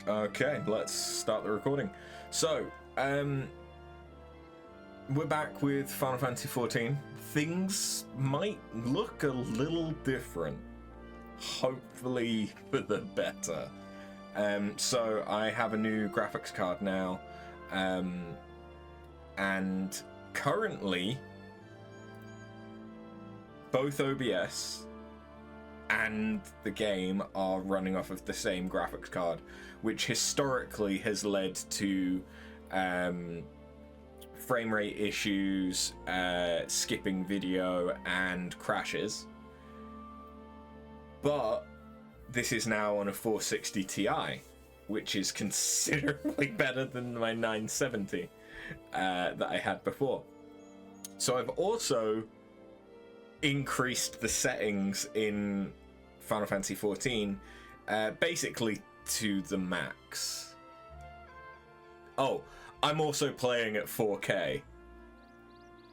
Okay, let's start the recording. So, we're back with Final Fantasy XIV. Things might look a little different, hopefully for the better. So I have a new graphics card now, and currently both OBS and the game are running off of the same graphics card, which historically has led to frame rate issues, skipping video, and crashes. But this is now on a 460 Ti, which is considerably better than my 970 that I had before. So I've also increased the settings in Final Fantasy XIV basically to the max. Oh, I'm also playing at 4K,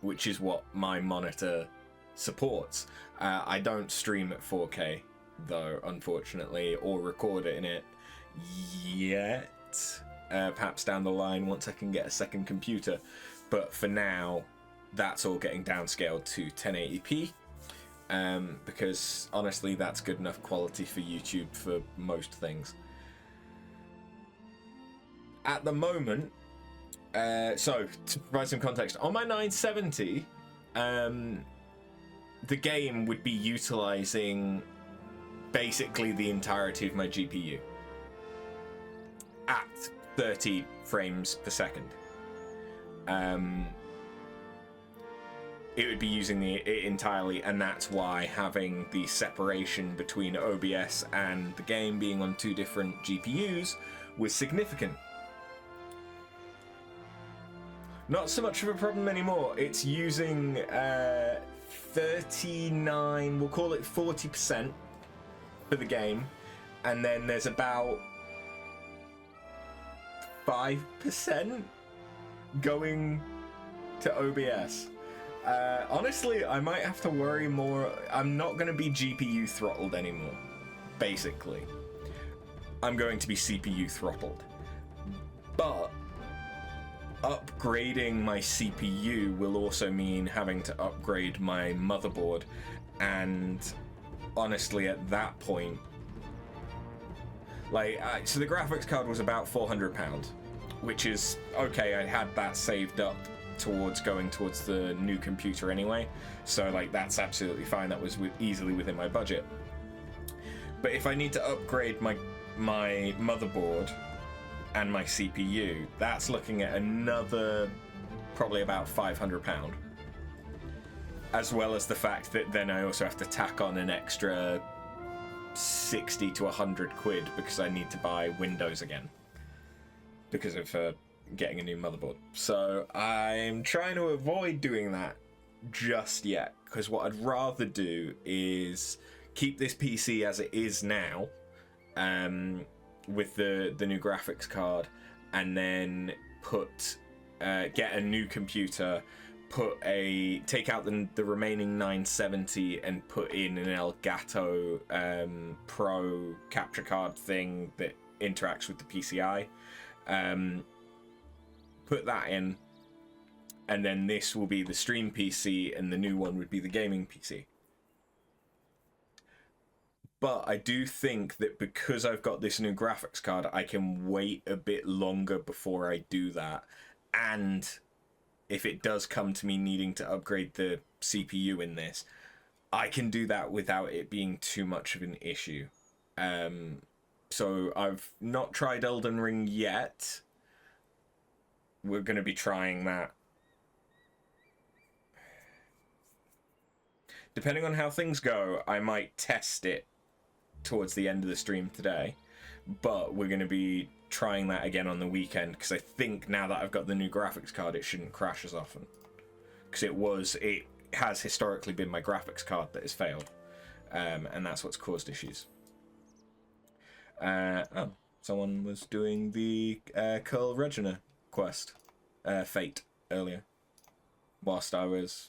which is what my monitor supports. I don't stream at 4K though, unfortunately, or record it in it yet. Perhaps down the line once I can get a second computer, but for now that's all getting downscaled to 1080p, because honestly that's good enough quality for YouTube for most things at the moment. So to provide some context, on my 970 the game would be utilizing basically the entirety of my GPU at 30 frames per second. It would be using it entirely, and that's why having the separation between OBS and the game being on two different GPUs was significant. Not so much of a problem anymore. It's using 39, we'll call it 40% for the game, and then there's about 5% going to OBS. Honestly, I might have to worry more. I'm not going to be GPU throttled anymore, basically. I'm going to be CPU throttled. But upgrading my CPU will also mean having to upgrade my motherboard, and honestly at that point, so the graphics card was about £400, which is okay. I had that saved up towards going towards the new computer anyway, so that's absolutely fine. That was easily within my budget. But if I need to upgrade my motherboard and my CPU, that's looking at another probably about £500, as well as the fact that then I also have to tack on an extra 60 to 100 quid because I need to buy Windows again because of getting a new motherboard. So I'm trying to avoid doing that just yet, because what I'd rather do is keep this PC as it is now, with the new graphics card, and then get a new computer, take out the remaining 970 and put in an Elgato Pro capture card thing that interacts with the PCI. Put that in, and then this will be the stream PC, and the new one would be the gaming PC. But I do think that because I've got this new graphics card, I can wait a bit longer before I do that. And if it does come to me needing to upgrade the CPU in this, I can do that without it being too much of an issue. So I've not tried Elden Ring yet. We're going to be trying that. Depending on how things go, I might test it towards the end of the stream today, but we're going to be trying that again on the weekend, because I think now that I've got the new graphics card, it shouldn't crash as often, because it has historically been my graphics card that has failed, and that's what's caused issues. Someone was doing the Curl Regina quest, Fate, earlier, whilst I was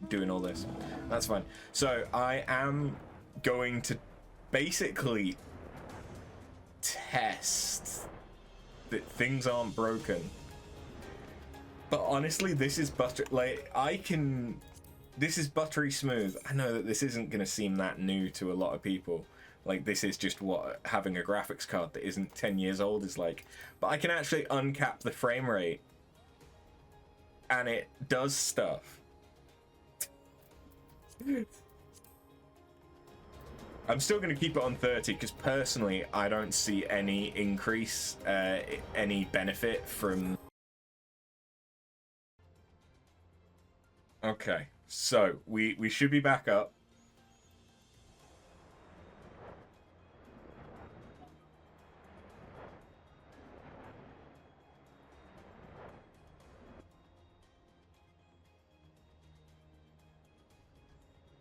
doing all this. That's fine. So I am going to basically test that things aren't broken. But honestly, this is this is buttery smooth. I know that this isn't gonna seem that new to a lot of people. Like, this is just what having a graphics card that isn't 10 years old is like. But I can actually uncap the frame rate, and it does stuff. I'm still going to keep it on 30 because personally I don't see any increase, any benefit from... Okay, so we should be back up.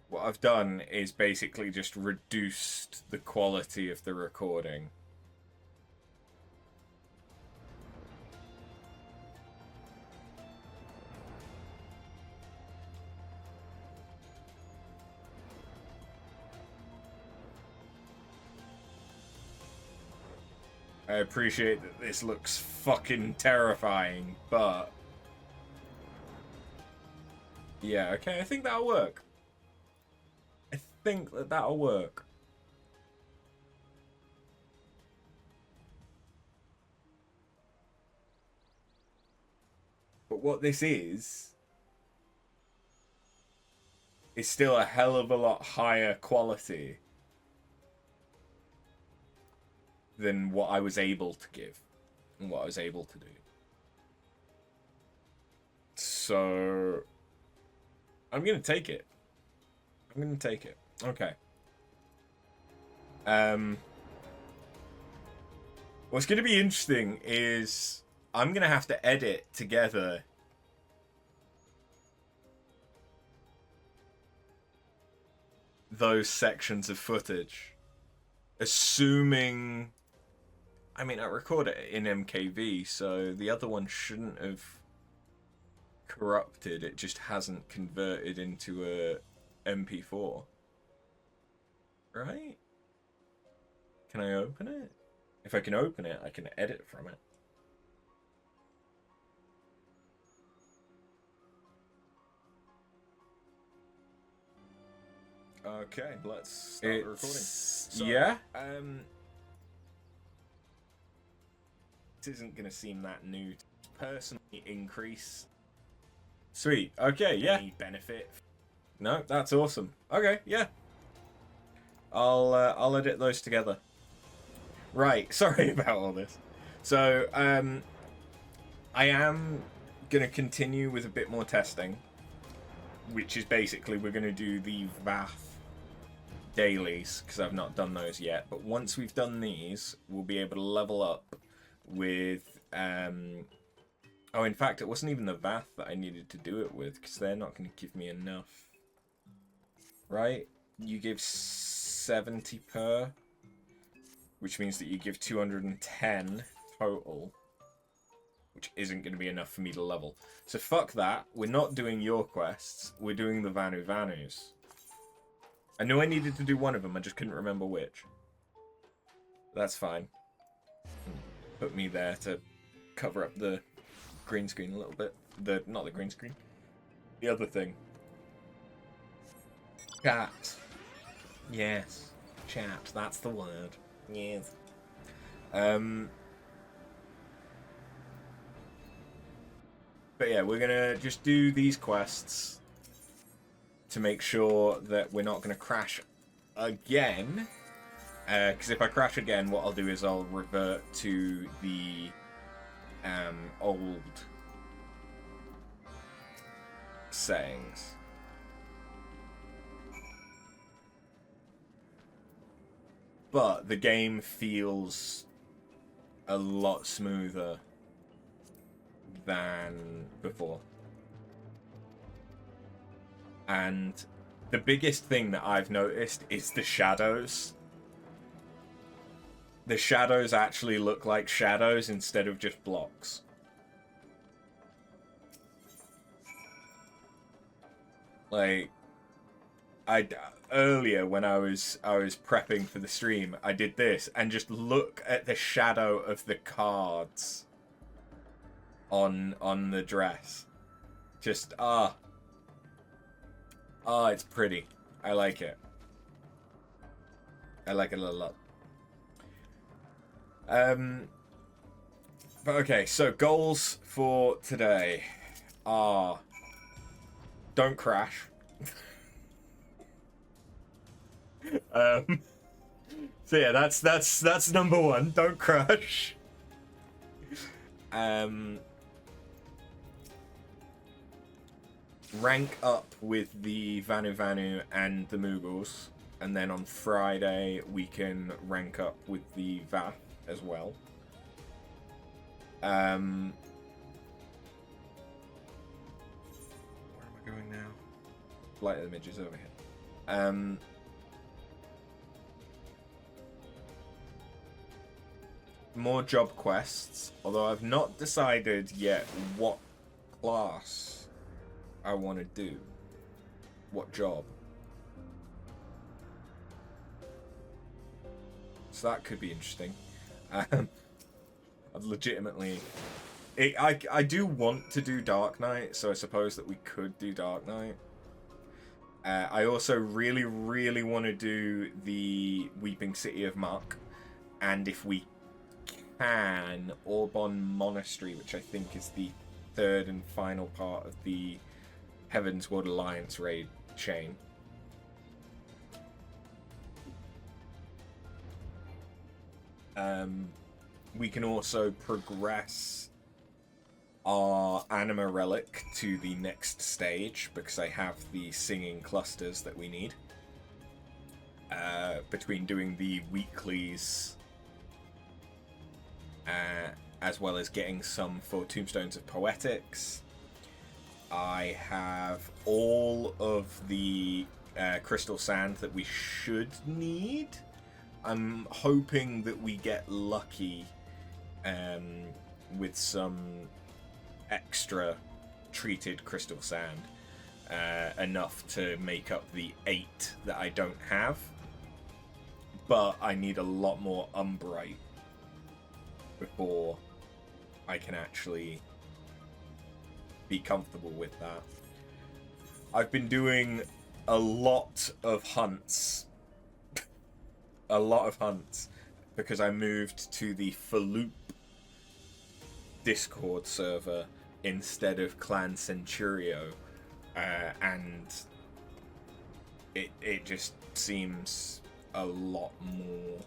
What I've done is basically just reduced the quality of the recording. I appreciate that this looks fucking terrifying, but... yeah, okay, I think that'll work. I think that that'll work. But what this is still a hell of a lot higher quality than what I was able to give and what I was able to do. So I'm gonna take it. I'm gonna take it. Okay. What's gonna be interesting is I'm gonna have to edit together those sections of footage, assuming, I mean, I record it in MKV, so the other one shouldn't have corrupted. It just hasn't converted into a MP4. Right? Can I open it? If I can open it, I can edit from it. Okay, let's start recording. So, yeah. This isn't gonna seem that new. Personally, increase. Sweet. Okay. Yeah. Any benefit? No, that's awesome. Okay. Yeah. I'll edit those together. Right. Sorry about all this. So I am gonna continue with a bit more testing, which is basically we're gonna do the VAF dailies because I've not done those yet. But once we've done these, we'll be able to level up with oh, in fact, it wasn't even the VAF that I needed to do it with because they're not going to give me enough. Right? You give 70 per, which means that you give 210 total, which isn't going to be enough for me to level. So fuck that. We're not doing your quests. We're doing the Vanu Vanus. I knew I needed to do one of them. I just couldn't remember which. That's fine. Put me there to cover up the green screen a little bit. Not the green screen. The other thing. Chat. Yes. Chat. That's the word. Yes. But yeah, we're gonna just do these quests to make sure that we're not gonna crash again. Because if I crash again, what I'll do is I'll revert to the old settings. But the game feels a lot smoother than before. And the biggest thing that I've noticed is the shadows. The shadows actually look like shadows instead of just blocks. Like, earlier when I was prepping for the stream, I did this and just look at the shadow of the cards on the dress. Just it's pretty. I like it. I like it a lot. But okay, so goals for today are don't crash. So yeah, that's number one. Don't crash. Rank up with the Vanu and the Mughals, and then on Friday we can rank up with the Vath as well. Where am I going now? Light of the Midges over here. More job quests, although I've not decided yet what class I want to do. What job. So that could be interesting. I've legitimately... I do want to do Dark Knight, so I suppose that we could do Dark Knight. I also really, really want to do the Weeping City of Muck, and if we can, Airborne Monastery, which I think is the third and final part of the Heavensward Alliance raid chain. We can also progress our Anima Relic to the next stage, because I have the singing clusters that we need. Between doing the weeklies, as well as getting some for Tombstones of Poetics. I have all of the crystal sand that we should need. I'm hoping that we get lucky with some extra treated crystal sand, enough to make up the 8 that I don't have. But I need a lot more Umbrite before I can actually be comfortable with that. I've been doing a lot of hunts. A lot of hunts, because I moved to the Faloop Discord server instead of Clan Centurio, and it just seems a lot more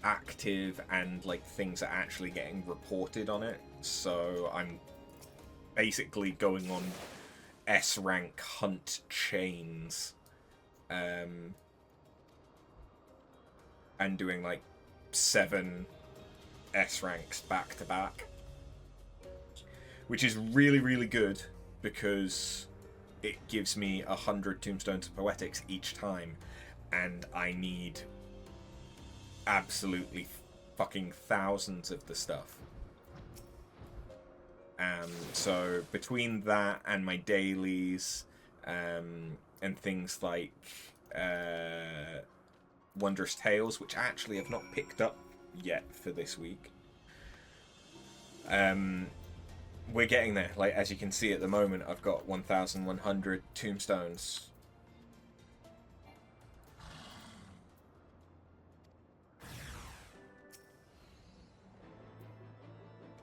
active, and like things are actually getting reported on it. So I'm basically going on S rank hunt chains, and doing like 7 S ranks back to back, which is really, really good because it gives me 100 Tombstones of Poetics each time, and I need absolutely fucking thousands of the stuff. So between that and my dailies, and things like Wondrous Tales, which actually I've not picked up yet for this week, we're getting there. Like, as you can see at the moment, I've got 1,100 tombstones.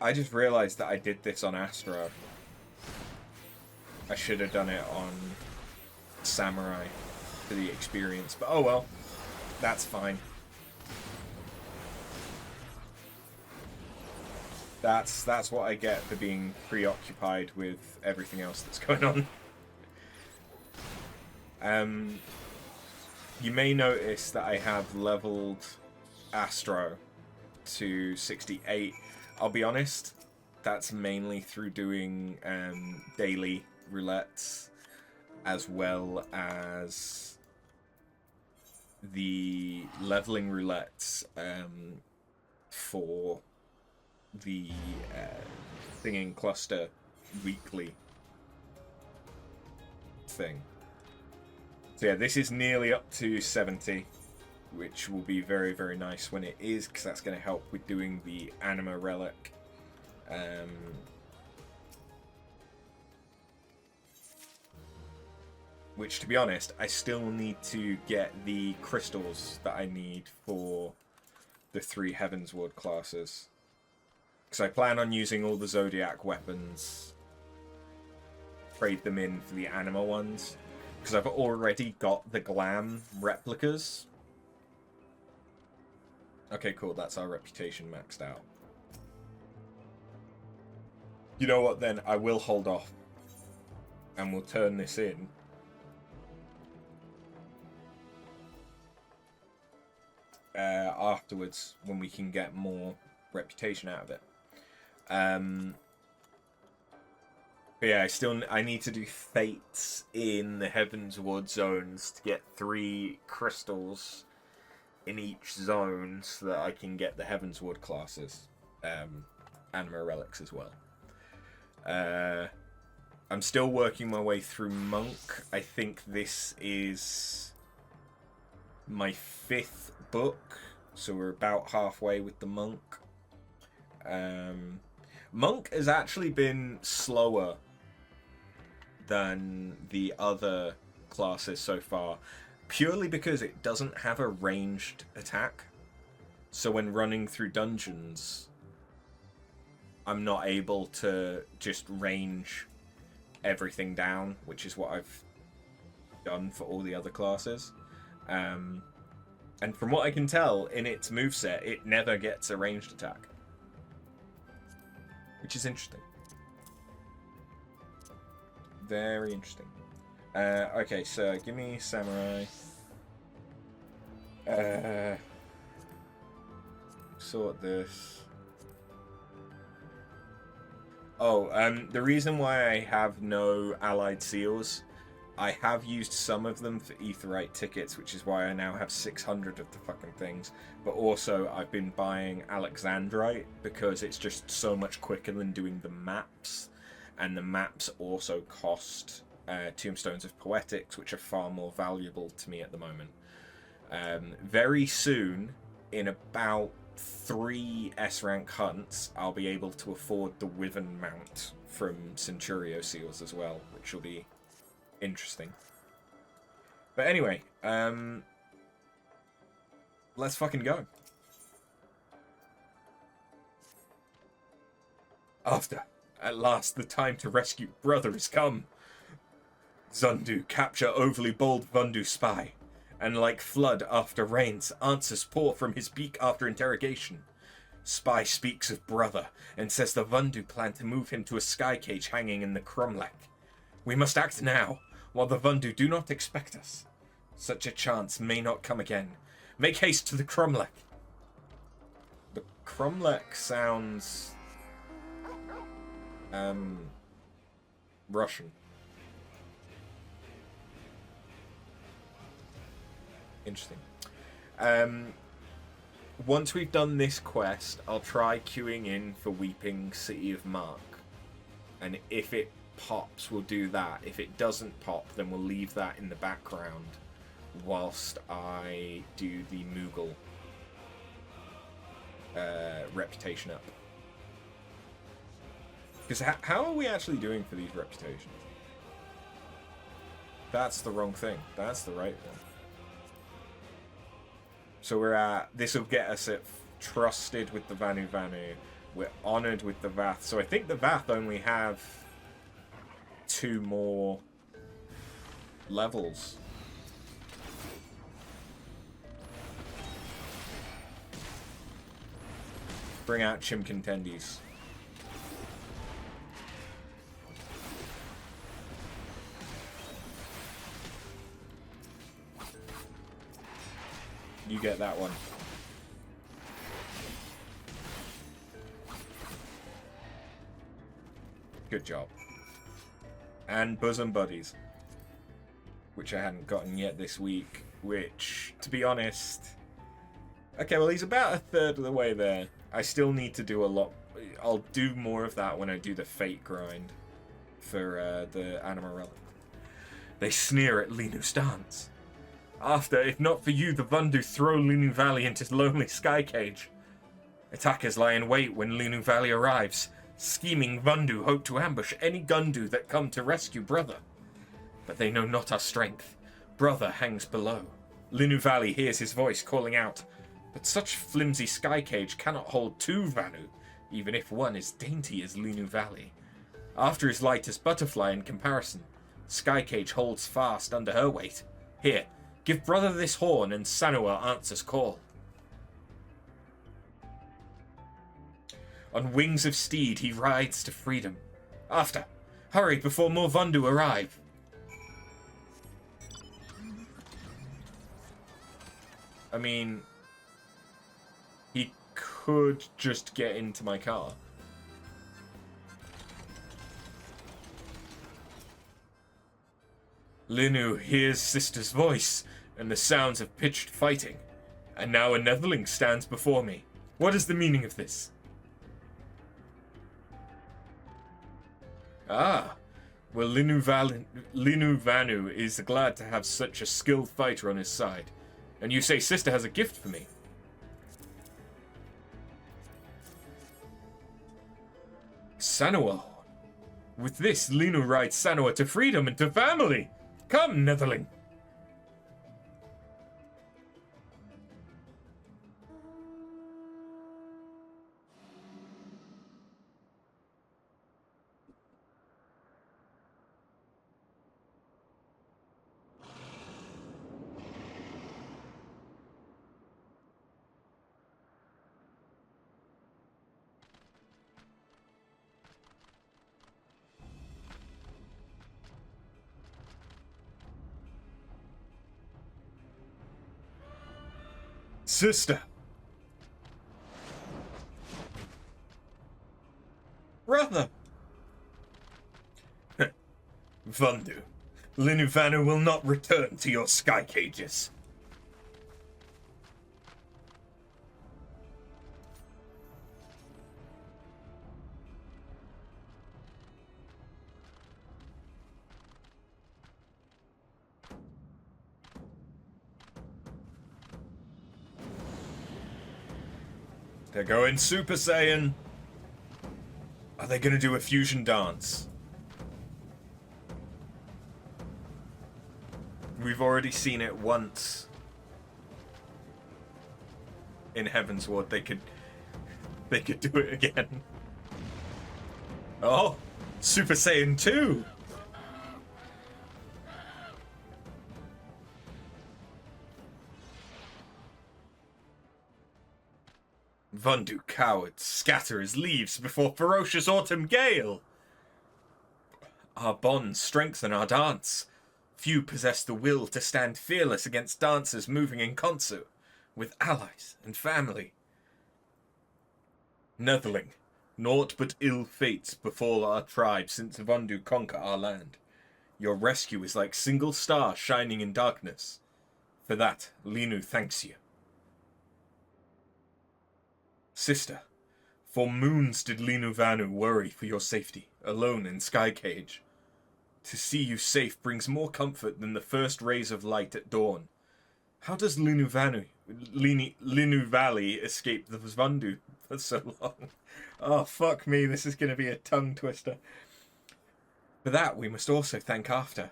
I just realized that I did this on Astro. I should have done it on Samurai for the experience, but oh well, that's fine. That's what I get for being preoccupied with everything else that's going on. You may notice that I have leveled Astro to 68. I'll be honest, that's mainly through doing daily roulettes, as well as the leveling roulettes for the singing cluster weekly. thing. So yeah, this is nearly up to 70, which will be very, very nice when it is, because that's going to help with doing the Anima Relic. Which, to be honest, I still need to get the crystals that I need for the 3 Heavensward classes. Because I plan on using all the Zodiac weapons, trade them in for the Anima ones. Because I've already got the Glam replicas. Okay, cool, that's our reputation maxed out. You know what, then? I will hold off. And we'll turn this in. Afterwards, when we can get more reputation out of it. But yeah, I need to do fates in the Heavensward zones to get 3 crystals in each zone so that I can get the Heavensward classes. Anima relics as well. I'm still working my way through Monk. I think this is my 5th book, so we're about halfway with the Monk. Monk has actually been slower than the other classes so far, purely because it doesn't have a ranged attack. So when running through dungeons, I'm not able to just range everything down, which is what I've done for all the other classes. And from what I can tell, in its moveset, it never gets a ranged attack. Which is interesting. Very interesting. Okay, so give me Samurai. Sort this. Oh, the reason why I have no allied seals, I have used some of them for Aetheryte tickets, which is why I now have 600 of the fucking things. But also, I've been buying Alexandrite because it's just so much quicker than doing the maps. And the maps also cost Tombstones of Poetics, which are far more valuable to me at the moment. Very soon, in about 3 S-rank hunts, I'll be able to afford the Wyvern mount from Centurio Seals as well, which will be interesting. But anyway, let's fucking go. At last, the time to rescue brother has come. Zundu, capture overly bold Vundu spy, and like flood after rains, answers pour from his beak after interrogation. Spy speaks of brother, and says the Vundu plan to move him to a sky cage hanging in the Cromlech. We must act now, while the Vundu do not expect us. Such a chance may not come again. Make haste to the Cromlech. The Cromlech sounds Russian. Interesting. Once we've done this quest, I'll try queuing in for Weeping City of Mark. And if it pops, we'll do that. If it doesn't pop, then we'll leave that in the background whilst I do the Moogle reputation up. Because how are we actually doing for these reputations? That's the wrong thing. That's the right one. So we're at... This will get us at trusted with the Vanu Vanu. We're honoured with the Vath. So I think the Vath only have 2 more levels. Bring out Chimcontendies. You get that one. Good job. And Bosom Buddies, which I hadn't gotten yet this week, which, to be honest... Okay, well, he's about a third of the way there. I still need to do a lot. I'll do more of that when I do the Fate grind for the Anima Relic. They sneer at Linu's dance. After, if not for you, the Vundu throw Linu Valley into lonely sky cage. Attackers lie in wait when Linu Valley arrives. Scheming Vundu hope to ambush any Gundu that come to rescue Brother. But they know not our strength. Brother hangs below. Linu Valley hears his voice calling out, but such flimsy sky cage cannot hold two Vanu, even if one is dainty as Linu Valley. After is light as Butterfly in comparison, sky cage holds fast under her weight. Here, give Brother this horn and Sanua answers call. On wings of steed he rides to freedom. After, hurry before more Vundu arrive. I mean, he could just get into my car. Linu hears sister's voice and the sounds of pitched fighting, and now a Netherling stands before me. What is the meaning of this? Ah, well, Linu Vanu is glad to have such a skilled fighter on his side. And you say sister has a gift for me. Sanua. With this, Linu rides Sanua to freedom and to family. Come, Netherling. Sister. Brother. Vundu, Linuvanu will not return to your sky cages. They're going Super Saiyan. Are they going to do a fusion dance? We've already seen it once. In Heavensward, they could do it again. Oh, Super Saiyan 2. Vundu cowards scatter as leaves before ferocious autumn gale. Our bonds strengthen our dance. Few possess the will to stand fearless against dancers moving in concert with allies and family. Netherling, naught but ill fates befall our tribe since Vundu conquer our land. Your rescue is like single star shining in darkness. For that, Linu thanks you. Sister, for moons did Linu Vanu worry for your safety, alone in Sky Cage. To see you safe brings more comfort than the first rays of light at dawn. How does Linu Valley escape the Vundu for so long? Oh, fuck me, this is going to be a tongue twister. For that, we must also thank After.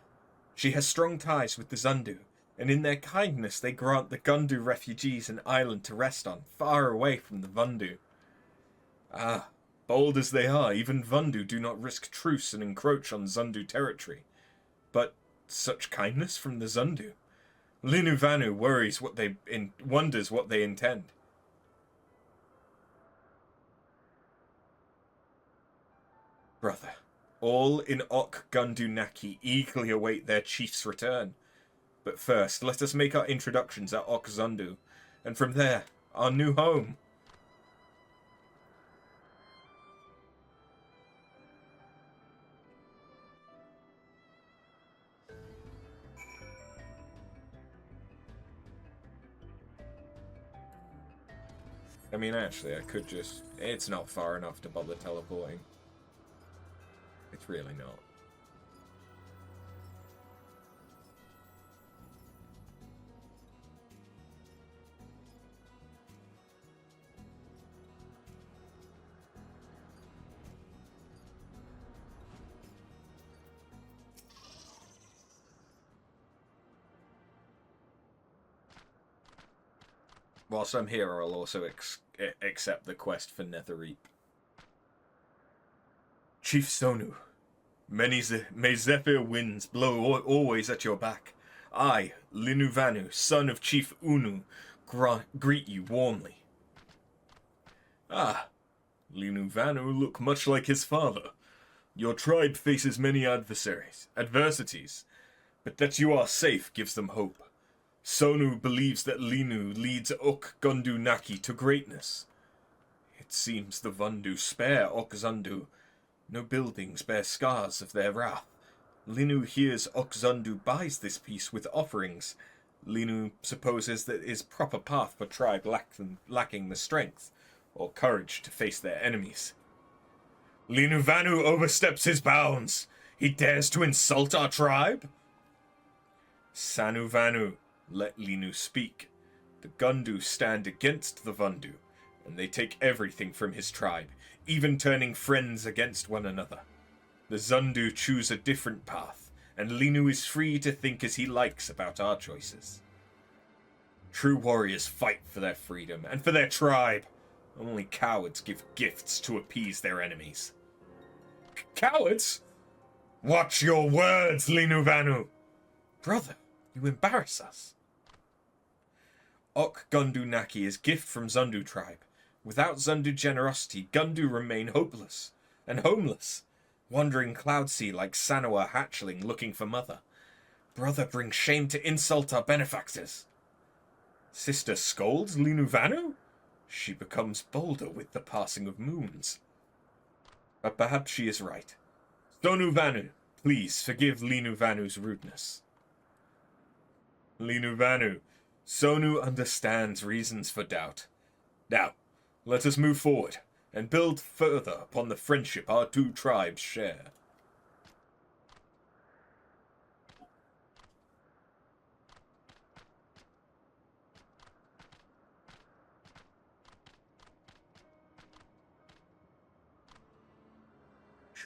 She has strong ties with the Zundu, and in their kindness they grant the Gundu refugees an island to rest on, far away from the Vundu. Ah, bold as they are, even Vundu do not risk truce and encroach on Zundu territory. But such kindness from the Zundu? Linu Vanu wonders what they intend. Brother, all in Ok Gundu Naki eagerly await their chief's return. But first, let us make our introductions at Ok Zundu, and from there, our new home. I mean, actually, I could just... It's not far enough to bother teleporting. It's really not. whilst I'm here, I'll also accept the quest for Netherreap. Chief Sonu, may zephyr winds blow always at your back. I, Linuvanu, son of Chief Unu, greet you warmly. Ah, Linuvanu look much like his father. Your tribe faces many adversities, but that you are safe gives them hope. Sonu believes that Linu leads Ok Gundu Naki to greatness. It seems the Vundu spare Ok Zundu. No buildings bear scars of their wrath. Linu hears Ok Zundu buys this peace with offerings. Linu supposes that his proper path for tribe lacking the strength or courage to face their enemies. Linuvanu oversteps his bounds. He dares to insult our tribe? Sanuvanu, let Linu speak. The Gundu stand against the Vundu, and they take everything from his tribe, even turning friends against one another. The Zundu choose a different path, and Linu is free to think as he likes about our choices. True warriors fight for their freedom and for their tribe. Only cowards give gifts to appease their enemies. Cowards? Watch your words, Linuvanu! Brother, you embarrass us. Ok Gundu Naki is gift from Zundu tribe. Without Zundu generosity, Gundu remain hopeless and homeless, wandering cloud sea like Sanoa hatchling looking for mother. Brother brings shame to insult our benefactors. Sister scolds Linuvanu? She becomes bolder with the passing of moons. But perhaps she is right. Sonuvanu, please forgive Linuvanu's rudeness. Linuvanu, Sonu understands reasons for doubt. Now, let us move forward and build further upon the friendship our two tribes share.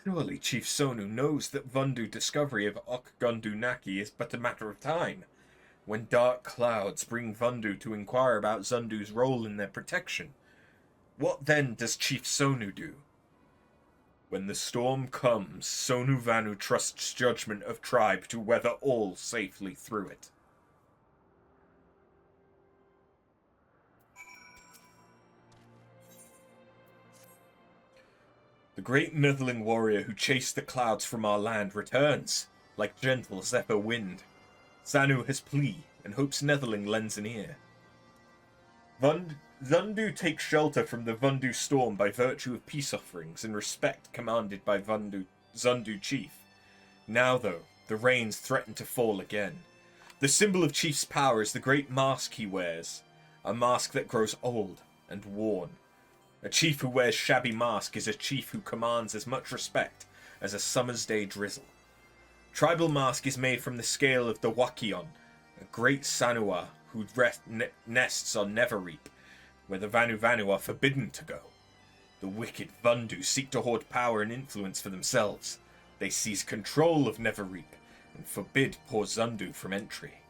Surely Chief Sonu knows that Vundu discovery of Ok Gundu Naki is but a matter of time, when dark clouds bring Vundu to inquire about Zundu's role in their protection. What then does Chief Sonu do? When the storm comes, Sonu Vanu trusts judgment of tribe to weather all safely through it. The great Netherling warrior who chased the clouds from our land returns, like gentle zephyr wind. Sanu has plea, and hopes Netherling lends an ear. Zundu takes shelter from the Vundu storm by virtue of peace offerings and respect commanded by Zundu chief. Now, though, the rains threaten to fall again. The symbol of chief's power is the great mask he wears, a mask that grows old and worn. A chief who wears shabby mask is a chief who commands as much respect as a summer's day drizzle. Tribal mask is made from the scale of the Wakion, a great Sanua who nests on Netherreap, where the Vanu are forbidden to go. The wicked Vundu seek to hoard power and influence for themselves. They seize control of Netherreap and forbid poor Zundu from entry.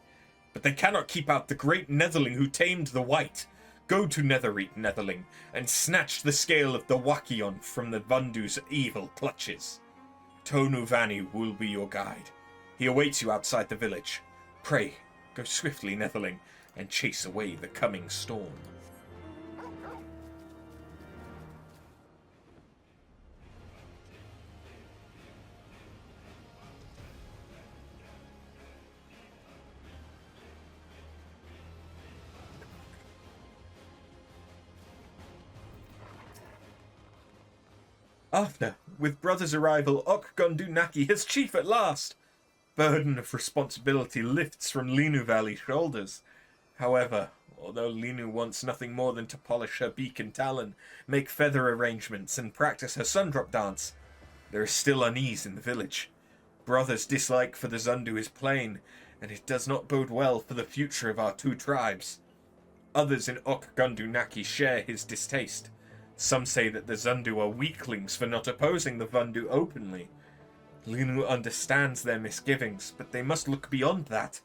But they cannot keep out the great Netherling who tamed the White. Go to Netherreap, Netherling, and snatch the scale of the Wakion from the Vundu's evil clutches. Tonu Vanu will be your guide. He awaits you outside the village. Pray, go swiftly, Netherling, and chase away the coming storm. After, with brother's arrival, Ok Gundu Naki is chief at last. Burden of responsibility lifts from Linu Valley's shoulders. However, although Linu wants nothing more than to polish her beak and talon, make feather arrangements, and practice her sundrop dance, there is still unease in the village. Brother's dislike for the Zundu is plain, and it does not bode well for the future of our two tribes. Others in Ok Gundu Naki share his distaste. Some say that the Zundu are weaklings for not opposing the Vundu openly. Linu understands their misgivings, but they must look beyond that.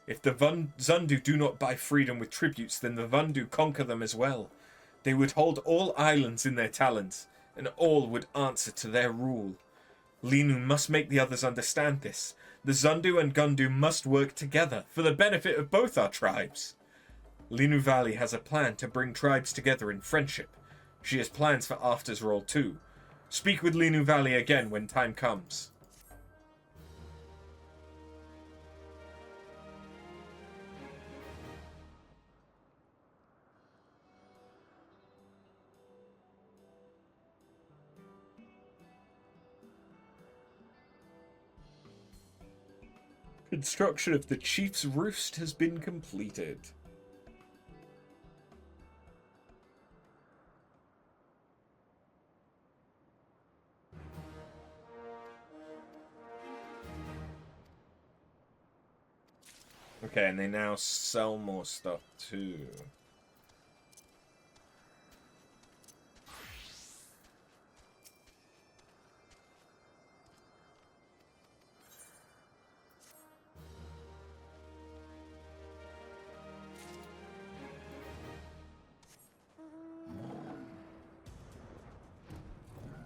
If the Zundu do not buy freedom with tributes, then the Vandu conquer them as well. They would hold all islands in their talons, and all would answer to their rule. Linu must make the others understand this. The Zundu and Gundu must work together for the benefit of both our tribes. Linu Valley has a plan to bring tribes together in friendship. She has plans for After's role too. Speak with Linu Valley again when time comes. Construction of the Chief's Roost has been completed. Okay, and they now sell more stuff too.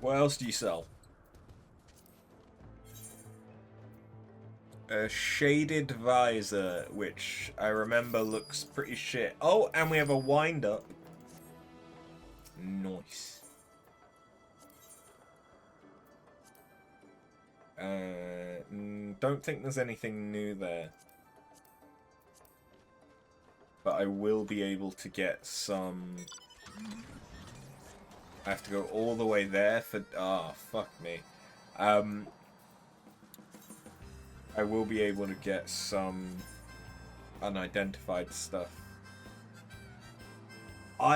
What else do you sell? A shaded visor, which I remember looks pretty shit. Oh, and we have a wind-up. Nice. Don't think there's anything new there. But I will be able to get some... I have to go all the way there for... Ah, fuck me. I will be able to get some unidentified stuff.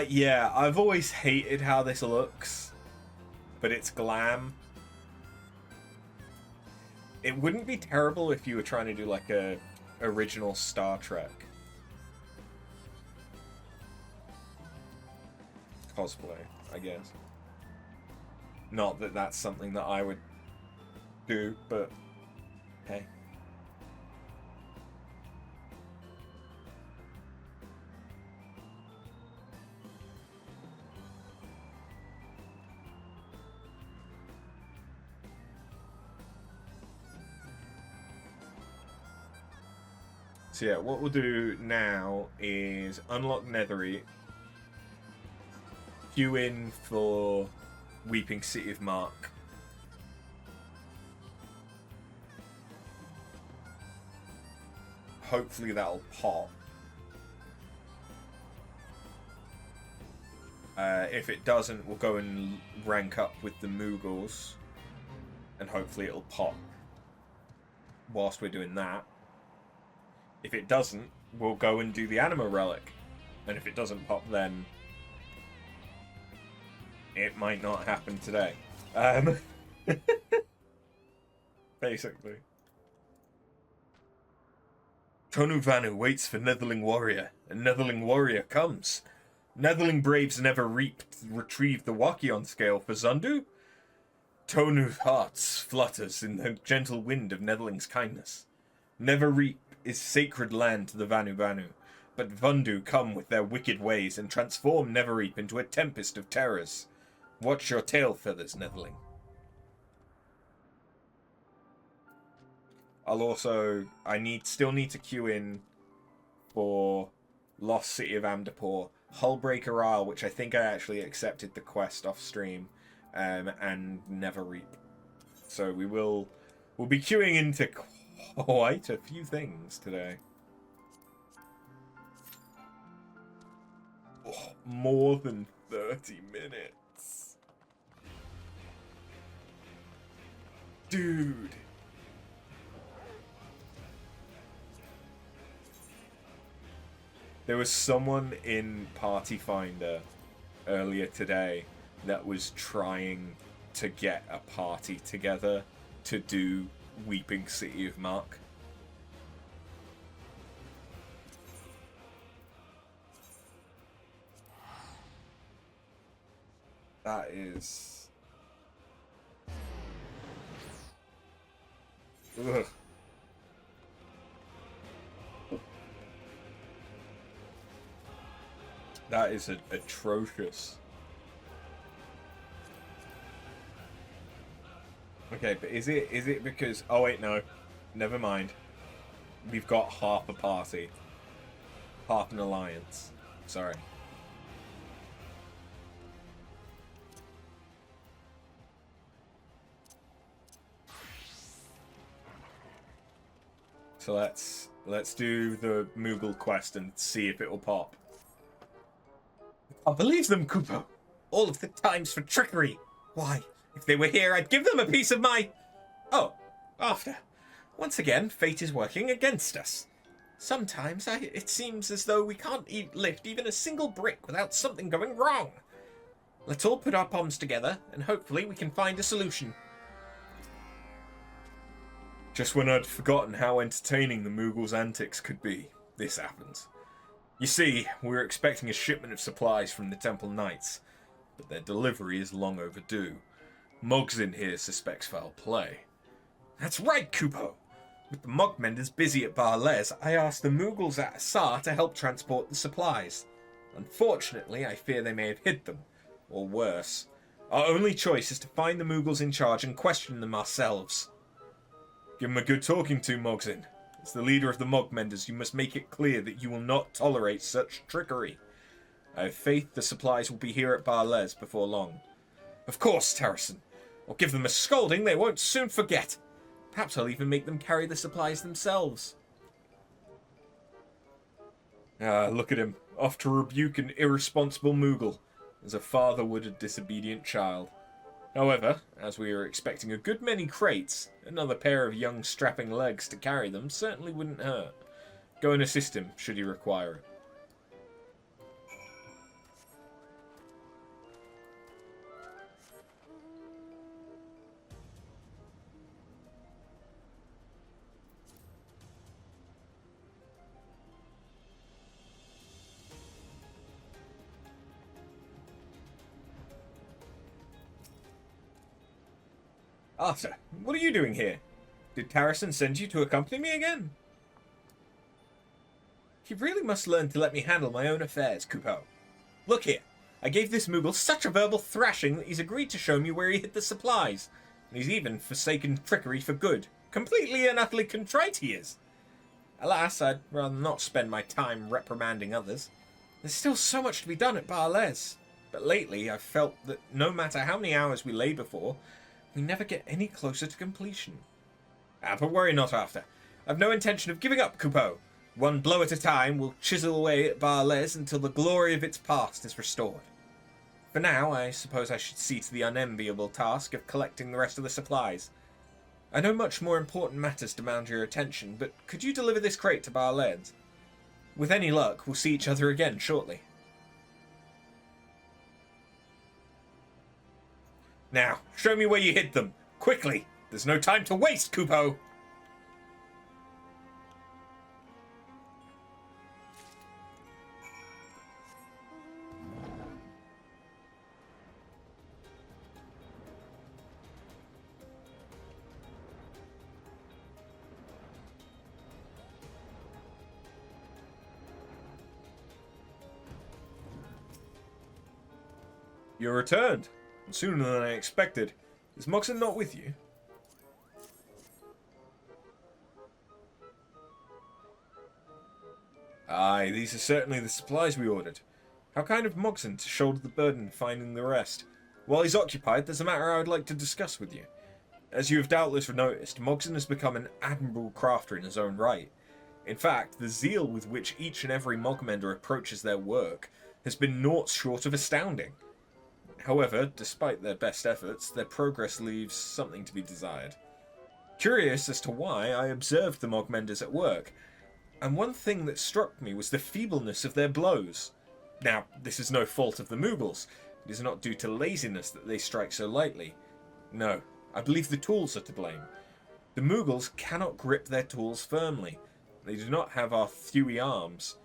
Yeah, I've always hated how this looks, but it's glam. It wouldn't be terrible if you were trying to do like a original Star Trek cosplay, I guess. Not that that's something that I would do, but hey. So yeah, what we'll do now is unlock Netherite, queue in for Weeping City of Mark. Hopefully that'll pop. If it doesn't, we'll go and rank up with the Mughals, and hopefully it'll pop whilst we're doing that. If it doesn't, we'll go and do the Anima Relic. And if it doesn't pop, then it might not happen today. Basically. Tonu Vanu waits for Netherling Warrior, and Netherling Warrior comes. Netherling Braves never retrieve the Wakion scale for Zundu. Tonu's heart flutters in the gentle wind of Netherling's kindness. Never reap is sacred land to the Vanu Vanu, but Vundu come with their wicked ways and transform Neverreap into a tempest of terrors. Watch your tail feathers, Netherling. I'll also... still need to queue in for Lost City of Amdapor, Hullbreaker Isle, which I think I actually accepted the quest off stream, and Neverreap. So we'll be queuing into quite a few things today. Oh, more than 30 minutes. Dude. There was someone in Party Finder earlier today that was trying to get a party together to do Weeping City of Mark. That is... Ugh. That is atrocious. Okay, but is it because... Oh, wait, no. Never mind. We've got half a party. Half an alliance. Sorry. So let's do the Moogle quest and see if it will pop. I believe them, Kupo. All of the times for trickery. Why, if they were here, I'd give them a piece of my... Oh, after. Once again, fate is working against us. Sometimes it seems as though we can't lift even a single brick without something going wrong. Let's all put our palms together, and hopefully we can find a solution. Just when I'd forgotten how entertaining the Moogles' antics could be, this happens. You see, we were expecting a shipment of supplies from the Temple Knights, but their delivery is long overdue. Mogzin here suspects foul play. That's right, Kupo! With the Mogmenders busy at Barles, I asked the Moogles at Assar to help transport the supplies. Unfortunately, I fear they may have hid them, or worse. Our only choice is to find the Moogles in charge and question them ourselves. Give him a good talking to, Mogzin. As the leader of the Mogmenders, you must make it clear that you will not tolerate such trickery. I have faith the supplies will be here at Barles before long. Of course, Terrison. I'll give them a scolding they won't soon forget. Perhaps I'll even make them carry the supplies themselves. Ah, look at him, off to rebuke an irresponsible Moogle, as a father would a disobedient child. However, as we are expecting a good many crates, another pair of young strapping legs to carry them certainly wouldn't hurt. Go and assist him, should he require it. Arthur, what are you doing here? Did Tarrison send you to accompany me again? He really must learn to let me handle my own affairs, Kupo. Look here, I gave this Moogle such a verbal thrashing that he's agreed to show me where he hid the supplies. And he's even forsaken trickery for good. Completely and utterly contrite he is. Alas, I'd rather not spend my time reprimanding others. There's still so much to be done at Barles. But lately, I've felt that no matter how many hours we lay before, we never get any closer to completion. But worry not, After. I've no intention of giving up, Kupo. One blow at a time, we'll chisel away at Barles until the glory of its past is restored. For now, I suppose I should see to the unenviable task of collecting the rest of the supplies. I know much more important matters demand your attention, but could you deliver this crate to Barles? With any luck, we'll see each other again shortly. Now, show me where you hid them. Quickly! There's no time to waste, Kupo! You returned. Sooner than I expected. Is Mogzin not with you? Aye, these are certainly the supplies we ordered. How kind of Mogzin to shoulder the burden of finding the rest. While he's occupied, there's a matter I would like to discuss with you. As you have doubtless noticed, Mogzin has become an admirable crafter in his own right. In fact, the zeal with which each and every Mogmender approaches their work has been naught short of astounding. However, despite their best efforts, their progress leaves something to be desired. Curious as to why, I observed the Mogmenders at work, and one thing that struck me was the feebleness of their blows. Now, this is no fault of the Moogles. It is not due to laziness that they strike so lightly. No, I believe the tools are to blame. The Moogles cannot grip their tools firmly. They do not have our thewy arms.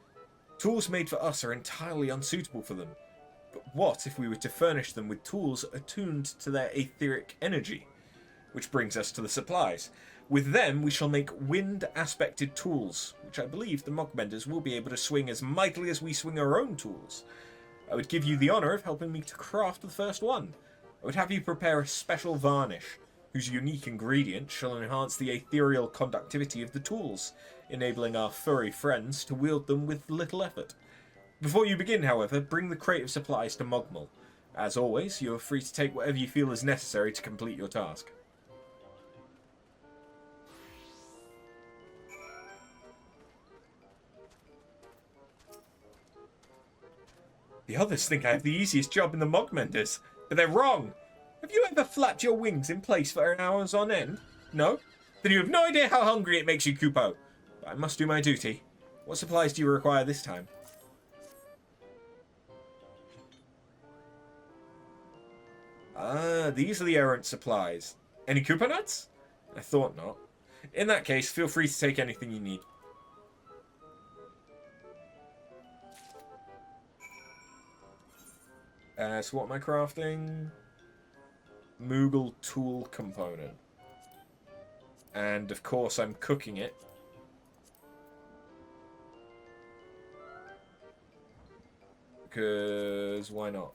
Tools made for us are entirely unsuitable for them. But what if we were to furnish them with tools attuned to their etheric energy? Which brings us to the supplies. With them, we shall make wind-aspected tools, which I believe the Mockbenders will be able to swing as mightily as we swing our own tools. I would give you the honour of helping me to craft the first one. I would have you prepare a special varnish, whose unique ingredient shall enhance the ethereal conductivity of the tools, enabling our furry friends to wield them with little effort. Before you begin, however, bring the crate of supplies to Mogmal. As always, you are free to take whatever you feel is necessary to complete your task. The others think I have the easiest job in the Mogmenders, but they're wrong. Have you ever flapped your wings in place for hours on end? No? Then you have no idea how hungry it makes you, Kupo. But I must do my duty. What supplies do you require this time? Ah, these are the errant supplies. Any Koopa nuts? I thought not. In that case, feel free to take anything you need. So what am I crafting? Moogle tool component. And of course I'm cooking it. Because why not?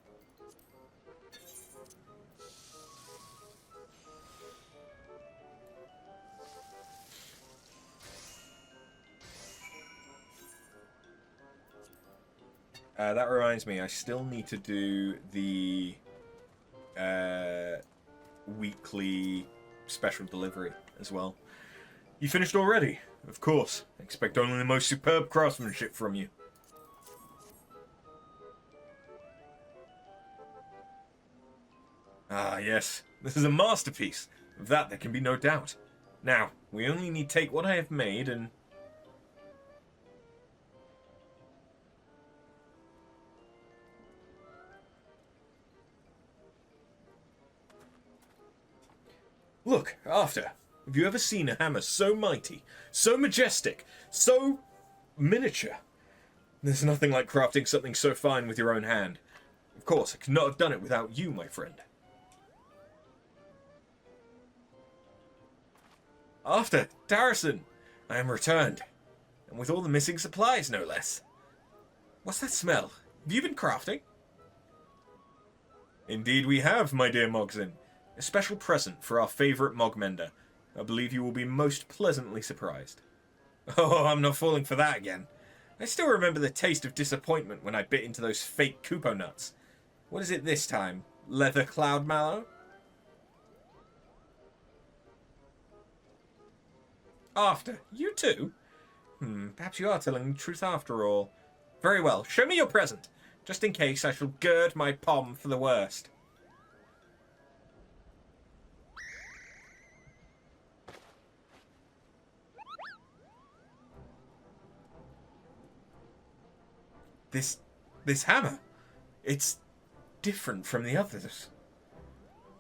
That reminds me, I still need to do the weekly special delivery as well. You finished already? Of course. I expect only the most superb craftsmanship from you. Ah, yes. This is a masterpiece. Of that there can be no doubt. Now, we only need take what I have made and... Look, after. Have you ever seen a hammer so mighty, so majestic, so miniature? There's nothing like crafting something so fine with your own hand. Of course, I could not have done it without you, my friend. After, Darrison, I am returned. And with all the missing supplies, no less. What's that smell? Have you been crafting? Indeed we have, my dear Mogzin. A special present for our favourite Mogmender. I believe you will be most pleasantly surprised. Oh, I'm not falling for that again. I still remember the taste of disappointment when I bit into those fake Koopo nuts. What is it this time? Leather cloud mallow? After? You too? Perhaps you are telling the truth after all. Very well, show me your present. Just in case, I shall gird my palm for the worst. This hammer, it's different from the others.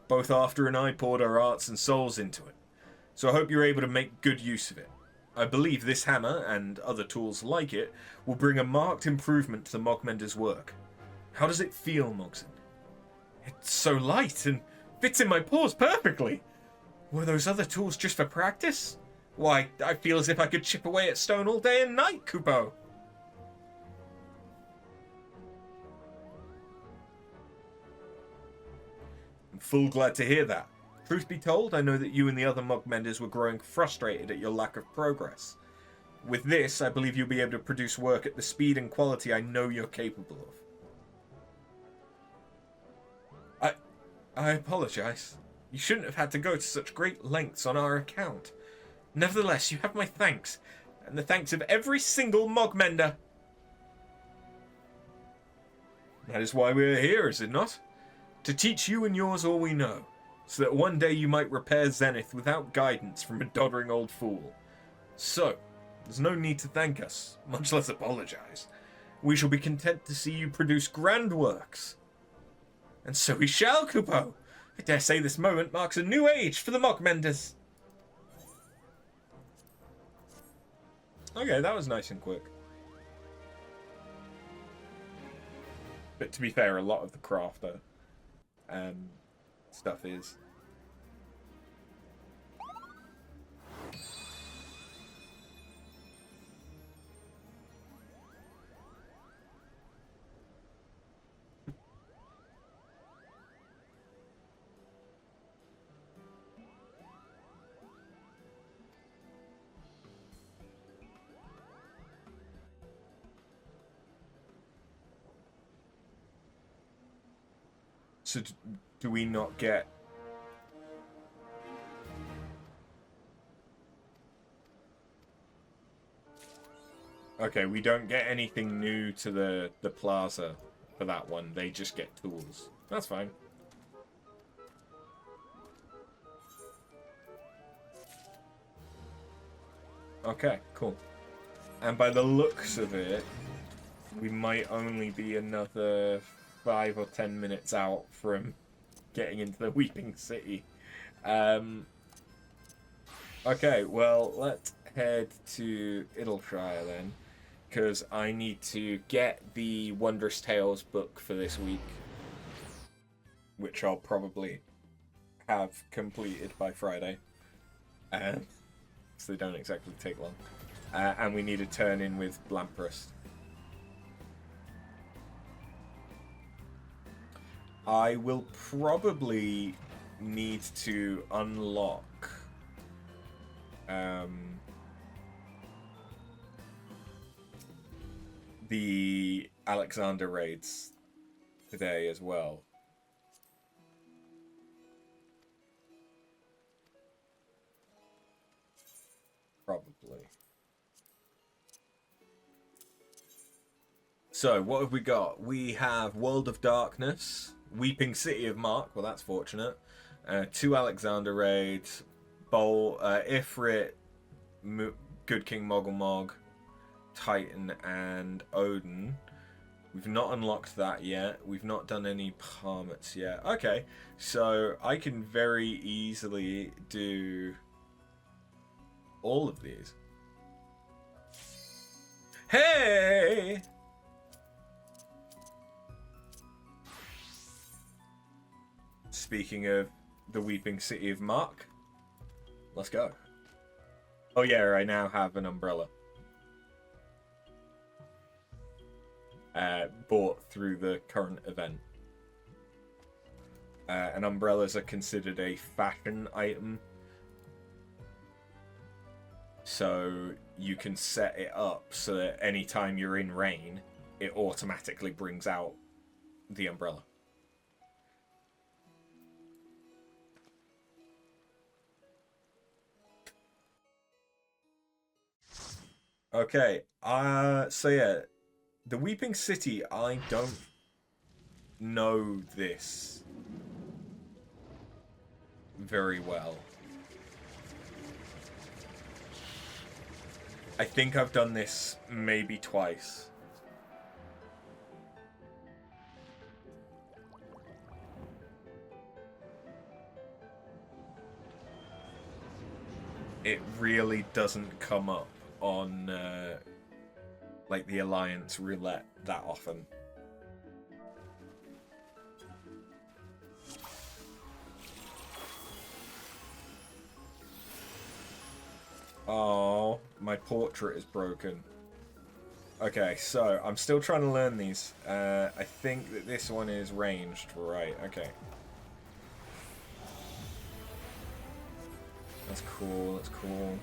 Both After and I poured our hearts and souls into it, so I hope you're able to make good use of it. I believe this hammer, and other tools like it, will bring a marked improvement to the Mogmender's work. How does it feel, Mogson? It's so light and fits in my paws perfectly. Were those other tools just for practice? Why, I feel as if I could chip away at stone all day and night, Kupo. I'm full glad to hear that. Truth be told, I know that you and the other Mogmenders were growing frustrated at your lack of progress. With this, I believe you'll be able to produce work at the speed and quality I know you're capable of. I apologize. You shouldn't have had to go to such great lengths on our account. Nevertheless, you have my thanks, and the thanks of every single Mogmender. That is why we are here, is it not? To teach you and yours all we know, so that one day you might repair Zenith without guidance from a doddering old fool. So, there's no need to thank us, much less apologize. We shall be content to see you produce grand works. And so we shall, Kupo. I dare say this moment marks a new age for the Mogmenders. Okay, that was nice and quick. But to be fair, a lot of the crafter stuff is. So do we not get... Okay, we don't get anything new to the plaza for that one. They just get tools. That's fine. Okay, cool. And by the looks of it, we might only be another 5 or 10 minutes out from getting into the Weeping City. Okay, well, let's head to Idleshire then, because I need to get the Wondrous Tales book for this week, which I'll probably have completed by Friday. So they don't exactly take long. And we need to turn in with Blamprust. I will probably need to unlock the Alexander raids today as well. Probably. So, what have we got? We have World of Darkness, Weeping City of Mark. Well, that's fortunate. 2 Alexander raids, Ifrit, Good King Mogulmog, Titan, and Odin. We've not unlocked that yet. We've not done any Parmets yet. Okay, so I can very easily do all of these. Hey! Speaking of the Weeping City of Mark, let's go. Oh yeah, I now have an umbrella. Bought through the current event. And umbrellas are considered a fashion item. So you can set it up so that anytime you're in rain, it automatically brings out the umbrella. Okay, so yeah, the Weeping City, I don't know this very well. I think I've done this maybe twice. It really doesn't come up on like the Alliance roulette that often. Oh, my portrait is broken. Okay, so I'm still trying to learn these. I think that this one is ranged, right? Okay. That's cool, that's cool.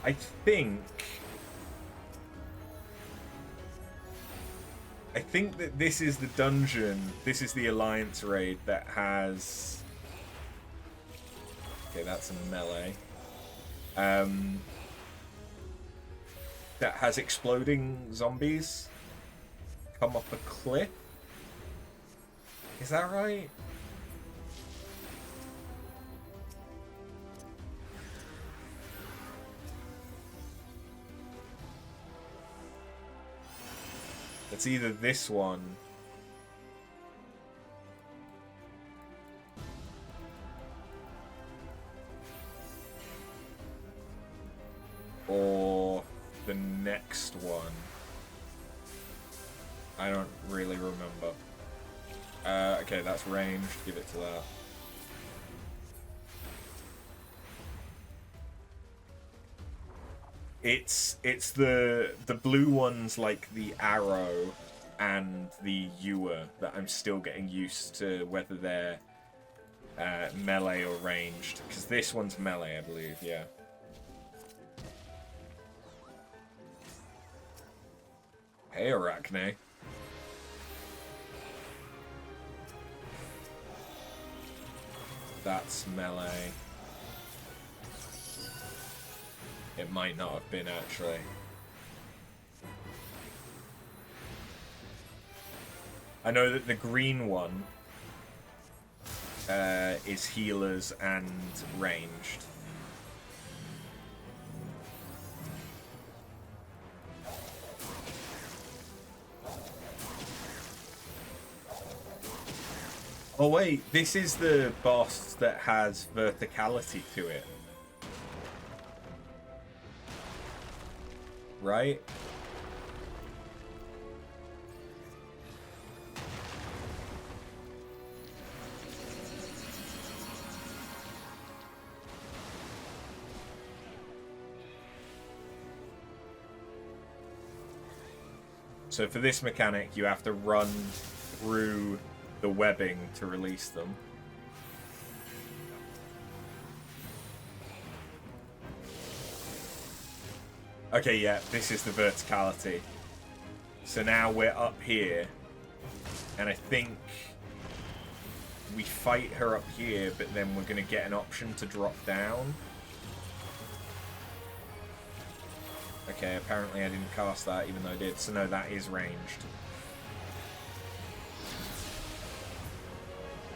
I think that this is the dungeon, this is the Alliance raid that has... Okay, that's a melee. That has exploding zombies come off a cliff. Is that right? It's either this one or the next one. I don't really remember. Okay, that's ranged. Give it to that. It's the blue ones like the arrow and the ewer that I'm still getting used to whether they're melee or ranged. Because this one's melee, I believe, yeah. Hey, Arachne. That's melee. It might not have been, actually. I know that the green one is healers and ranged. Oh wait, this is the boss that has verticality to it. Right? So for this mechanic, you have to run through the webbing to release them. Okay, yeah, this is the verticality. So now we're up here, and I think we fight her up here, but then we're going to get an option to drop down. Okay, apparently I didn't cast that, even though I did. So no, that is ranged.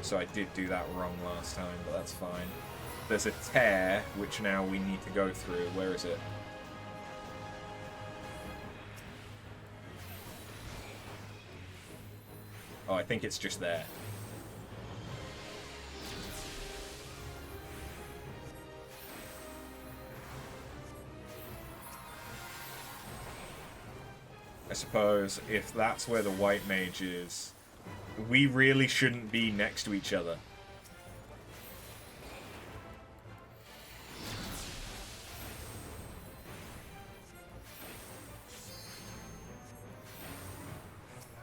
So I did do that wrong last time, but that's fine. There's a tear, which now we need to go through. Where is it? Oh, I think it's just there. I suppose if that's where the white mage is, we really shouldn't be next to each other.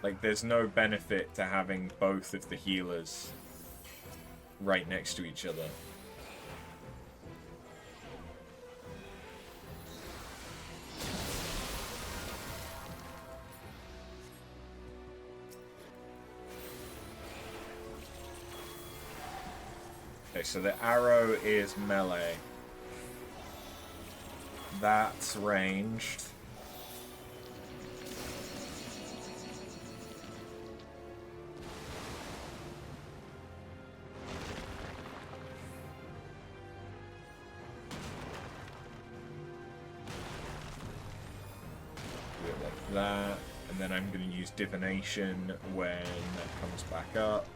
Like, there's no benefit to having both of the healers right next to each other. Okay, so the arrow is melee. That's ranged. Do it like that, and then I'm going to use divination when that comes back up.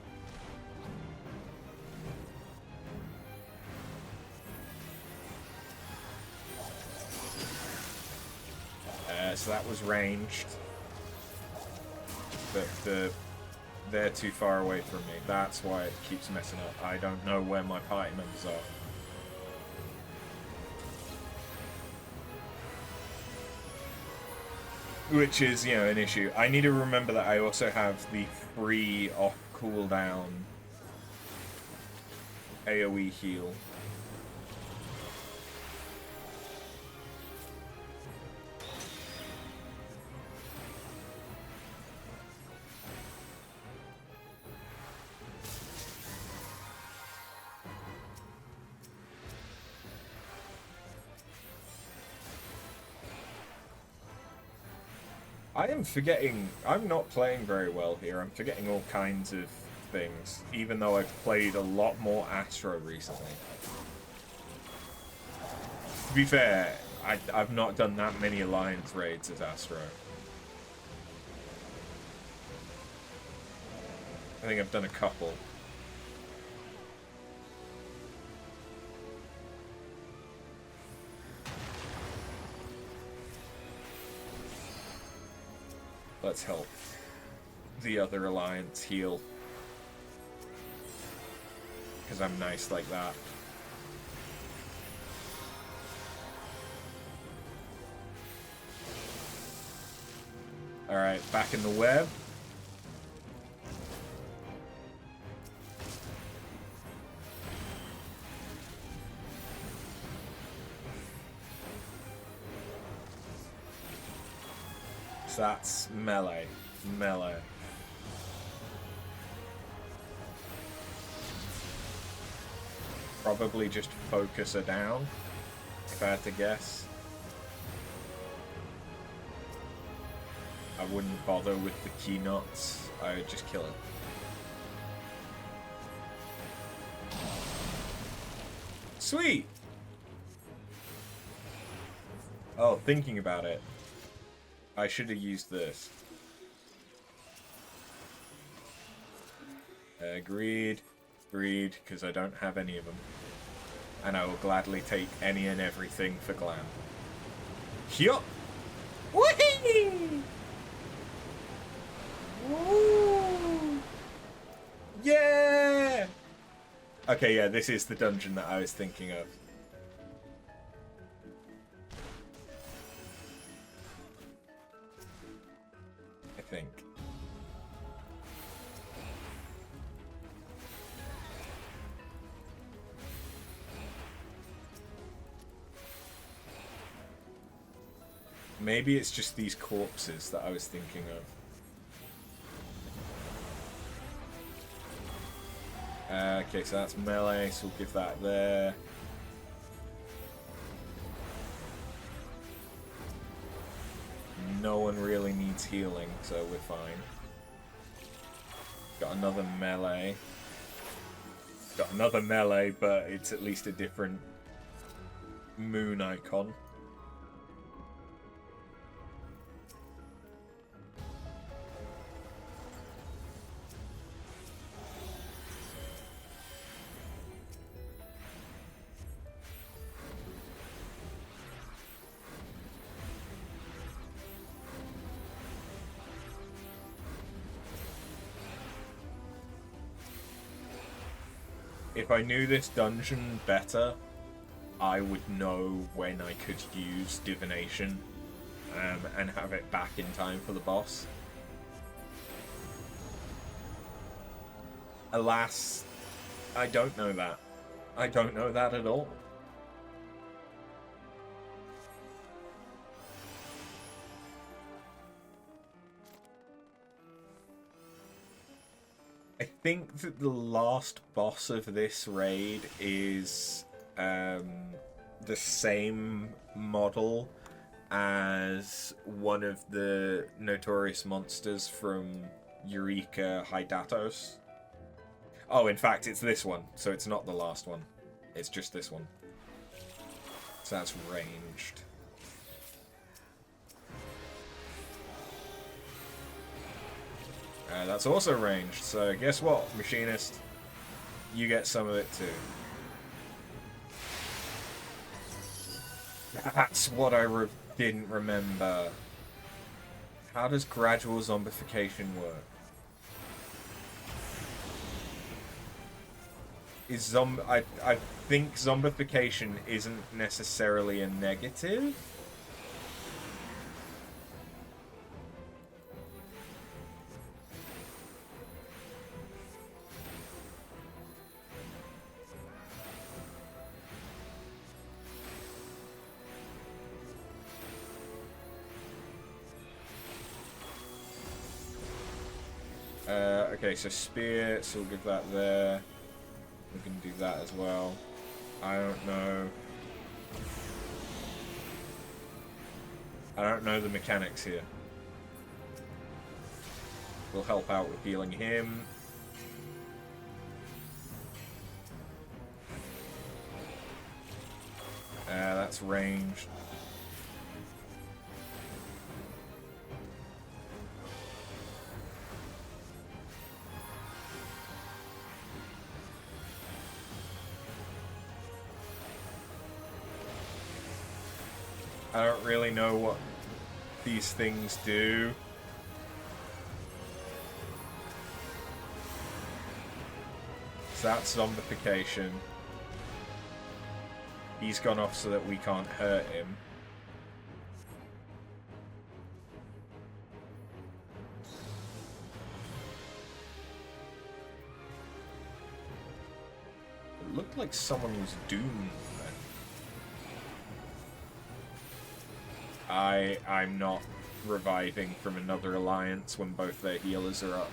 So that was ranged, but they're too far away from me. That's why it keeps messing up. I don't know where my party members are. Which is, you know, an issue. I need to remember that I also have the free off cooldown AoE heal. I am forgetting, I'm not playing very well here. I'm forgetting all kinds of things, even though I've played a lot more Astro recently. To be fair, I've not done that many Alliance raids as Astro. I think I've done a couple. Let's help the other Alliance heal. Because I'm nice like that. Alright, back in the web. So that's melee. Melee. Probably just focus her down, if I had to guess. I wouldn't bother with the key knots. I would just kill her. Sweet! Oh, thinking about it. I should have used this. Agreed. Agreed, because I don't have any of them. And I will gladly take any and everything for glam. Yup! Whee! Woo! Yeah! Okay, yeah, this is the dungeon that I was thinking of. I think. Maybe it's just these corpses that I was thinking of. Okay, so that's melee, so we'll give that there. No one really needs healing, so we're fine. Got another melee. Got another melee, but it's at least a different moon icon. If I knew this dungeon better, I would know when I could use divination and have it back in time for the boss. Alas, I don't know that. I don't know that at all. I think that the last boss of this raid is the same model as one of the notorious monsters from Eureka Hydatos. Oh, in fact, it's this one, so it's not the last one. It's just this one. So that's ranged. That's also ranged, so guess what, Machinist? You get some of it too. That's what I didn't remember. How does gradual zombification work? I think zombification isn't necessarily a negative. Okay, so spear, so we'll give that there. We can do that as well. I don't know. I don't know the mechanics here. We'll help out with healing him. That's ranged. I don't really know what these things do. So that's zombification. He's gone off so that we can't hurt him. It looked like someone was doomed. I'm not reviving from another alliance when both their healers are up,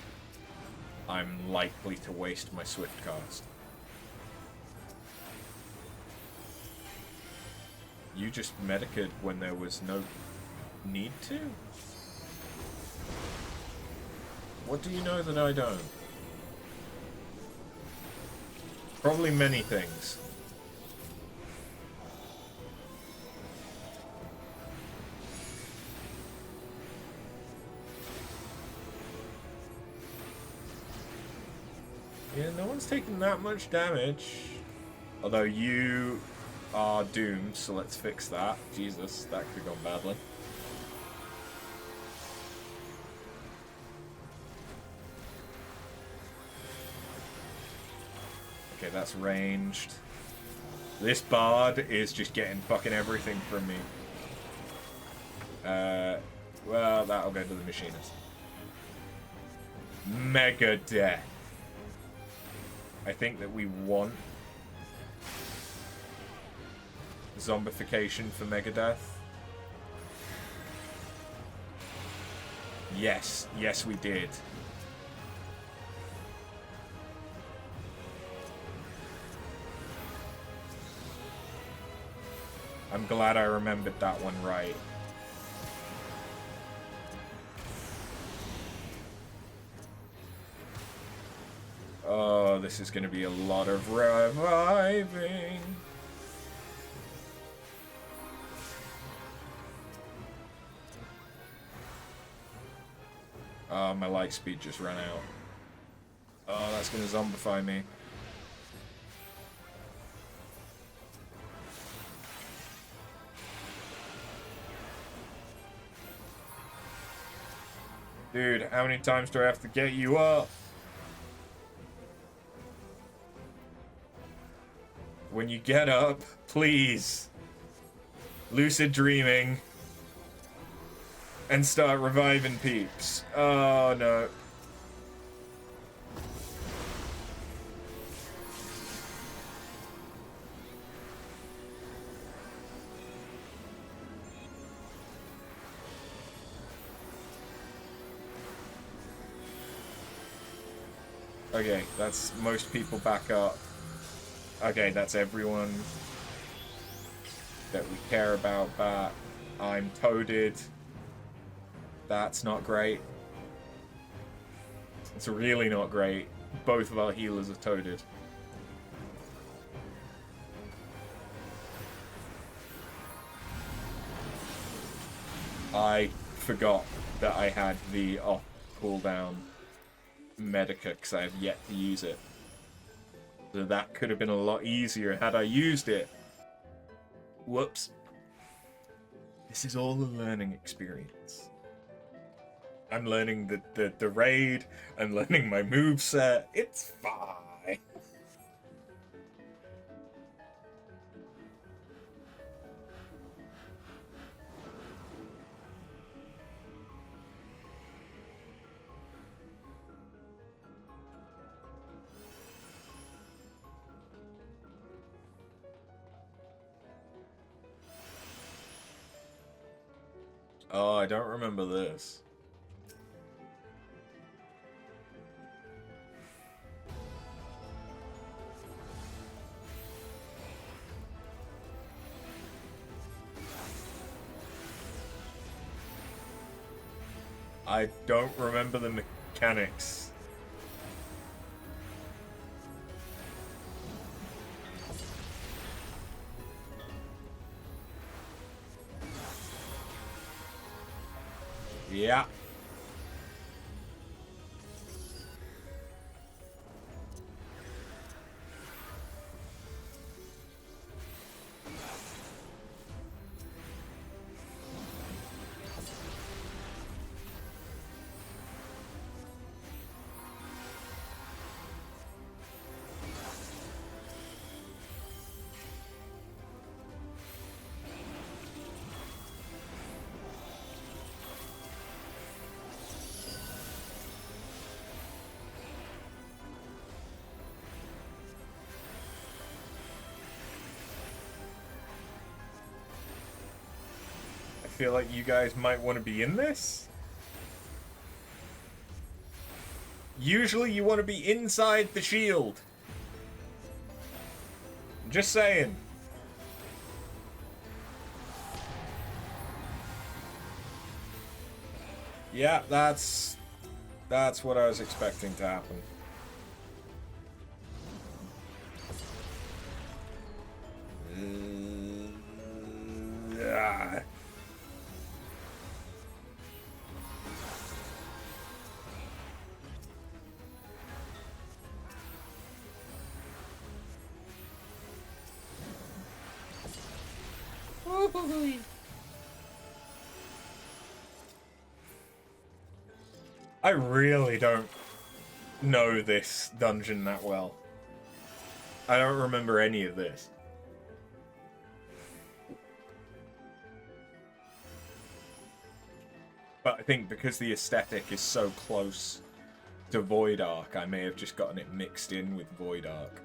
I'm likely to waste my swift cast. You just medica'd when there was no need to? What do you know that I don't? Probably many things. Yeah, no one's taking that much damage. Although you are doomed, so let's fix that. Jesus, that could have gone badly. Okay, that's ranged. This bard is just getting fucking everything from me. Well, that'll go to the machinist. Mega death. I think that we want zombification for Megadeth. Yes, yes we did. I'm glad I remembered that one right. Oh, this is going to be a lot of reviving. Oh, my light speed just ran out. Oh, that's going to zombify me. Dude, how many times do I have to get you up? When you get up, please. Lucid dreaming. And start reviving peeps. Oh, no. Okay, that's most people back up. Okay, that's everyone that we care about back. I'm toaded. That's not great. It's really not great. Both of our healers are toaded. I forgot that I had the off cooldown Medica because I have yet to use it. So that could have been a lot easier had I used it. Whoops. This is all a learning experience. I'm learning the raid, I'm learning my moveset. It's fine. Oh, I don't remember this. I don't remember the mechanics. Yeah. feel like you guys might want to be in this. Usually you want to be inside the shield. Just saying. Yeah, that's what I was expecting to happen. I really don't know this dungeon that well. I don't remember any of this. But I think because the aesthetic is so close to Void Ark, I may have just gotten it mixed in with Void Ark.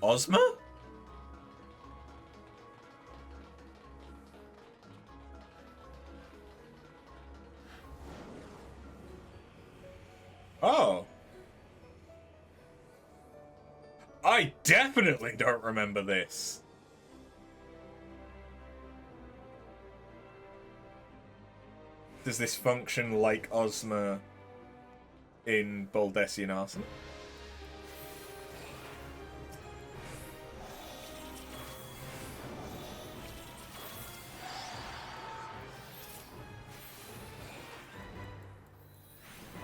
Ozma? Oh. I definitely don't remember this. Does this function like Ozma in Baldessian Arsenal?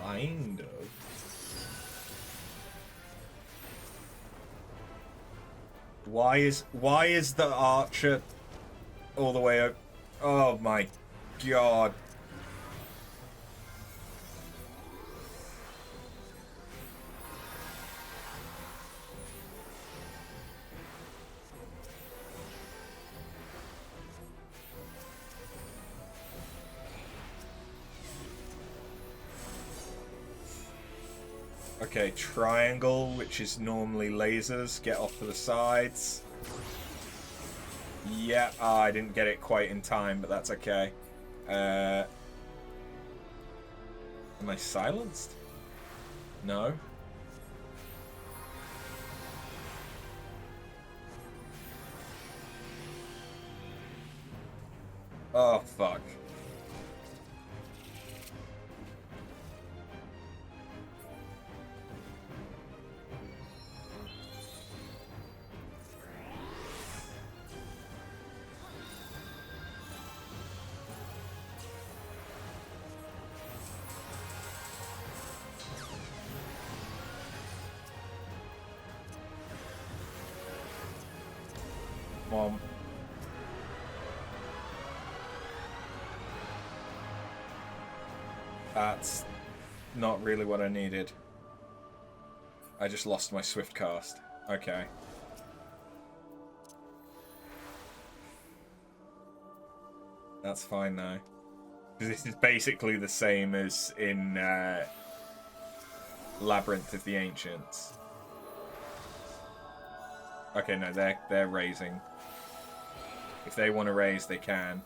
Kind of. Why is the archer all the way up? Oh my god. Okay, triangle, which is normally lasers, get off to the sides. Yeah, I didn't get it quite in time, but that's okay. Am I silenced? No. Oh, fuck. Mom. That's not really what I needed. I just lost my swift cast. Okay. That's fine now. This is basically the same as in Labyrinth of the Ancients. Okay, no, they're raising. If they want to raise, they can.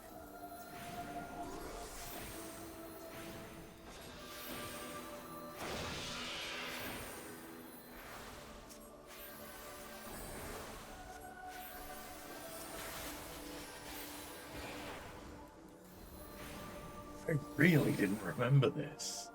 I really didn't remember this.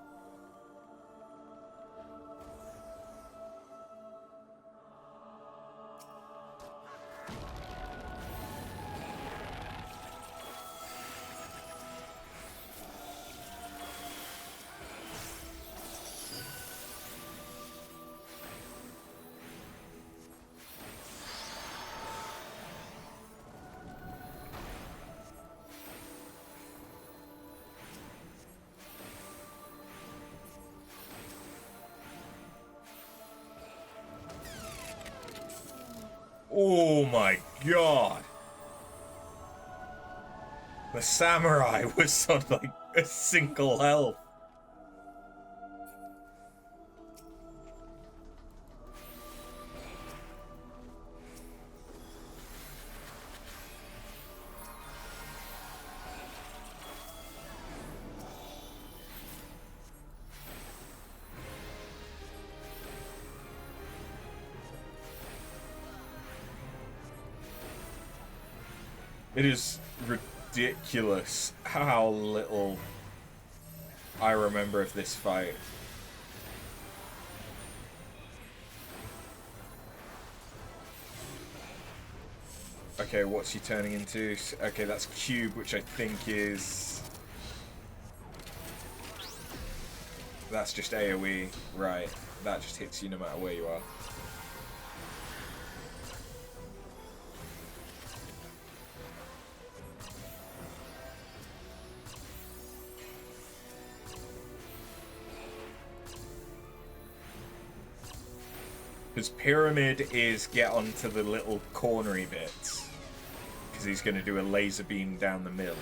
Oh my god. The samurai was on like a single health. It is ridiculous how little I remember of this fight. Okay, what's he turning into? Okay, that's Cube, which I think is... That's just AoE. Right. That just hits you no matter where you are. Because Pyramid is get onto the little cornery bits. Because he's going to do a laser beam down the middle.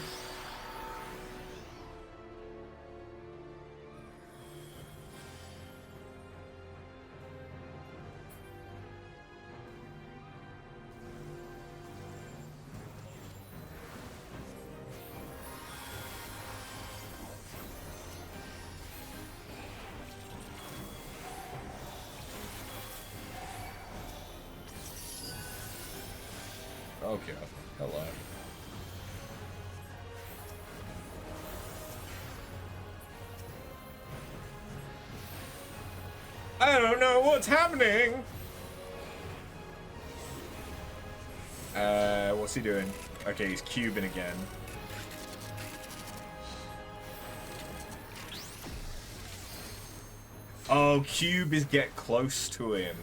Okay, hello. I don't know what's happening! What's he doing? Okay, he's cubing again. Oh, cube is get close to him.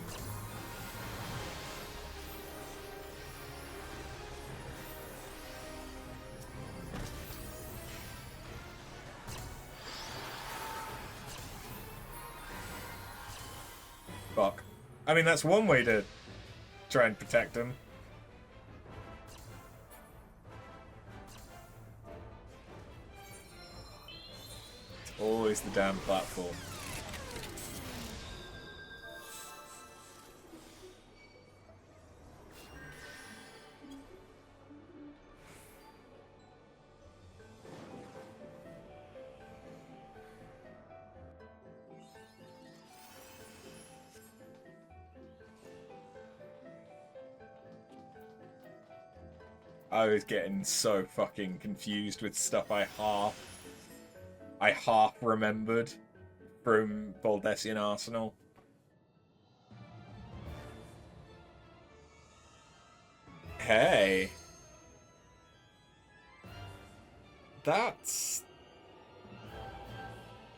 Fuck. I mean, that's one way to try and protect him. It's always the damn platform. I was getting so fucking confused with stuff I half remembered from Baldessian Arsenal. Hey. That's...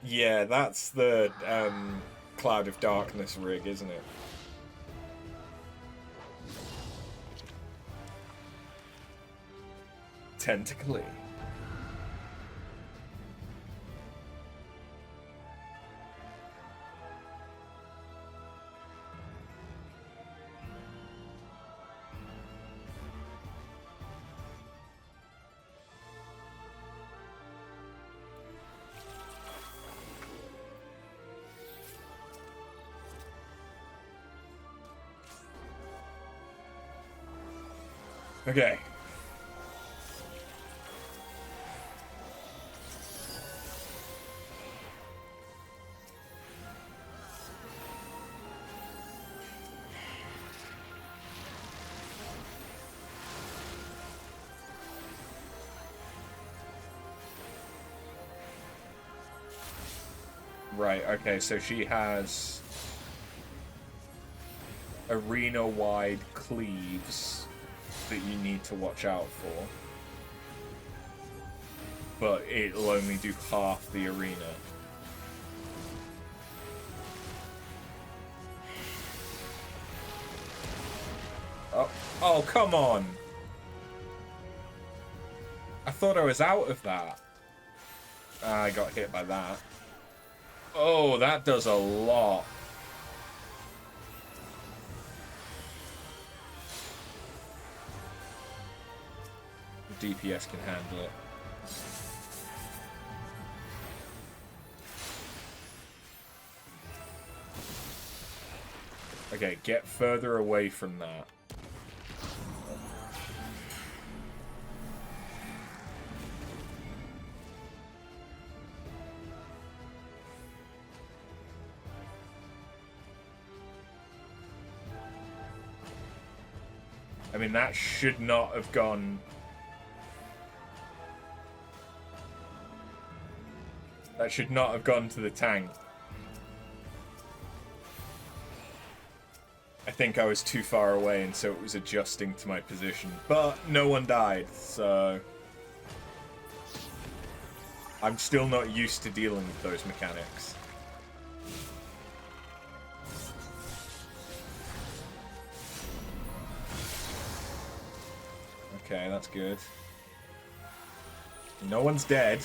Yeah, that's the Cloud of Darkness rig, isn't it? Tentacly. Okay. Right, okay, so she has arena-wide cleaves that you need to watch out for. But it'll only do half the arena. Oh, come on! I thought I was out of that. I got hit by that. Oh, that does a lot. The DPS can handle it. Okay, get further away from that. I mean, that should not have gone That should not have gone to the tank. I think I was too far away, and so it was adjusting to my position. But no one died, so... I'm still not used to dealing with those mechanics. Okay, that's good. No one's dead.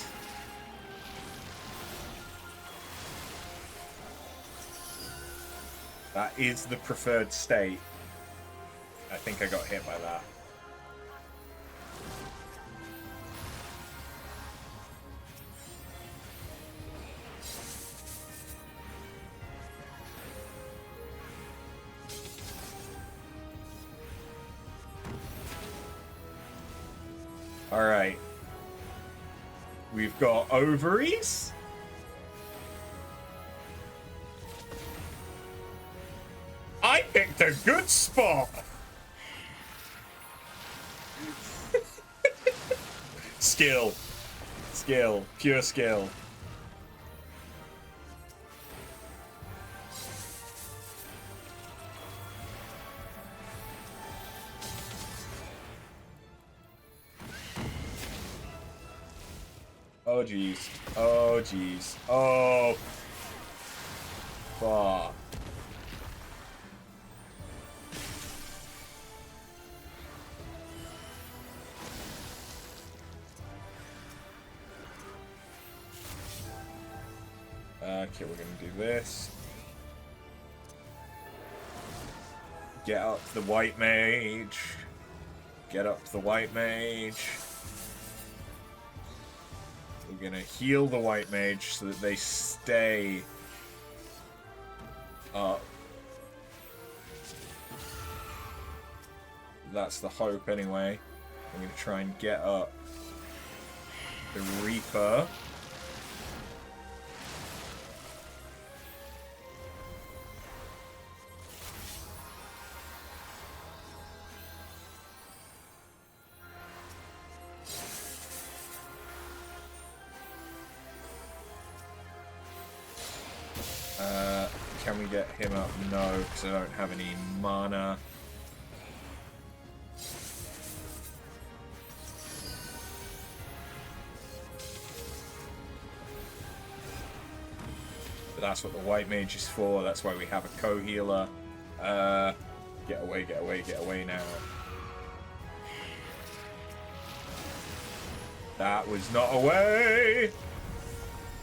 That is the preferred state. I think I got hit by that. Alright. We've got ovaries. I picked a good spot. Skill. Skill. Pure skill. Oh, jeez. Oh, jeez. Oh. Fuck. Okay, we're gonna do this. Get up the white mage. Get up the white mage. We're gonna heal the white mage so that they stay up. That's the hope anyway. I'm gonna try and get up the Reaper. Can we get him up? No, because I don't have any mana. But that's what the white mage is for. That's why we have a co-healer. Get away, get away, get away now. That was not a way!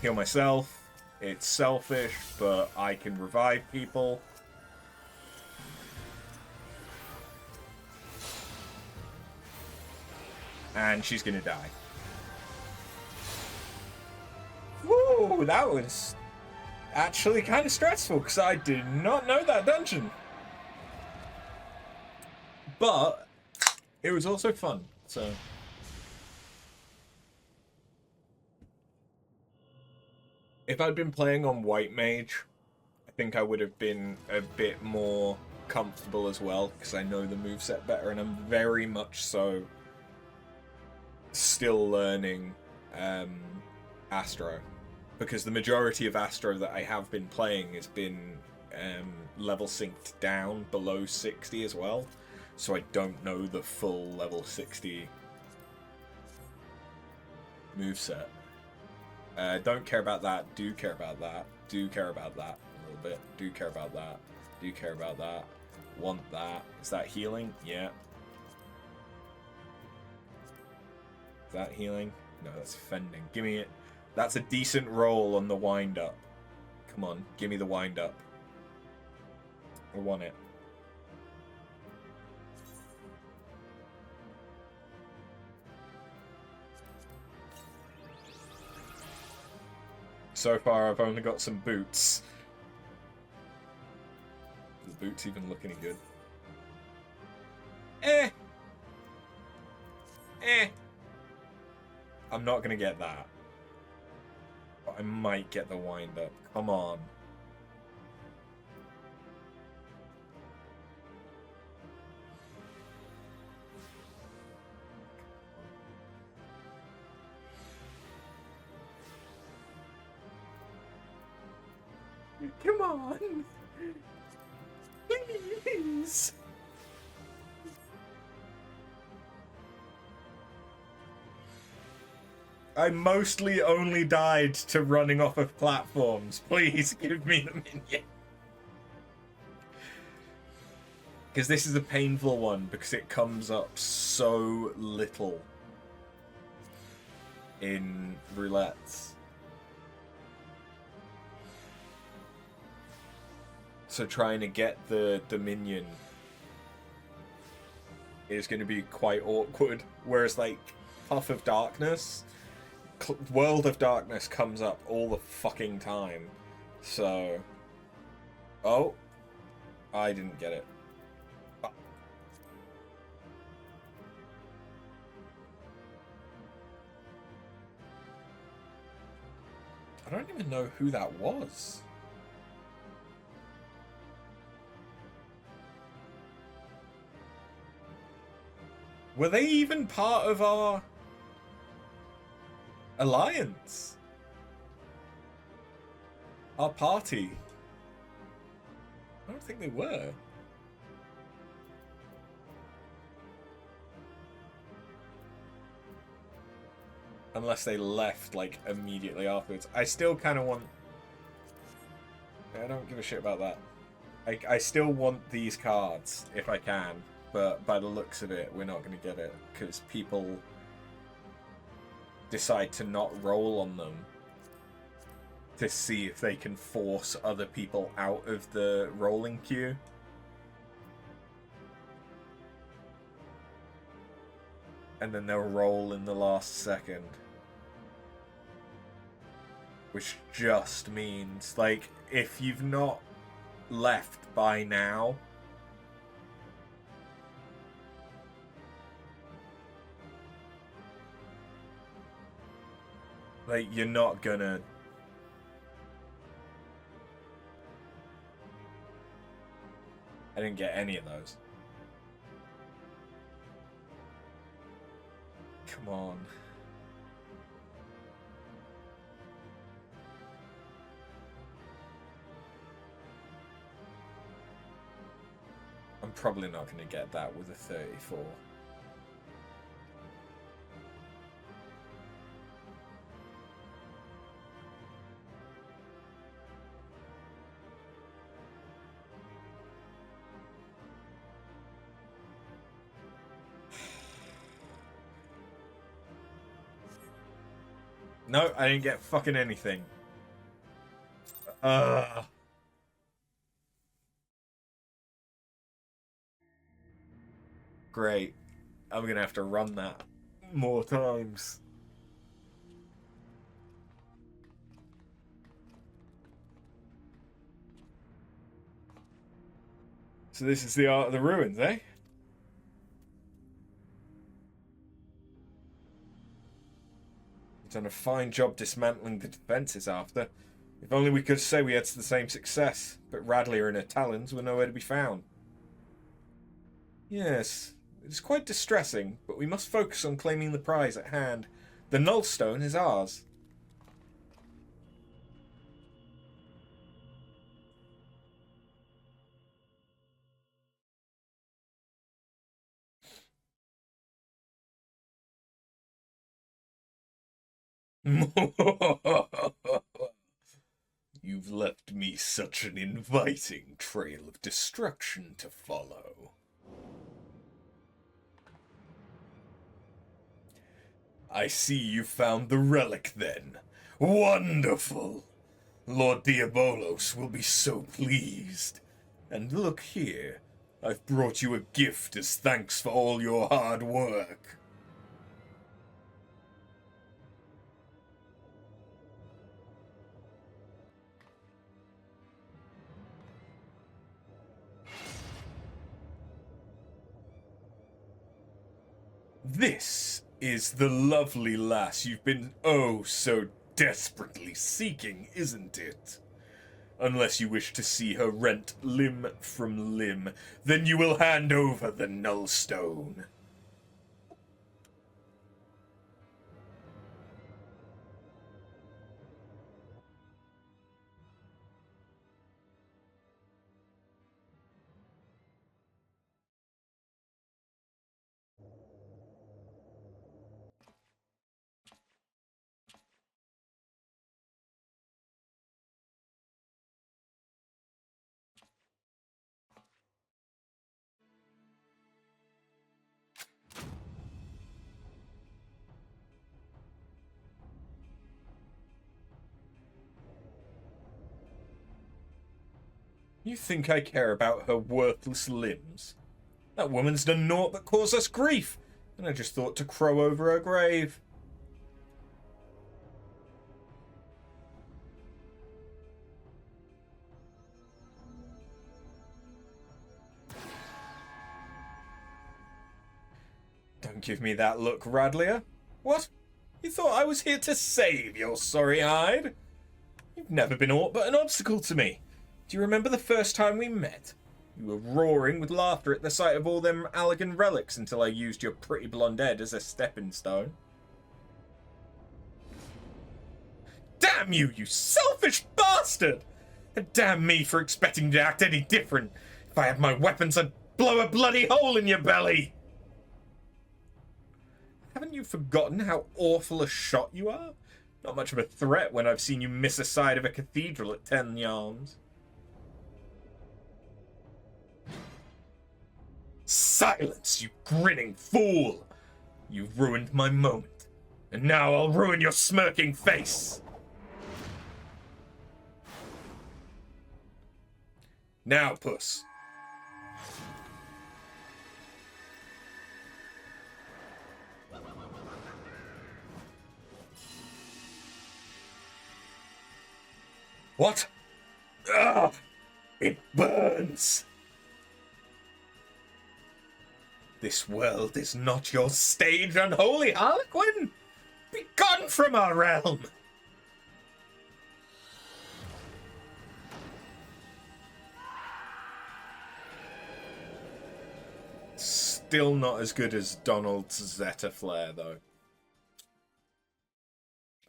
Heal myself. It's selfish, but I can revive people. And she's gonna die. Woo! That was actually kind of stressful, because I did not know that dungeon. But it was also fun, so... If I'd been playing on White Mage, I think I would have been a bit more comfortable as well, because I know the moveset better, and I'm very much so still learning Astro. Because the majority of Astro that I have been playing has been level synced down below 60 as well, so I don't know the full level 60 moveset. Don't care about that, do care about that, do care about that a little bit, do care about that, do care about that, want that. Is that healing? Yeah. Is that healing? No, that's fending. Give me it. That's a decent roll on the wind up. Come on, give me the wind up. I want it. So far, I've only got some boots. Does boots even look any good? I'm not gonna get that. But I might get the wind up. Come on. Come on. Please. I mostly only died to running off of platforms. Please give me the minion. Because this is a painful one, because it comes up so little in roulettes. So trying to get the minion is going to be quite awkward. Whereas, like, Puff of Darkness, World of Darkness comes up all the fucking time. So... Oh. I didn't get it. I don't even know who that was. Were they even part of our alliance? Our party? I don't think they were. Unless they left, like, immediately afterwards. I still kind of want... I don't give a shit about that. I still want these cards, if I can. But by the looks of it, we're not going to get it. Because people decide to not roll on them to see if they can force other people out of the rolling queue. And then they'll roll in the last second. Which just means, like, if you've not left by now, like, you're not gonna... I didn't get any of those. Come on. I'm probably not going to get that with a 34. No, I didn't get fucking anything. Great. I'm gonna have to run that more times. So this is the Art of the Ruins, eh? You've done a fine job dismantling the defences after. If only we could say we had the same success, but Radley and her talons were nowhere to be found. Yes, it is quite distressing, but we must focus on claiming the prize at hand. The Nullstone is ours. You've left me such an inviting trail of destruction to follow. I see you found the relic then. Wonderful! Lord Diabolos will be so pleased. And look here, I've brought you a gift as thanks for all your hard work. This is the lovely lass you've been oh so desperately seeking, isn't it? Unless you wish to see her rent limb from limb, then you will hand over the Nullstone. You think I care about her worthless limbs? That woman's done naught but cause us grief, and I just thought to crow over her grave. Don't give me that look, Radlia. What? You thought I was here to save your sorry hide? You've never been aught but an obstacle to me. Do you remember the first time we met? You were roaring with laughter at the sight of all them Allegan relics until I used your pretty blonde head as a stepping stone. Damn you, you selfish bastard! And damn me for expecting to act any different. If I had my weapons, I'd blow a bloody hole in your belly! Haven't you forgotten how awful a shot you are? Not much of a threat when I've seen you miss a side of a cathedral at 10 yards. Silence, you grinning fool! You've ruined my moment, and now I'll ruin your smirking face! Now, puss. What? Ah! It burns! This world is not your stage, unholy harlequin! Be gone from our realm! Still not as good as Donald's Zeta Flare, though.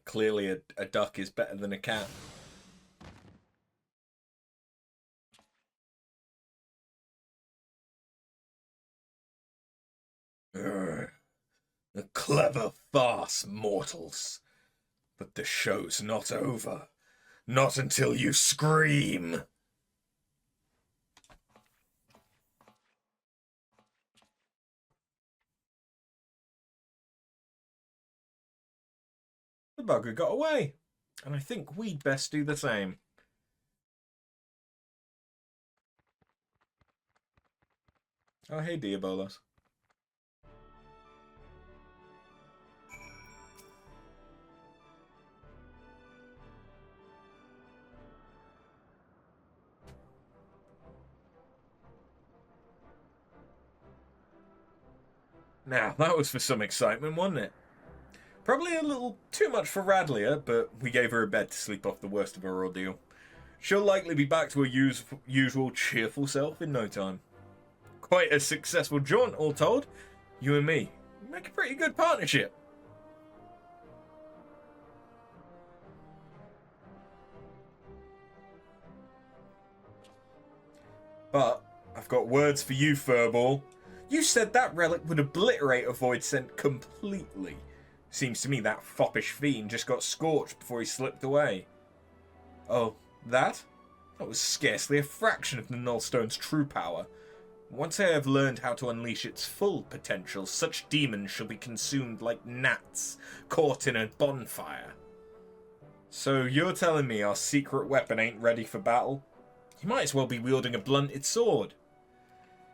Clearly a duck is better than a cat. A clever farce, mortals. But the show's not over. Not until you scream. The bugger got away, and I think we'd best do the same. Oh, hey, Diabolos. Now, that was for some excitement, wasn't it? Probably a little too much for Radlia, but we gave her a bed to sleep off the worst of her ordeal. She'll likely be back to her usual cheerful self in no time. Quite a successful jaunt, all told. You and me make a pretty good partnership. But I've got words for you, Furball. You said that relic would obliterate a void scent completely. Seems to me that foppish fiend just got scorched before he slipped away. Oh, that? That was scarcely a fraction of the Nullstone's true power. Once I have learned how to unleash its full potential, such demons shall be consumed like gnats caught in a bonfire. So you're telling me our secret weapon ain't ready for battle? You might as well be wielding a blunted sword.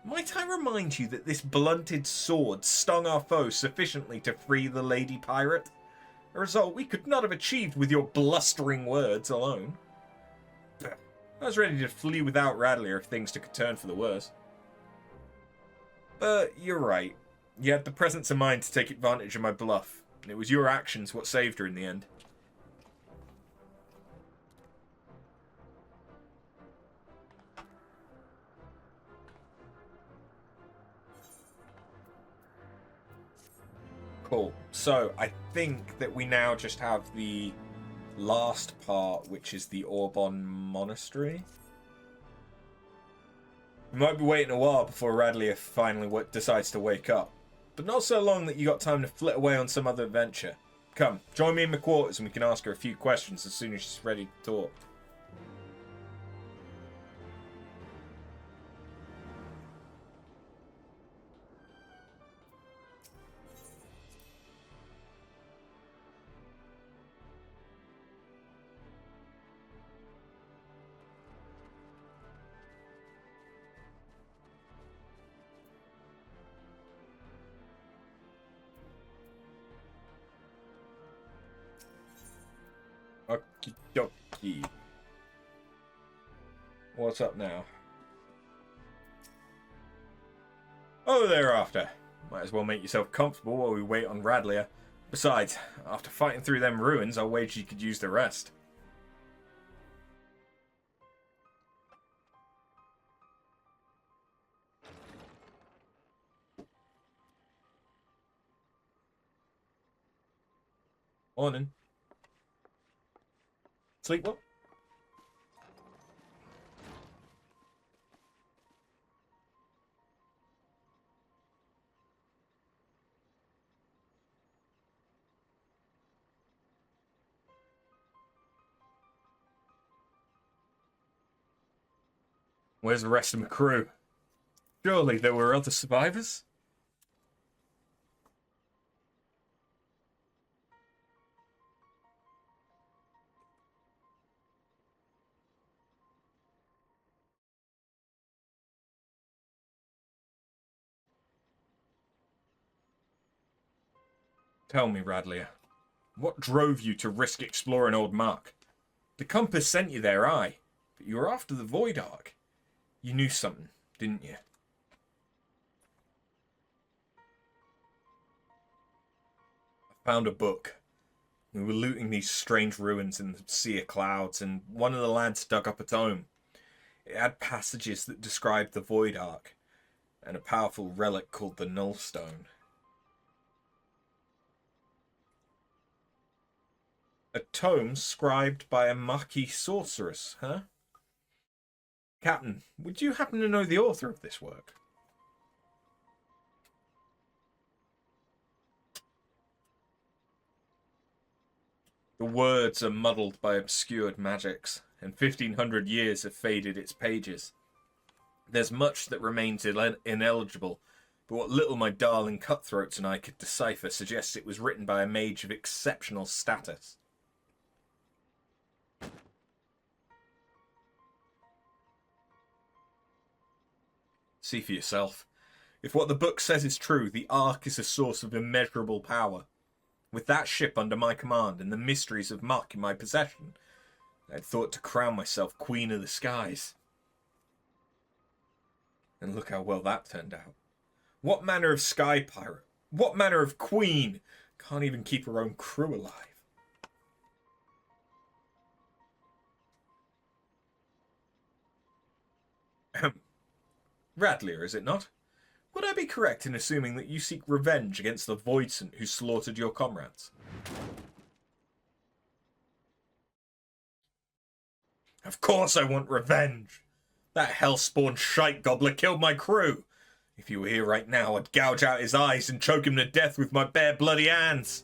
Might I remind you that this blunted sword stung our foe sufficiently to free the lady pirate? A result we could not have achieved with your blustering words alone. I was ready to flee without Radlia if things took a turn for the worse. But you're right. You had the presence of mind to take advantage of my bluff, and it was your actions what saved her in the end. Cool. So, I think that we now just have the last part, which is the Airborne Monastery. We might be waiting a while before Radlia finally decides to wake up. But not so long that you got time to flit away on some other adventure. Come, join me in my quarters and we can ask her a few questions as soon as she's ready to talk. Okie What's up now? Oh, thereafter. Might as well make yourself comfortable while we wait on Radlia. Besides, after fighting through them ruins, I wager you could use the rest. Morning. Sleep well? Where's the rest of my crew? Surely there were other survivors? Tell me, Radlia, what drove you to risk exploring Old Mark? The compass sent you there, aye, but you were after the Void Ark. You knew something, didn't you? I found a book. We were looting these strange ruins in the Sea of Clouds, and one of the lads dug up a tome. It had passages that described the Void Ark, and a powerful relic called the Nullstone. A tome scribed by a Maquis sorceress, huh? Captain, would you happen to know the author of this work? The words are muddled by obscured magics, and 1500 years have faded its pages. There's much that remains ineligible, but what little my darling cutthroats and I could decipher suggests it was written by a mage of exceptional status. See for yourself. If what the book says is true, the Ark is a source of immeasurable power. With that ship under my command and the mysteries of Muck in my possession, I'd thought to crown myself Queen of the Skies. And look how well that turned out. What manner of sky pirate, what manner of queen can't even keep her own crew alive? Radlia, is it not? Would I be correct in assuming that you seek revenge against the Voidsent who slaughtered your comrades? Of course I want revenge! That hellspawn shite gobbler killed my crew! If you were here right now, I'd gouge out his eyes and choke him to death with my bare bloody hands!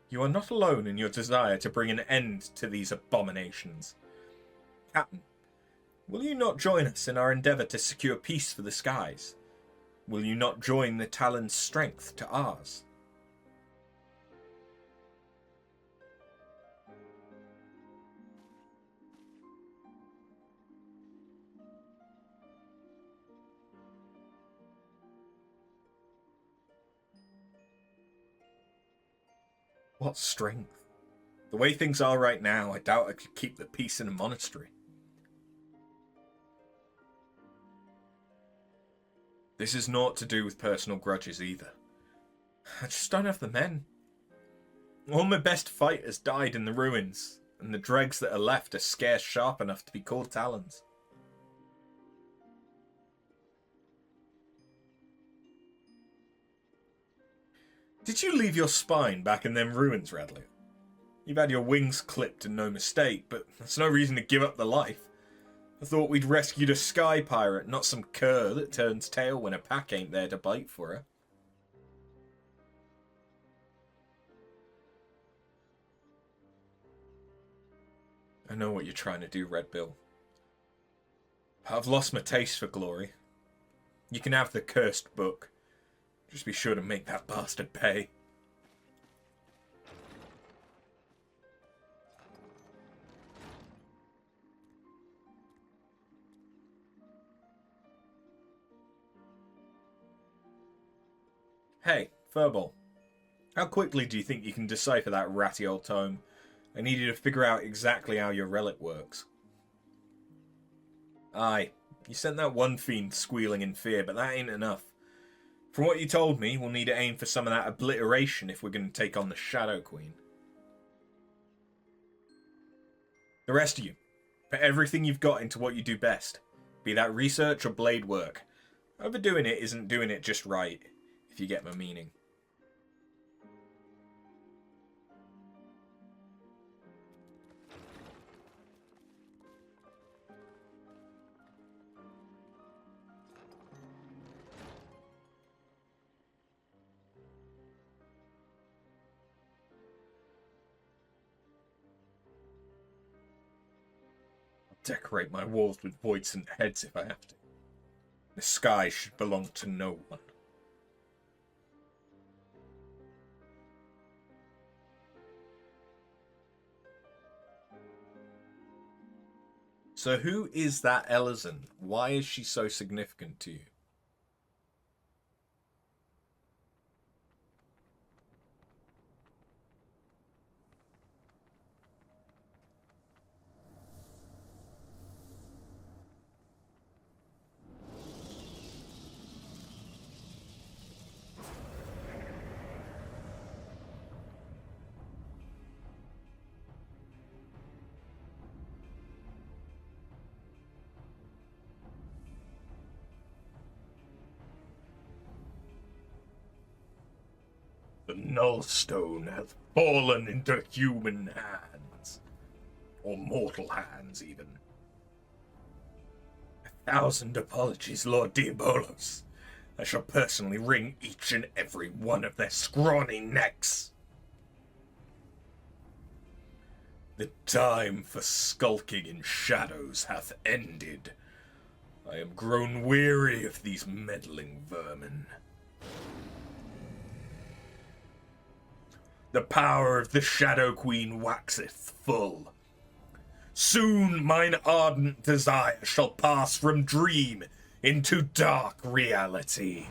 You are not alone in your desire to bring an end to these abominations. Captain, will you not join us in our endeavour to secure peace for the skies? Will you not join the Talon's strength to ours? What strength? The way things are right now, I doubt I could keep the peace in a monastery. This is naught to do with personal grudges either. I just don't have the men. All my best fighters died in the ruins, and the dregs that are left are scarce sharp enough to be called talons. Did you leave your spine back in them ruins, Radley? You've had your wings clipped and no mistake, but that's no reason to give up the life. I thought we'd rescued a sky pirate, not some cur that turns tail when a pack ain't there to bite for her. I know what you're trying to do, Red Bill. I've lost my taste for glory. You can have the cursed book. Just be sure to make that bastard pay. Hey, Furball. How quickly do you think you can decipher that ratty old tome? I need you to figure out exactly how your relic works. Aye, you sent that one fiend squealing in fear, but that ain't enough. From what you told me, we'll need to aim for some of that obliteration if we're going to take on the Shadow Queen. The rest of you, put everything you've got into what you do best. Be that research or blade work. Overdoing it isn't doing it just right, if you get my meaning. Decorate my walls with voidsent heads if I have to. The sky should belong to no one. So who is that Elizan? Why is she so significant to you? The Nullstone hath fallen into human hands. Or mortal hands, even. 1,000 apologies, Lord Diabolos. I shall personally wring each and every one of their scrawny necks. The time for skulking in shadows hath ended. I am grown weary of these meddling vermin. The power of the Shadow Queen waxeth full. Soon mine ardent desire shall pass from dream into dark reality.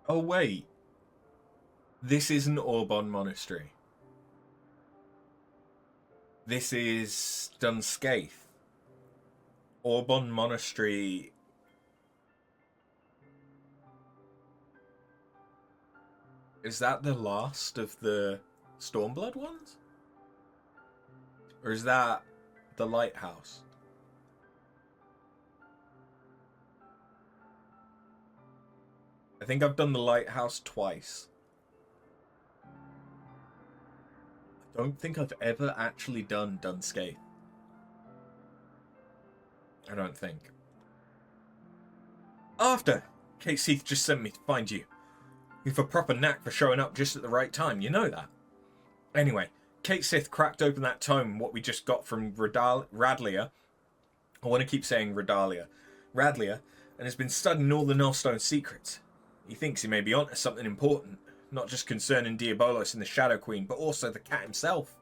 Oh wait, this isn't Auburn Monastery. This is Dunskaith. Auburn Monastery. Is that the last of the Stormblood ones? Or is that the lighthouse? I think I've done the lighthouse twice. I don't think I've ever actually done Dunskaith. I don't think. After! Kate Seath just sent me to find you. You've a proper knack for showing up just at the right time, you know that. Anyway, Kate Sith cracked open that tome, what we just got from Radlia. I want to keep saying Radlia, and has been studying all the Nullstone secrets. He thinks he may be onto something important, not just concerning Diabolos and the Shadow Queen, but also the cat himself.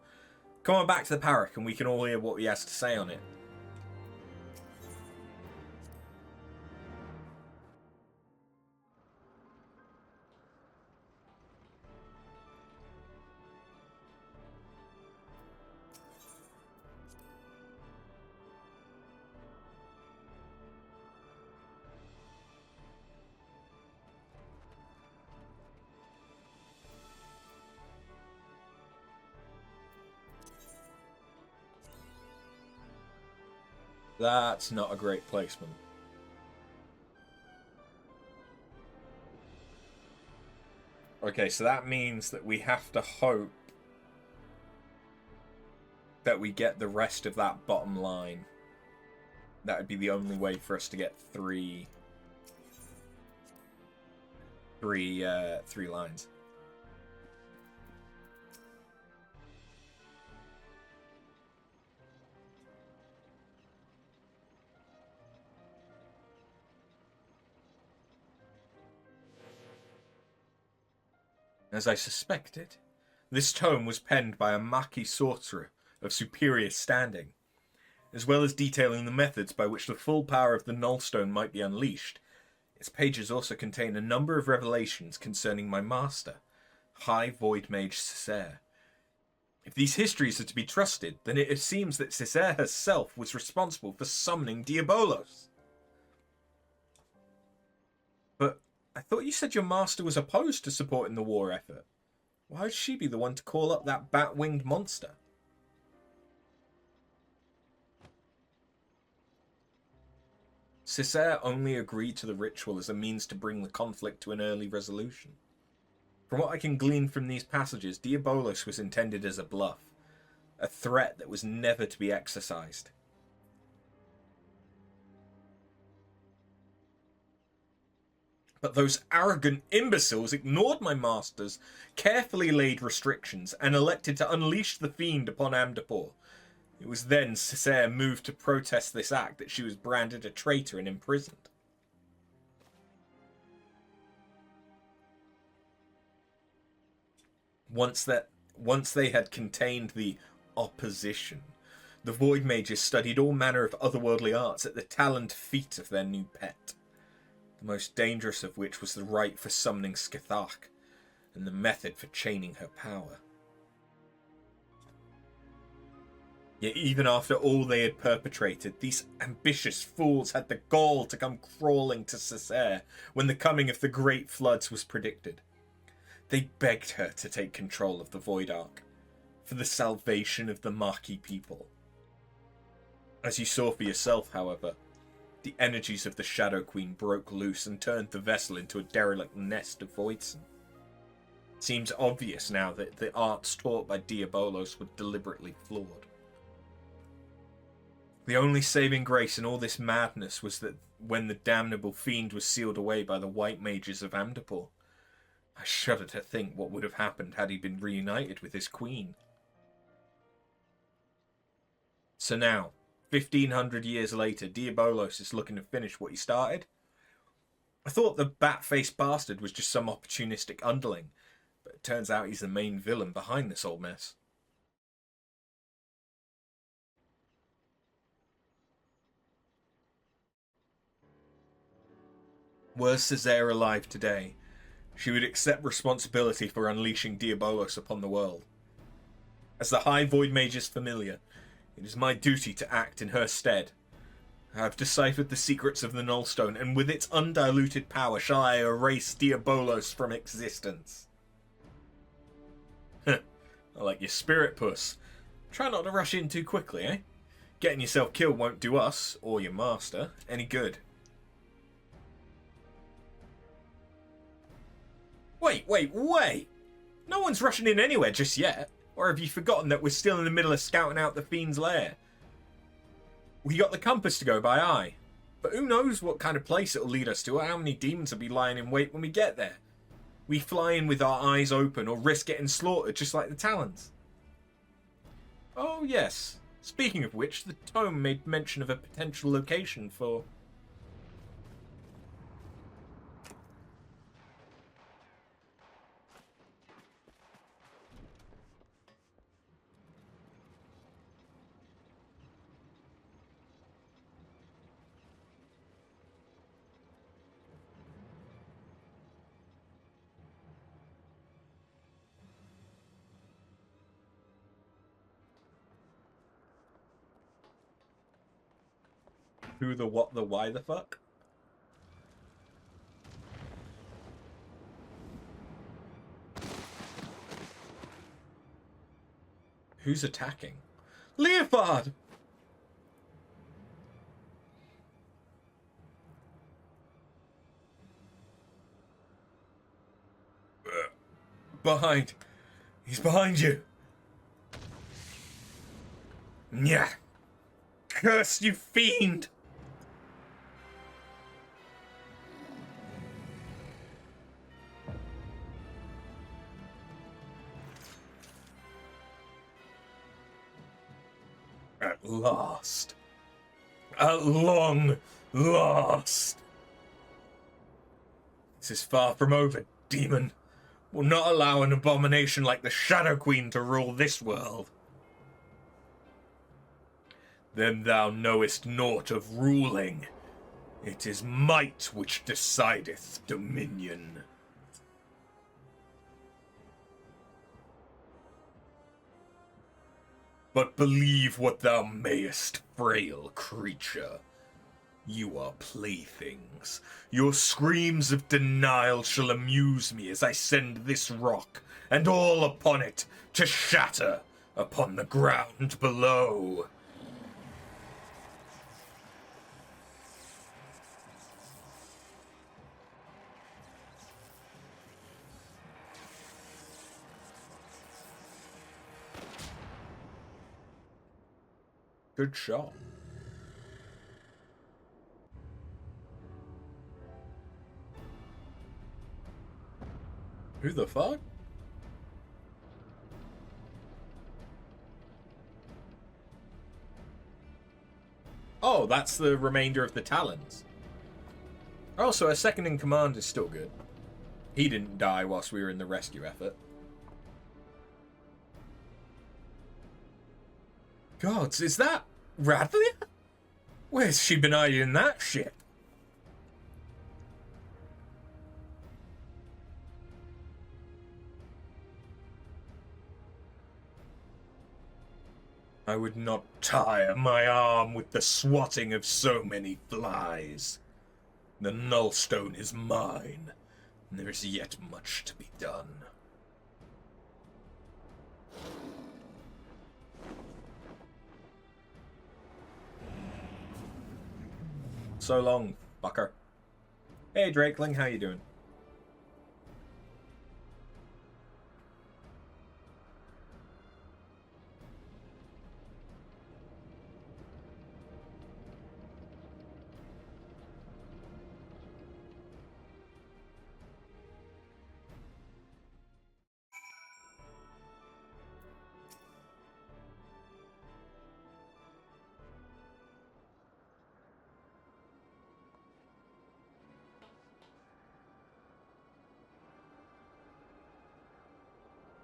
Come on back to the Parrock and we can all hear what he has to say on it. That's not a great placement. Okay, so that means that we have to hope that we get the rest of that bottom line. That would be the only way for us to get 3. three lines. As I suspected, this tome was penned by a Maki sorcerer of superior standing, as well as detailing the methods by which the full power of the Nullstone might be unleashed. Its pages also contain a number of revelations concerning my master, High Void Mage Cessair. If these histories are to be trusted, then it seems that Cessair herself was responsible for summoning Diabolos. But I thought you said your master was opposed to supporting the war effort. Why would she be the one to call up that bat-winged monster? Cessair only agreed to the ritual as a means to bring the conflict to an early resolution. From what I can glean from these passages, Diabolos was intended as a bluff, a threat that was never to be exercised. But those arrogant imbeciles ignored my master's carefully laid restrictions and elected to unleash the fiend upon Amdapor. It was then Cessair moved to protest this act that she was branded a traitor and imprisoned. Once they had contained the opposition, the Void Mages studied all manner of otherworldly arts at the taloned feet of their new pet, the most dangerous of which was the rite for summoning Skithark, and the method for chaining her power. Yet even after all they had perpetrated, these ambitious fools had the gall to come crawling to Cessair when the coming of the Great Floods was predicted. They begged her to take control of the Void Ark, for the salvation of the Maki people. As you saw for yourself, however, the energies of the Shadow Queen broke loose and turned the vessel into a derelict nest of Voidson. It seems obvious now that the arts taught by Diabolos were deliberately flawed. The only saving grace in all this madness was that when the damnable fiend was sealed away by the White Mages of Amdapor, I shudder to think what would have happened had he been reunited with his queen. So now, 1500 years later, Diabolos is looking to finish what he started. I thought the bat-faced bastard was just some opportunistic underling, but it turns out he's the main villain behind this old mess. Were Cessair alive today, she would accept responsibility for unleashing Diabolos upon the world. As the High Void Mage's familiar, it is my duty to act in her stead. I have deciphered the secrets of the Nullstone, and with its undiluted power shall I erase Diabolos from existence. I like your spirit, puss. Try not to rush in too quickly, eh? Getting yourself killed won't do us, or your master, any good. Wait! No one's rushing in anywhere just yet. Or have you forgotten that we're still in the middle of scouting out the fiend's lair? We got the compass to go by eye, but who knows what kind of place it'll lead us to or how many demons will be lying in wait when we get there. We fly in with our eyes open or risk getting slaughtered just like the Talons. Oh yes, speaking of which, the tome made mention of a potential location for... Who, the what, the why, the fuck? Who's attacking? Leopard! Behind. He's behind you. Nyah! Curse you, fiend! last. At long last. This is far from over, demon. We'll not allow an abomination like the Shadow Queen to rule this world. Then thou knowest naught of ruling. It is might which decideth dominion. But believe what thou mayest, frail creature. You are playthings. Your screams of denial shall amuse me as I send this rock, and all upon it, to shatter upon the ground below. Good shot. Who the fuck? Oh, that's the remainder of the Talons. Oh, so a second in command is still good. He didn't die whilst we were in the rescue effort. Gods, is that Radlia? Where's she been hiding that shit? I would not tire my arm with the swatting of so many flies. The nullstone is mine, and there is yet much to be done. So long, fucker. Hey, Drakeling, how you doing?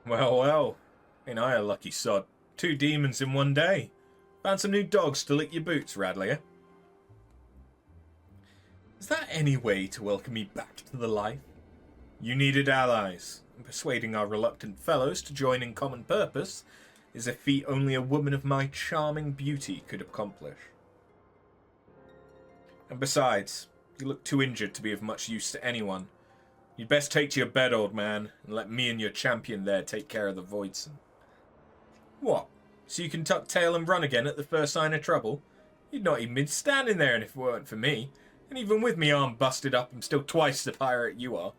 Well, well. Ain't I a lucky sod? 2 demons in one day. Found some new dogs to lick your boots, Radlia. Is that any way to welcome me back to the life? You needed allies, and persuading our reluctant fellows to join in common purpose is a feat only a woman of my charming beauty could accomplish. And besides, you look too injured to be of much use to anyone. You'd best take to your bed, old man, and let me and your champion there take care of the Voidson. What? So you can tuck tail and run again at the first sign of trouble? You'd not even been standing there if it weren't for me. And even with me arm busted up, I'm still twice the pirate you are.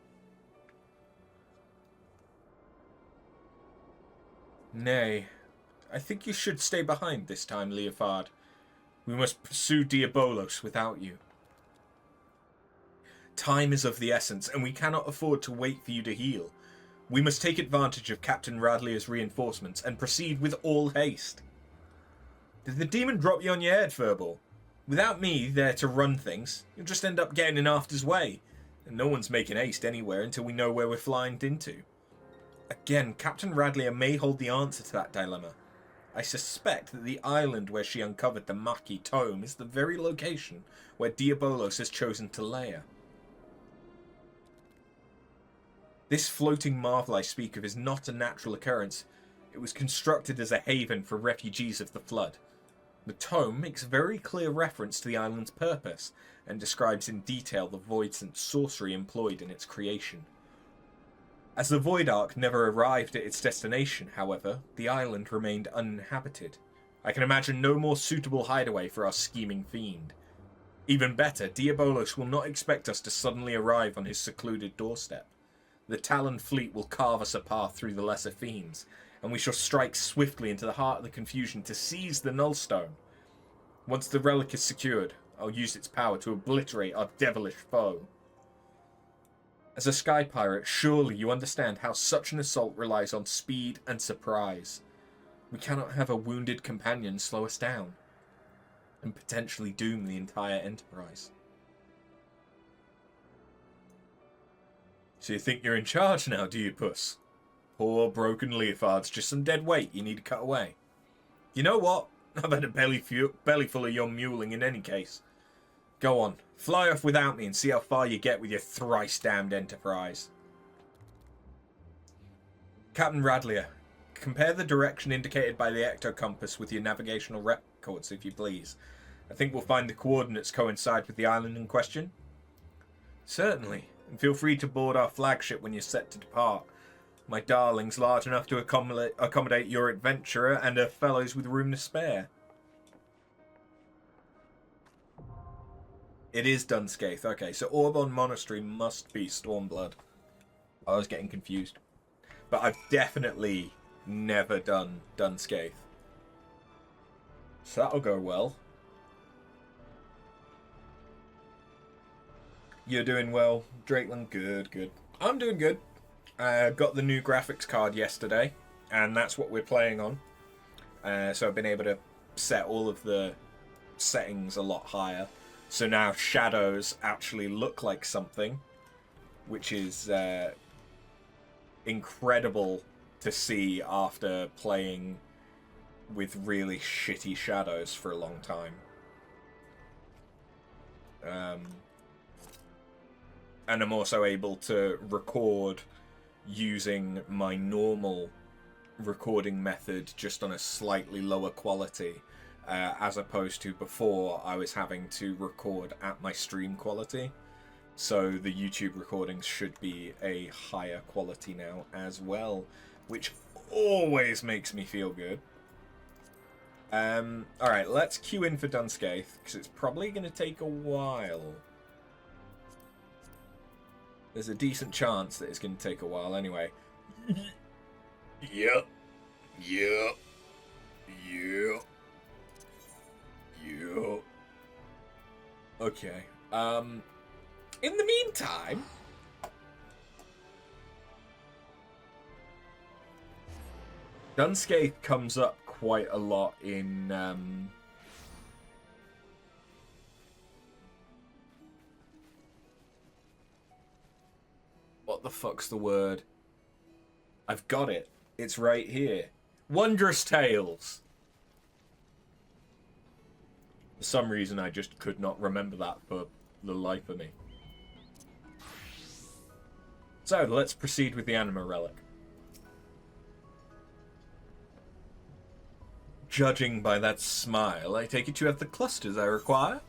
Nay, I think you should stay behind this time, Leofard. We must pursue Diabolos without you. Time is of the essence, and we cannot afford to wait for you to heal. We must take advantage of Captain Radlia's reinforcements and proceed with all haste. Did the demon drop you on your head, Furball? Without me there to run things, you'll just end up getting in After's way, and no one's making haste anywhere until we know where we're flying into. Again, Captain Radlia may hold the answer to that dilemma. I suspect that the island where she uncovered the Maki tome is the very location where Diabolos has chosen to lair. This floating marvel I speak of is not a natural occurrence. It was constructed as a haven for refugees of the flood. The tome makes very clear reference to the island's purpose, and describes in detail the Voidsent sorcery employed in its creation. As the Void Ark never arrived at its destination, however, the island remained uninhabited. I can imagine no more suitable hideaway for our scheming fiend. Even better, Diabolos will not expect us to suddenly arrive on his secluded doorstep. The Talon fleet will carve us a path through the lesser fiends, and we shall strike swiftly into the heart of the confusion to seize the Nullstone. Once the relic is secured, I'll use its power to obliterate our devilish foe. As a sky pirate, surely you understand how such an assault relies on speed and surprise. We cannot have a wounded companion slow us down. and potentially doom the entire Enterprise. So you think you're in charge now, do you, Puss? Poor broken Leofards, just some dead weight you need to cut away. You know what? I've had a belly full of your mewling in any case. Go on, fly off without me and see how far you get with your thrice-damned Enterprise. Captain Radlier, compare the direction indicated by the ectocompass with your navigational records, if you please. I think we'll find the coordinates coincide with the island in question. Certainly, and feel free to board our flagship when you're set to depart. My darling's large enough to accommodate your adventurer and her fellows with room to spare. It is Dunscaith. Okay, so Orbon Monastery must be Stormblood. I was getting confused. But I've definitely never done Dunscaith. So that'll go well. You're doing well, Drakeland. Good, good. I'm doing good. Got the new graphics card yesterday, and that's what we're playing on. So I've been able to set all of the settings a lot higher. So now shadows actually look like something, which is incredible to see after playing with really shitty shadows for a long time. And I'm also able to record using my normal recording method just on a slightly lower quality, as opposed to before I was having to record at my stream quality. So the YouTube recordings should be a higher quality now as well, which always makes me feel good. Alright, let's queue in for Dunscaith, because it's probably going to take a while. There's a decent chance that it's going to take a while anyway. Yep. Yep. Yep. Yep. Okay. In the meantime... Dunscaith comes up quite a lot in... What the fuck's the word? I've got it. It's right here. Wondrous Tales. For some reason, I just could not remember that for the life of me. So, let's proceed with the Anima Relic. Judging by that smile, I take it you have the clusters I require?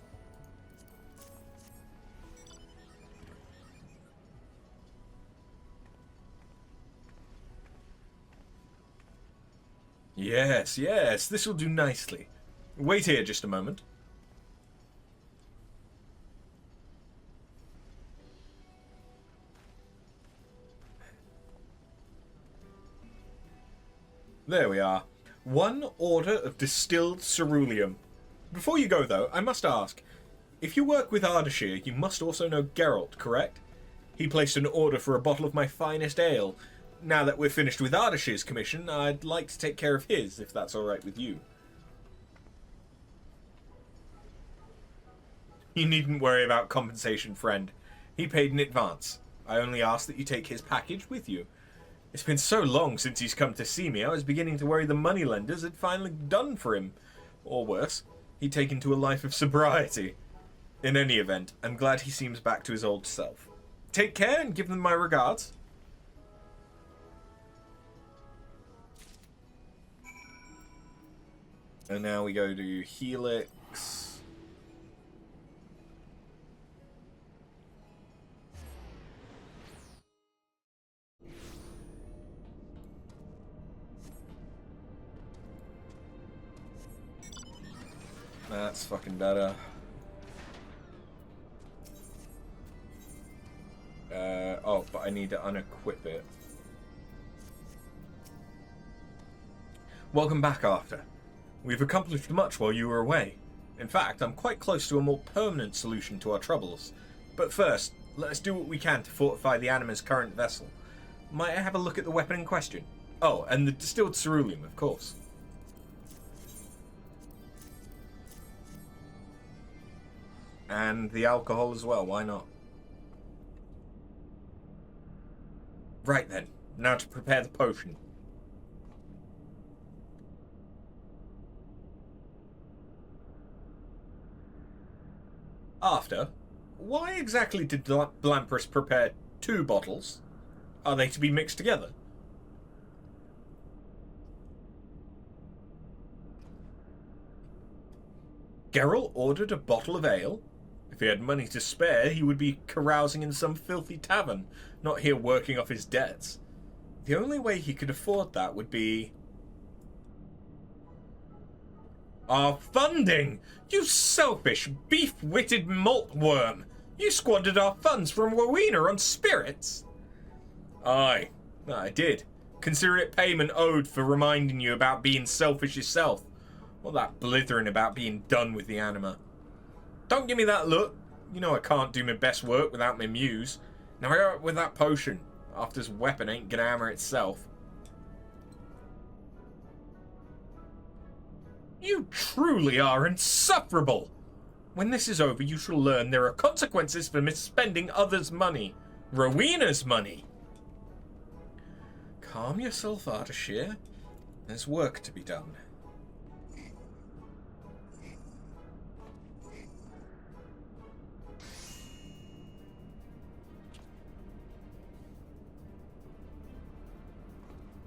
Yes, yes, this will do nicely. Wait here just a moment. There we are. 1 order of distilled ceruleum. Before you go, though, I must ask. If you work with Ardashir, you must also know Geralt, correct? He placed an order for a bottle of my finest ale. Now that we're finished with Ardashir's commission, I'd like to take care of his, if that's alright with you. You needn't worry about compensation, friend. He paid in advance. I only ask that you take his package with you. It's been so long since he's come to see me, I was beginning to worry the moneylenders had finally done for him. Or worse, he'd taken to a life of sobriety. In any event, I'm glad he seems back to his old self. Take care and give them my regards. And now we go to Helix. That's fucking better. Oh, but I need to unequip it. Welcome back, Arthur. We've accomplished much while you were away. In fact, I'm quite close to a more permanent solution to our troubles. But first, let us do what we can to fortify the Anima's current vessel. Might I have a look at the weapon in question? Oh, and the distilled ceruleum, of course. And the alcohol as well, why not? Right then, now to prepare the potion. After, why exactly did Blampus prepare 2 bottles? Are they to be mixed together? Geralt ordered a bottle of ale? If he had money to spare, he would be carousing in some filthy tavern, not here working off his debts. The only way he could afford that would be... Our funding! You selfish, beef-witted maltworm! You squandered our funds from Rowena on spirits! Aye, I did. Consider it payment owed for reminding you about being selfish yourself. All that blithering about being done with the anima. Don't give me that look. You know I can't do my best work without my muse. Now I out with that potion. After this weapon ain't gonna hammer itself. You truly are insufferable! When this is over, you shall learn there are consequences for misspending others' money. Rowena's money! Calm yourself, Ardashir. There's work to be done.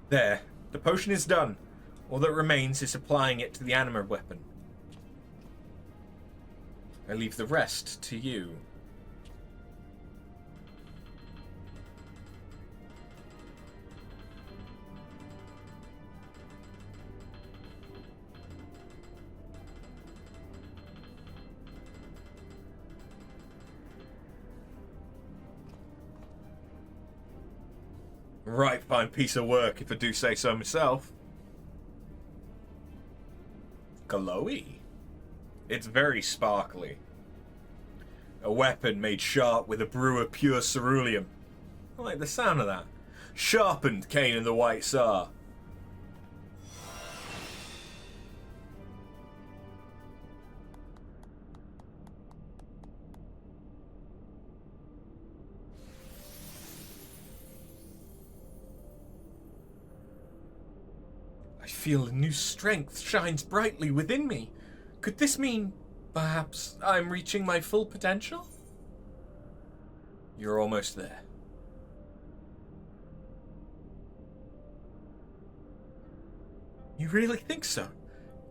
There. The potion is done. All that remains is applying it to the anima weapon. I leave the rest to you. Right fine piece of work, if I do say so myself. Glowy. It's very sparkly. A weapon made sharp with a brew of pure ceruleum. I like the sound of that. Sharpened Cain and the White Tsar. I feel a new strength shines brightly within me. Could this mean, perhaps, I'm reaching my full potential? You're almost there. You really think so?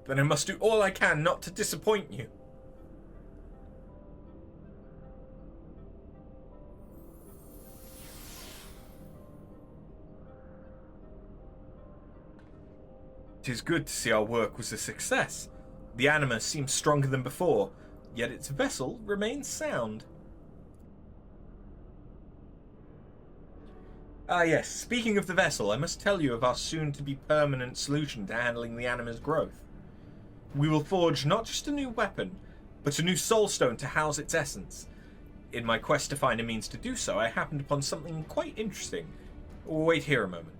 Then I must do all I can not to disappoint you. It is good to see our work was a success. The anima seems stronger than before, yet its vessel remains sound. Ah yes, speaking of the vessel, I must tell you of our soon-to-be permanent solution to handling the anima's growth. We will forge not just a new weapon, but a new soulstone to house its essence. In my quest to find a means to do so, I happened upon something quite interesting. Wait here a moment.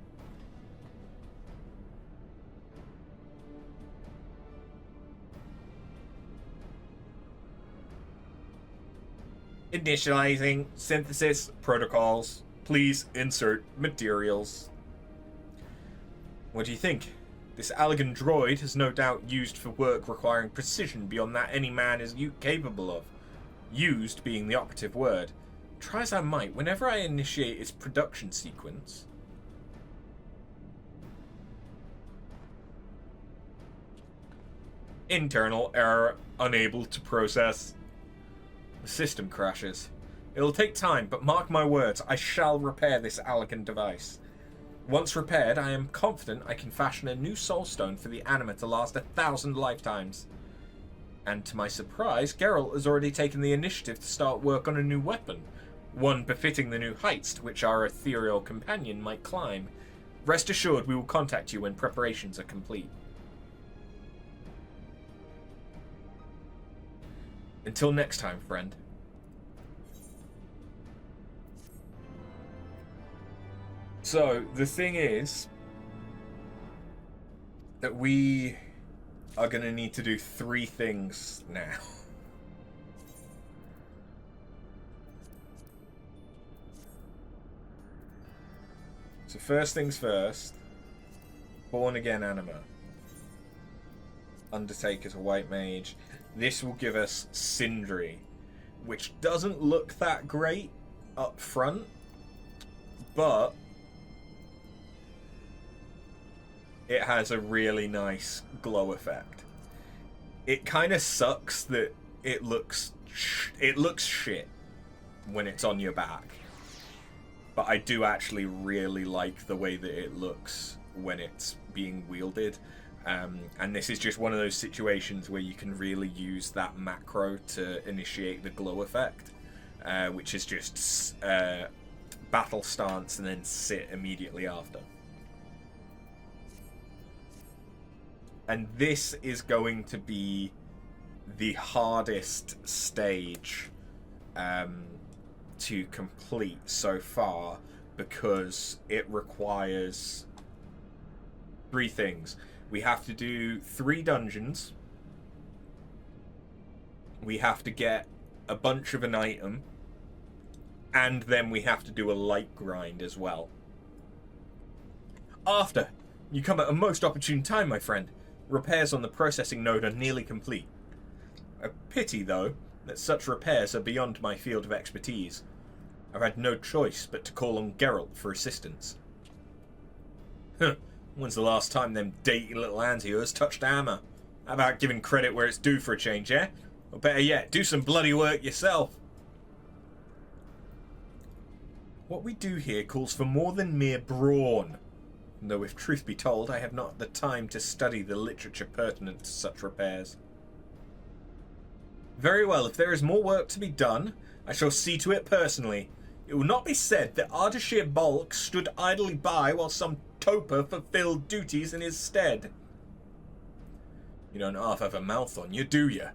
Initializing, synthesis, protocols. Please insert materials. What do you think? This elegant droid is no doubt used for work requiring precision beyond that any man is capable of. Used being the operative word. Try as I might, whenever I initiate its production sequence... Internal error, unable to process. The system crashes. It'll take time, but mark my words, I shall repair this elegant device. Once repaired, I am confident I can fashion a new soulstone for the anima to last 1,000 lifetimes. And to my surprise, Geralt has already taken the initiative to start work on a new weapon, one befitting the new heights to which our ethereal companion might climb. Rest assured we will contact you when preparations are complete. Until next time, friend. So, the thing is that we are going to need to do 3 things now. So first things first. Born Again Anima. Undertaker to White Mage. This will give us Sindri, which doesn't look that great up front, but it has a really nice glow effect. It kind of sucks that it looks shit when it's on your back, but I do actually really like the way that it looks when it's being wielded. And this is just one of those situations where you can really use that macro to initiate the glow effect, which is just battle stance and then sit immediately after. And this is going to be the hardest stage to complete so far, because it requires 3 things. We have to do 3 dungeons. We have to get a bunch of an item. And then we have to do a light grind as well. After, you come at a most opportune time, my friend. Repairs on the processing node are nearly complete. A pity, though, that such repairs are beyond my field of expertise. I've had no choice but to call on Geralt for assistance. Huh. When's the last time them dainty little anti-hoes touched a hammer? How about giving credit where it's due for a change, eh? Or better yet, do some bloody work yourself. What we do here calls for more than mere brawn. Though if truth be told, I have not the time to study the literature pertinent to such repairs. Very well, if there is more work to be done, I shall see to it personally. It will not be said that Ardashir Bulk stood idly by while some toper fulfilled duties in his stead. You don't half have a mouth on you, do you?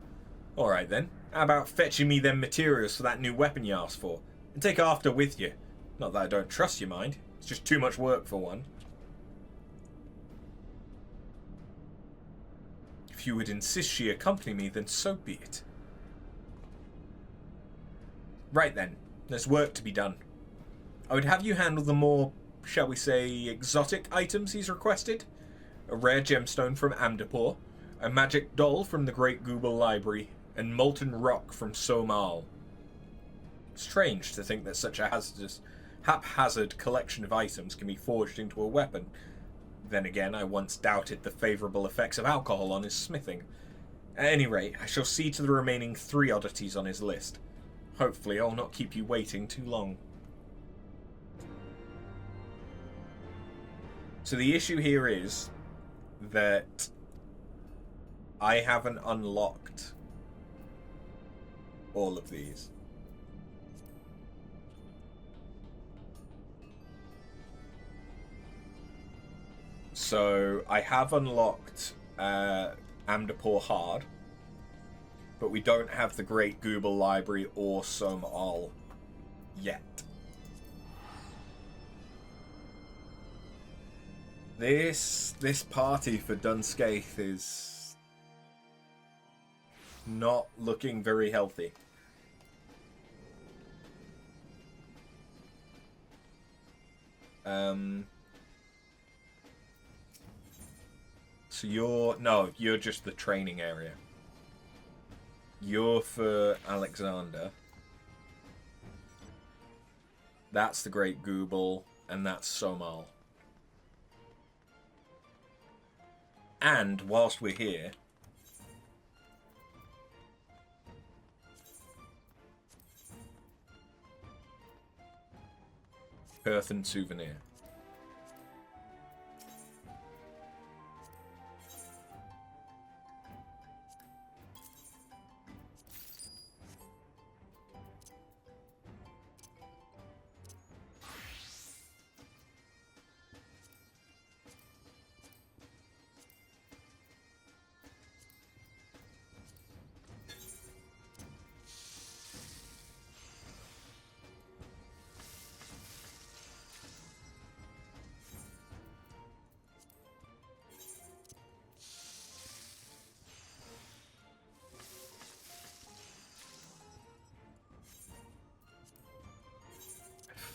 Alright then, how about fetching me them materials for that new weapon you asked for, and take after with you. Not that I don't trust you, mind. It's just too much work for one. If you would insist she accompany me, then so be it. Right then, there's work to be done. I would have you handle the more, shall we say, exotic items he's requested. A rare gemstone from Amdapur, a magic doll from the Great Google Library, and molten rock from Somal. Strange to think that such a haphazard collection of items can be forged into a weapon. Then again, I once doubted the favourable effects of alcohol on his smithing. At any rate, I shall see to the remaining 3 oddities on his list. Hopefully I'll not keep you waiting too long. So the issue here is that I haven't unlocked all of these. So I have unlocked Amdapur Hard, but we don't have the Great Google Library or Somal yet. This party for Dunscaith is not looking very healthy. So you're just the training area. You're for Alexander. That's the Great Google, and that's Somal. And whilst we're here, Earthen Souvenir.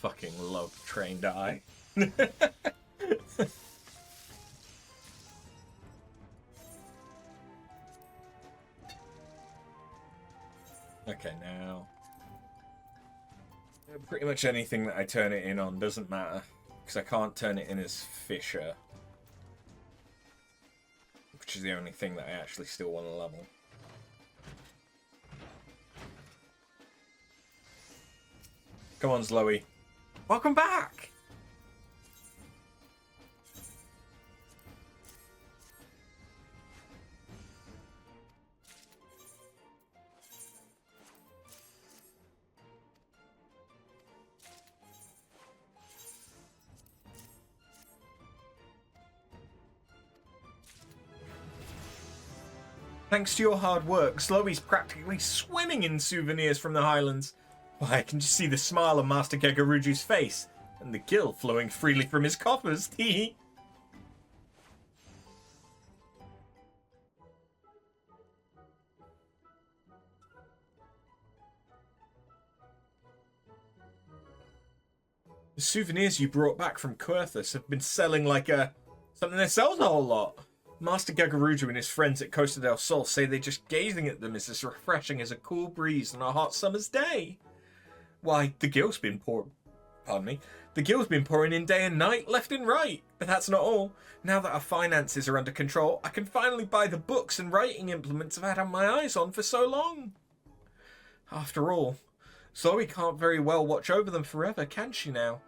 Fucking love Trained Eye. Okay, now pretty much anything that I turn it in on doesn't matter, because I can't turn it in as Fisher, which is the only thing that I actually still want to level. Come on, Zoe. Welcome back! Thanks to your hard work, Slowy's practically swimming in souvenirs from the Highlands. Why, I can just see the smile on Master Gegaruju's face, and the gil flowing freely from his coffers. Hee. The souvenirs you brought back from Querthus have been selling like something that sells a whole lot. Master Gegaruju and his friends at Costa del Sol say they're just gazing at them is as refreshing as a cool breeze on a hot summer's day. Why, the gil's been pouring in day and night, left and right. But that's not all. Now that our finances are under control, I can finally buy the books and writing implements I've had my eyes on for so long. After all, Zoe can't very well watch over them forever, can she now?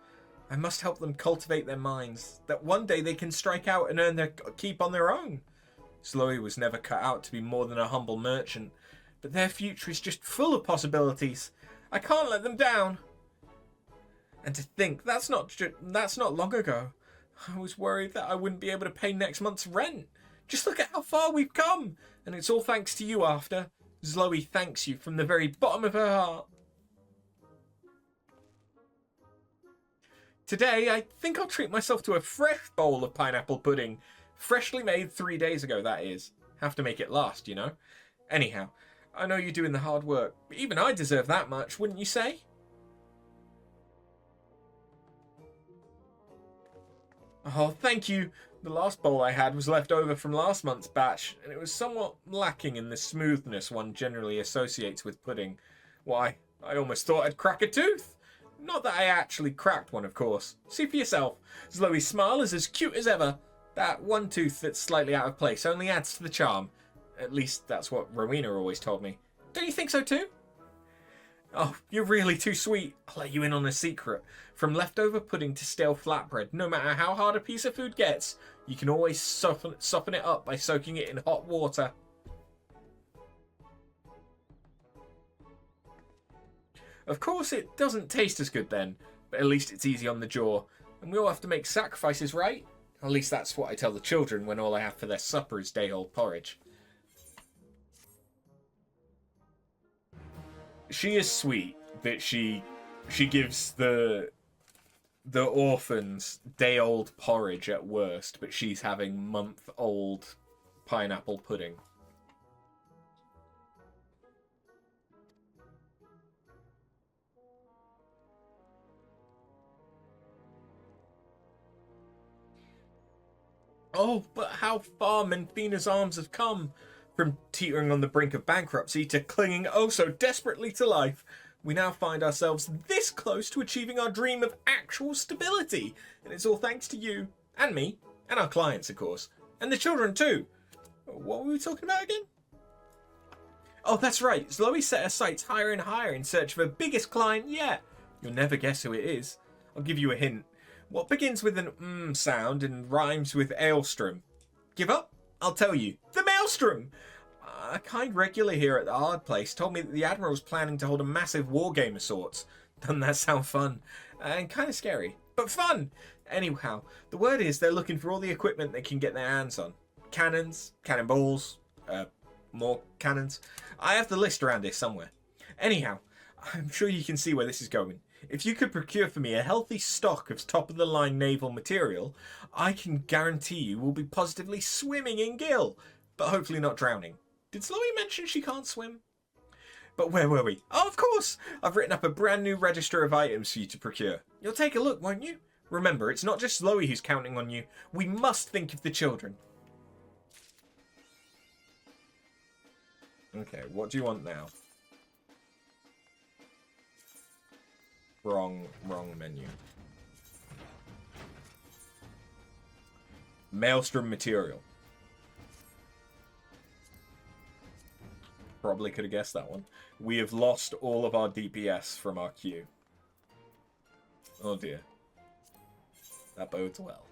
I must help them cultivate their minds, that one day they can strike out and earn their keep on their own. Zoe was never cut out to be more than a humble merchant, but their future is just full of possibilities. I can't let them down. And to think, that's not long ago. I was worried that I wouldn't be able to pay next month's rent. Just look at how far we've come, and it's all thanks to you, After. Zoe thanks you from the very bottom of her heart. Today, I think I'll treat myself to a fresh bowl of pineapple pudding. Freshly made 3 days ago, that is. Have to make it last, you know. Anyhow, I know you're doing the hard work, but even I deserve that much, wouldn't you say? Oh, thank you. The last bowl I had was left over from last month's batch, and it was somewhat lacking in the smoothness one generally associates with pudding. Why, I almost thought I'd crack a tooth. Not that I actually cracked one, of course. See for yourself. Zoe's smile is as cute as ever. That one tooth that's slightly out of place only adds to the charm. At least that's what Rowena always told me. Don't you think so too? Oh, you're really too sweet. I'll let you in on a secret. From leftover pudding to stale flatbread, no matter how hard a piece of food gets, you can always soften it up by soaking it in hot water. Of course, it doesn't taste as good then, but at least it's easy on the jaw. And we all have to make sacrifices, right? At least that's what I tell the children when all I have for their supper is day-old porridge. She is sweet that she gives the orphans day-old porridge at worst, but she's having month-old pineapple pudding. Oh, but how far Menfina's arms have come! From teetering on the brink of bankruptcy to clinging oh so desperately to life, we now find ourselves this close to achieving our dream of actual stability. And it's all thanks to you, and me, and our clients, of course. And the children, too. What were we talking about again? Oh, that's right. Zoe set her sights higher and higher in search of her biggest client yet. You'll never guess who it is. I'll give you a hint. What begins with an sound and rhymes with Aelstrom? Give up? I'll tell you. The Maelstrom! A kind regular here at the Hard Place told me that the Admiral's planning to hold a massive war game of sorts. Doesn't that sound fun? And kind of scary. But fun! Anyhow, the word is they're looking for all the equipment they can get their hands on. Cannons, cannonballs, more cannons. I have the list around here somewhere. Anyhow, I'm sure you can see where this is going. If you could procure for me a healthy stock of top-of-the-line naval material, I can guarantee you we'll be positively swimming in gil, but hopefully not drowning. Did Zoe mention she can't swim? But where were we? Oh, of course! I've written up a brand new register of items for you to procure. You'll take a look, won't you? Remember, it's not just Zoe who's counting on you. We must think of the children. Okay, what do you want now? Wrong menu. Maelstrom material. Probably could have guessed that one. We have lost all of our DPS from our queue. Oh dear. That bodes well.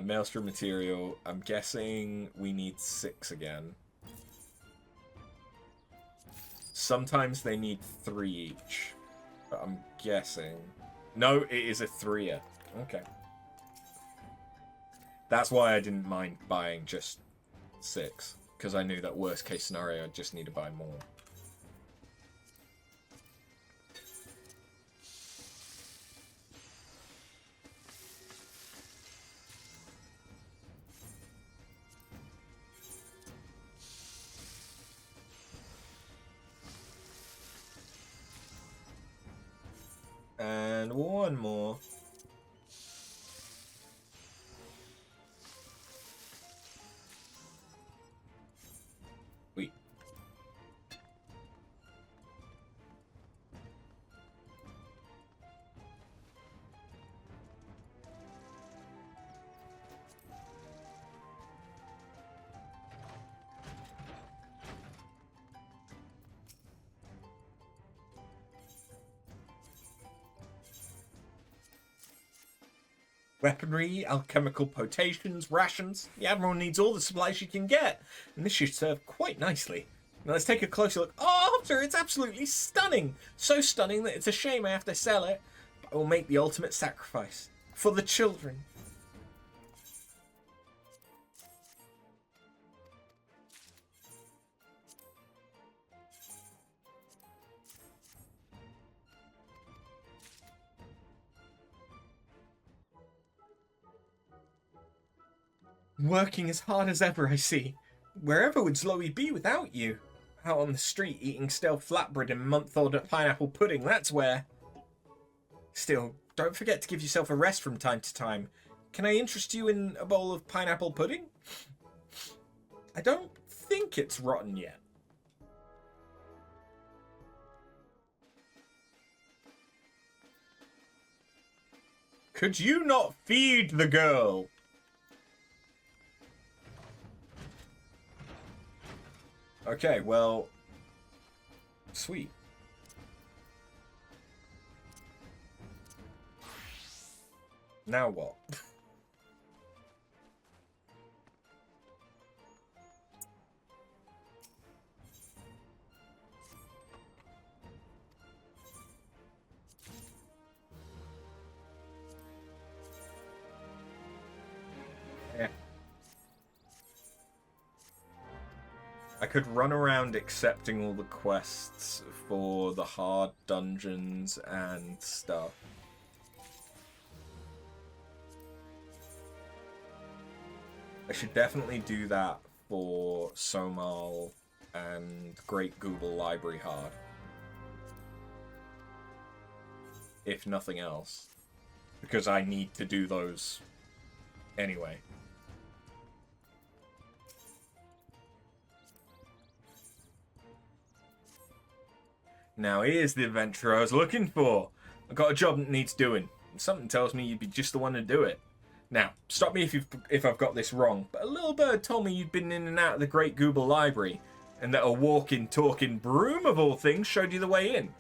Maelstrom material. I'm guessing we need 6 again. Sometimes they need 3 each. But I'm guessing... No, it is a 3er. Okay. That's why I didn't mind buying just 6. Because I knew that worst case scenario, I'd just need to buy more. And one more. Wait. Weaponry, alchemical potations, rations. The Admiral needs all the supplies she can get, and this should serve quite nicely. Now let's take a closer look. Oh, sir, it's absolutely stunning! So stunning that it's a shame I have to sell it, but I will make the ultimate sacrifice. For the children. Working as hard as ever, I see. Wherever would Zoe be without you? Out on the street eating stale flatbread and month-old pineapple pudding, that's where. Still, don't forget to give yourself a rest from time to time. Can I interest you in a bowl of pineapple pudding? I don't think it's rotten yet. Could you not feed the girl? Okay, well, sweet. Now what? I could run around accepting all the quests for the hard dungeons and stuff. I should definitely do that for Somal and Great Google Library Hard. If nothing else. Because I need to do those anyway. Now here's the adventure I was looking for. I got a job that needs doing. And something tells me you'd be just the one to do it. Now, stop me if I've got this wrong, but a little bird told me you'd been in and out of the Great Google Library, and that a walking, talking broom of all things showed you the way in.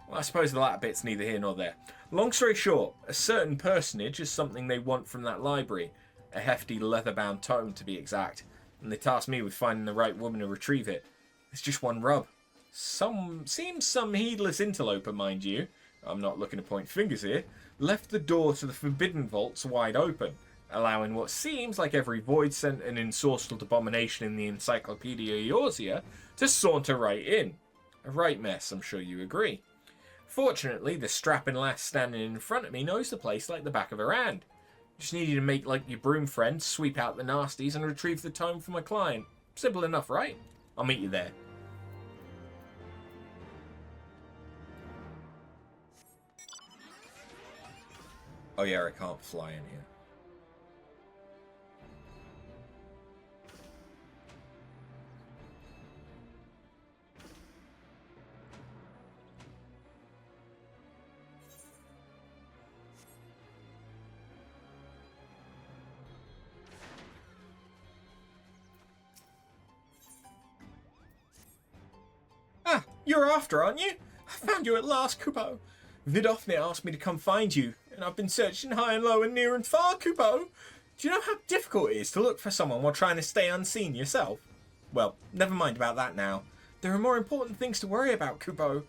Well, I suppose the latter bit's neither here nor there. Long story short, a certain personage is something they want from that library. A hefty leather-bound tome, to be exact. And they tasked me with finding the right woman to retrieve it. There's just one rub. Seems some heedless interloper, mind you, I'm not looking to point fingers here, left the door to the Forbidden Vaults wide open, allowing what seems like every void sent and ensorcelled abomination in the Encyclopedia Eorzea to saunter right in. A right mess, I'm sure you agree. Fortunately, the strapping lass standing in front of me knows the place like the back of her hand. Just need you to make like your broom friend, sweep out the nasties and retrieve the tome for my client. Simple enough, right? I'll meet you there. Oh yeah, I can't fly in here. Ah, you're after, aren't you? I found you at last, Kupo. Vidofne asked me to come find you, and I've been searching high and low and near and far, Kupo. Do you know how difficult it is to look for someone while trying to stay unseen yourself? Well, never mind about that now. There are more important things to worry about, Kupo.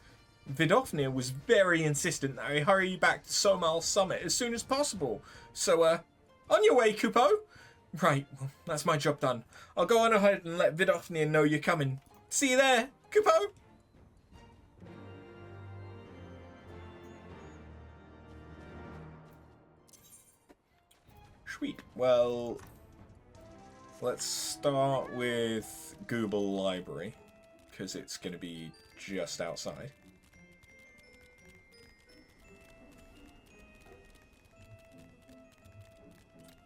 Vidofne was very insistent that I hurry you back to Somal's summit as soon as possible. So, on your way, Kupo. Right, well, that's my job done. I'll go on ahead and let Vidofne know you're coming. See you there, Kupo. Sweet. Well, let's start with Google Library, because it's going to be just outside.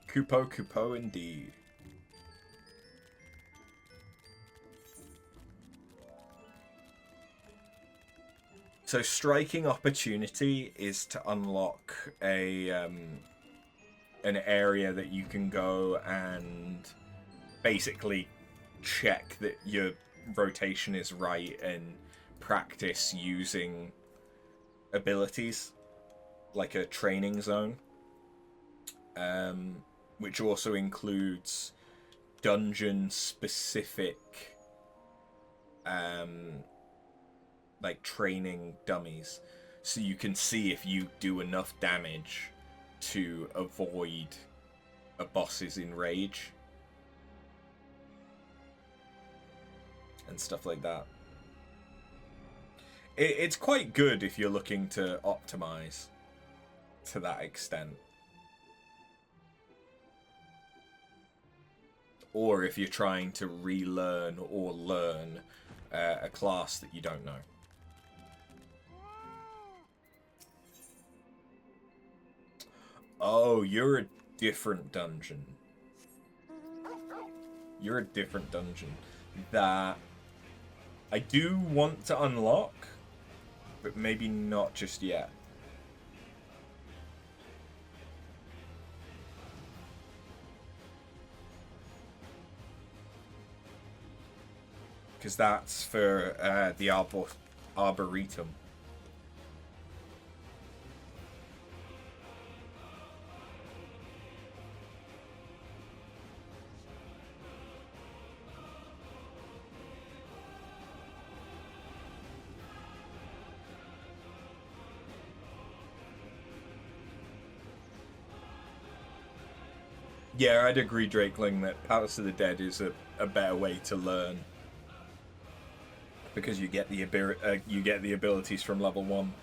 Kupo indeed. So striking opportunity is to unlock a an area that you can go and basically check that your rotation is right and practice using abilities like a training zone, which also includes dungeon specific like training dummies, so you can see if you do enough damage to avoid a boss's enrage and stuff like that. It's quite good if you're looking to optimize to that extent, or if you're trying to relearn or learn a class that you don't know. Oh, you're a different dungeon. You're a different dungeon that I do want to unlock, but maybe not just yet. Because that's for the Arboretum. Yeah, I'd agree, Drakeling, that Palace of the Dead is a better way to learn, because you get the abilities from level 1.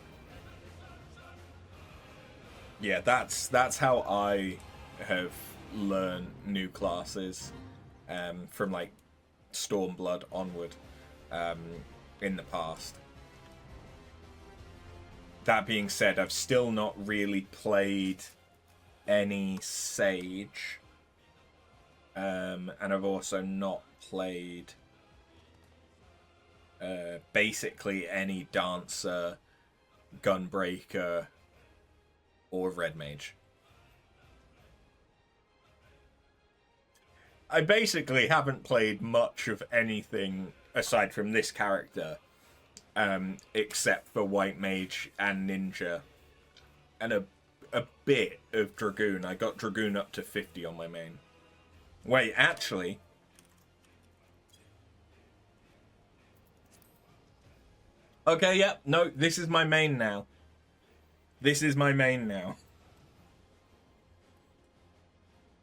Yeah, that's how I have learned new classes, from like Stormblood onward, in the past. That being said, I've still not really played any Sage. And I've also not played basically any Dancer, Gunbreaker, or Red Mage. I basically haven't played much of anything aside from this character, except for White Mage and Ninja, and a bit of Dragoon. I got Dragoon up to 50 on my main. Wait, actually... Okay, yeah, no, this is my main now. This is my main now.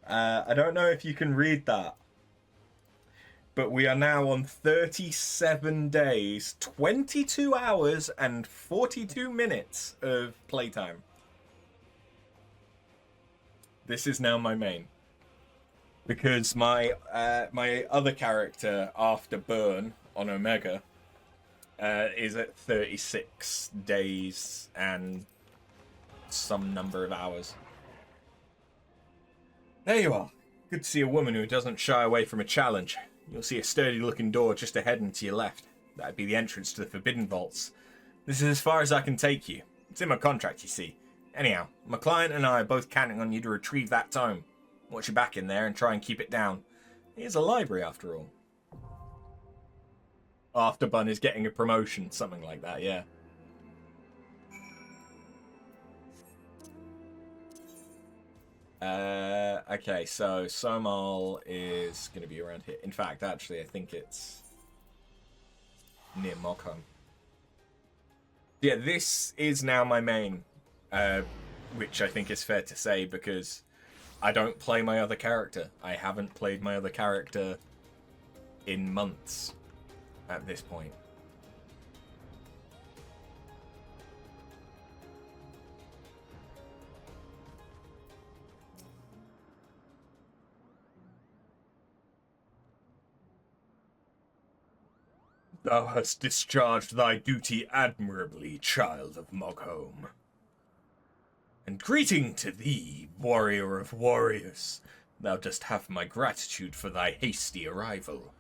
I don't know if you can read that, but we are now on 37 days, 22 hours, and 42 minutes of playtime. This is now my main. Because my my other character after Burn on Omega is at 36 days and some number of hours. There you are. Good to see a woman who doesn't shy away from a challenge. You'll see a sturdy-looking door just ahead and to your left. That'd be the entrance to the Forbidden Vaults. This is as far as I can take you. It's in my contract, you see. Anyhow, my client and I are both counting on you to retrieve that tome. Watch your back in there and try and keep it down. Here's a library, after all. Afterbun is getting a promotion, something like that, yeah. Okay, so Somal is going to be around here. In fact, actually, I think it's near Mogham. Yeah, this is now my main, which I think is fair to say because I don't play my other character. I haven't played my other character in months at this point. Thou hast discharged thy duty admirably, child of Mogham. And greeting to thee, warrior of warriors. Thou dost have my gratitude for thy hasty arrival.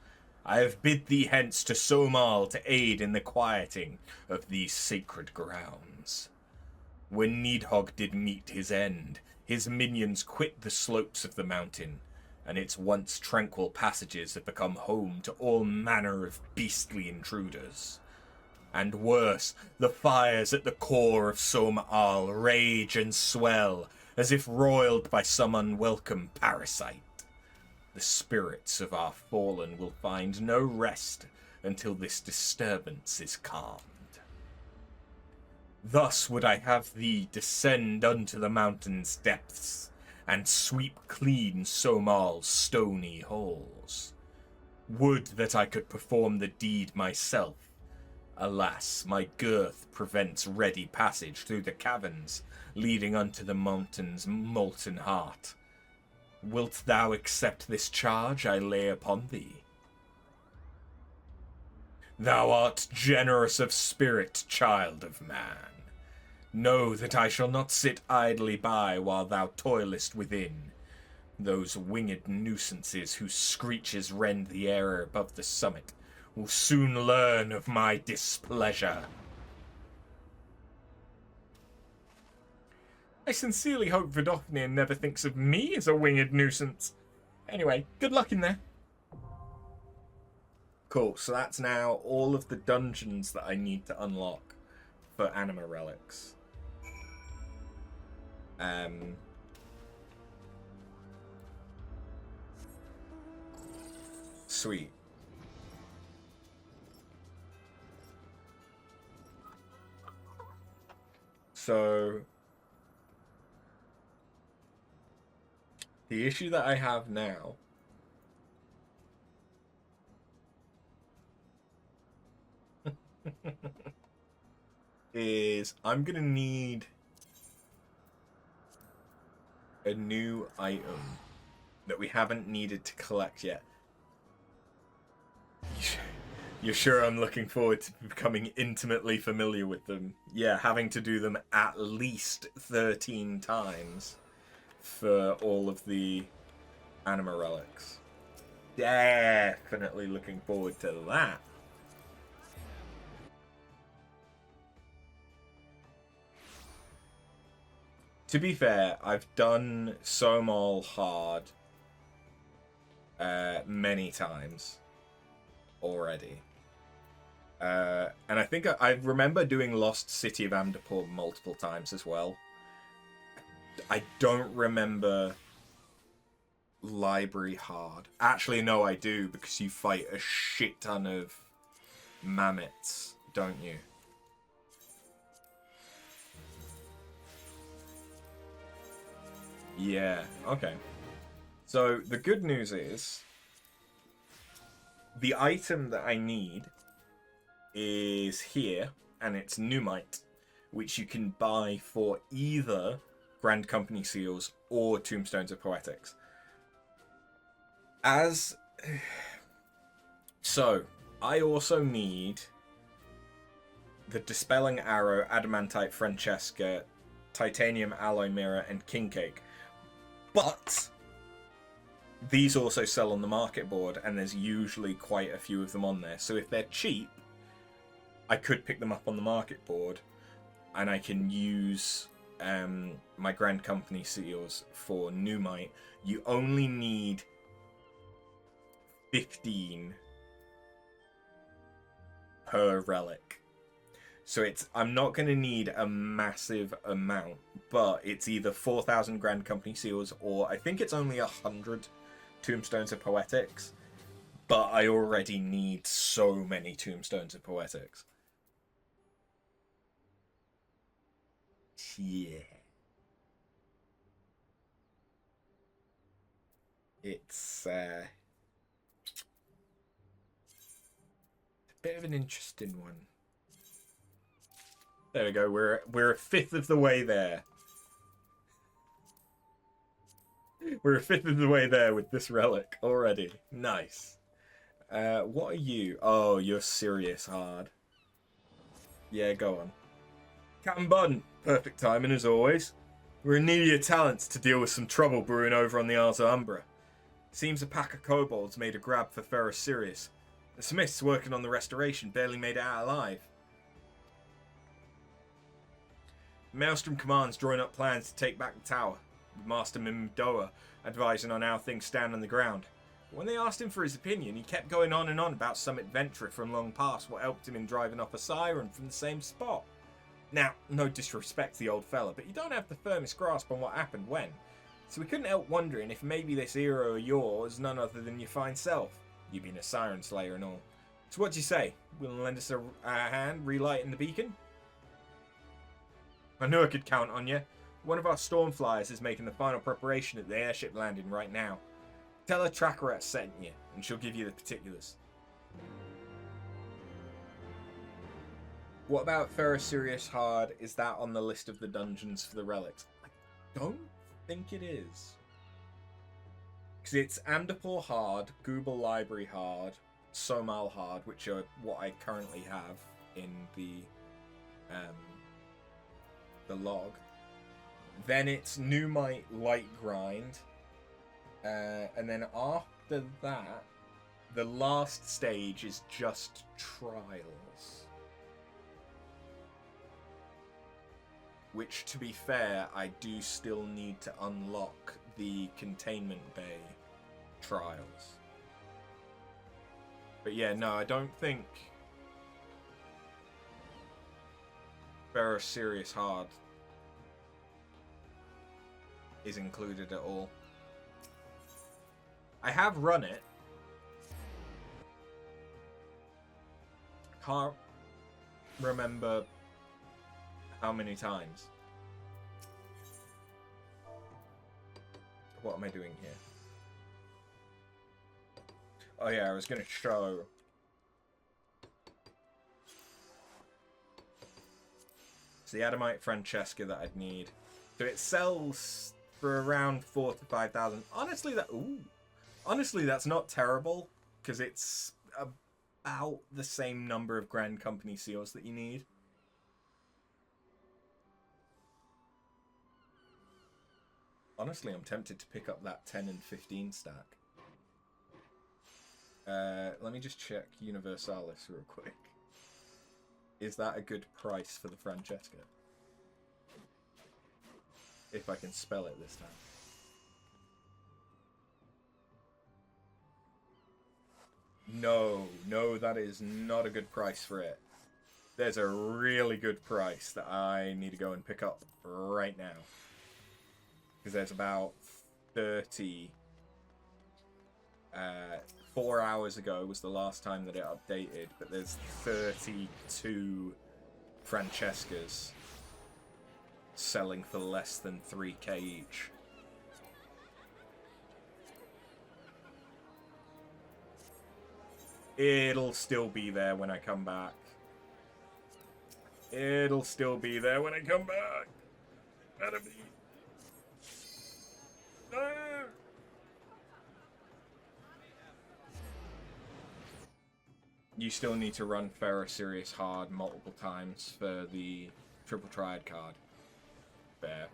I have bid thee hence to Somal to aid in the quieting of these sacred grounds. When Needhogg did meet his end, his minions quit the slopes of the mountain, and its once tranquil passages have become home to all manner of beastly intruders. And worse, the fires at the core of Somal rage and swell, as if roiled by some unwelcome parasite. The spirits of our fallen will find no rest until this disturbance is calmed. Thus would I have thee descend unto the mountain's depths, and sweep clean Somal's stony halls. Would that I could perform the deed myself. Alas, my girth prevents ready passage through the caverns leading unto the mountain's molten heart. Wilt thou accept this charge I lay upon thee? Thou art generous of spirit, child of man. Know that I shall not sit idly by while thou toilest within. Those winged nuisances whose screeches rend the air above the summit will soon learn of my displeasure. I sincerely hope Vidofnir never thinks of me as a winged nuisance. Anyway, good luck in there. Cool, so that's now all of the dungeons that I need to unlock for Anima Relics. Sweet. So the issue that I have now is I'm gonna need a new item that we haven't needed to collect yet. You're sure I'm looking forward to becoming intimately familiar with them? Yeah, having to do them at least 13 times for all of the Anima Relics. Definitely looking forward to that. To be fair, I've done Somal hard many times already. And I think I remember doing Lost City of Amdapur multiple times as well. I don't remember Library hard. Actually, no, I do, because you fight a shit ton of mammoths, don't you? Yeah, okay. So the good news is the item that I need is here, and it's Numite, which you can buy for either Grand Company Seals or Tombstones of Poetics. So, I also need the Dispelling Arrow, Adamantite Francesca, Titanium Alloy Mirror, and King Cake. But these also sell on the market board, and there's usually quite a few of them on there. So if they're cheap, I could pick them up on the market board, and I can use my Grand Company seals for Numite. You only need 15 per relic. So I'm not going to need a massive amount, but it's either 4,000 Grand Company seals, or I think it's only 100 Tombstones of Poetics. But I already need so many Tombstones of Poetics. Yeah. It's a bit of an interesting one. There we go. We're a fifth of the way there. We're a fifth of the way there with this relic already. Nice. What are you? Oh, you're serious hard. Yeah, go on. Captain Button, perfect timing as always. We're in need of your talents to deal with some trouble brewing over on the Isles of Umbra. Seems a pack of kobolds made a grab for Ferrous Sirius. The smiths working on the restoration barely made it out alive. Maelstrom Command's drawing up plans to take back the tower, with Master Mimdoa advising on how things stand on the ground. But when they asked him for his opinion, he kept going on and on about some adventurer from long past what helped him in driving off a siren from the same spot. Now, no disrespect to the old fella, but you don't have the firmest grasp on what happened when. So we couldn't help wondering if maybe this hero of yours is none other than your fine self. You being a siren slayer and all. So what do you say? Will you lend us a hand relighting the beacon? I knew I could count on you. One of our Stormflyers is making the final preparation at the airship landing right now. Tell her Trackerette sent you, and she'll give you the particulars. What about Ferrous Sirius Hard? Is that on the list of the dungeons for the relics? I don't think it is. Because it's Amdapor Hard, Google Library Hard, Somal Hard, which are what I currently have in the log. Then it's Numite Light Grind. And then after that, the last stage is just Trials. Which, to be fair, I do still need to unlock the Containment Bay Trials. But yeah, no, I don't think Ferrous Sirius Hard is included at all. I have run it. Can't remember how many times. What am I doing here? Oh yeah, I was going to show. It's the Adamite Francesca that I'd need. So it sells for around 4,000 to 5,000. Honestly, that's not terrible, because it's about the same number of Grand Company seals that you need. Honestly, I'm tempted to pick up that 10 and 15 stack. Let me just check Universalis real quick. Is that a good price for the Francesca? If I can spell it this time. No, that is not a good price for it. There's a really good price that I need to go and pick up right now. Because there's about 30... 4 hours ago was the last time that it updated, but there's 32 Francescas selling for less than 3k each. It'll still be there when I come back. It'll still be there when I come back. Better be. No! You still need to run Ferrous Sirius Hard multiple times for the Triple Triad card. Fair.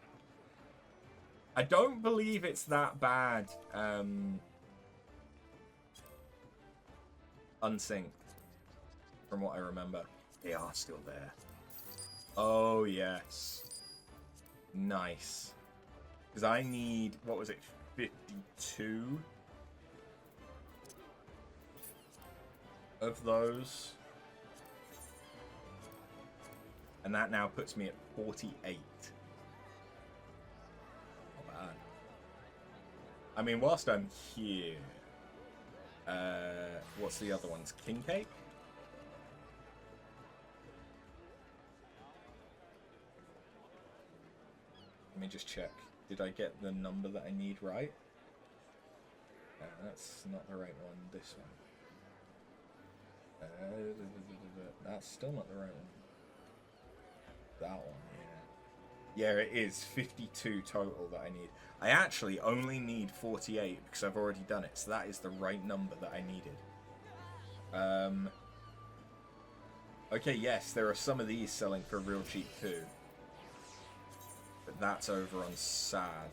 I don't believe it's that bad unsynced, from what I remember. They are still there. Oh, yes. Nice. Because I need, what was it, 52 of those. And that now puts me at 48. Not bad. I mean, whilst I'm here, what's the other ones? King Cake? Let me just check. Did I get the number that I need right? That's not the right one. This one. That's still not the right one. That one, yeah. Yeah, it is 52 total that I need. I actually only need 48 because I've already done it. So that is the right number that I needed. Okay, yes, there are some of these selling for real cheap too. But that's over on Sag.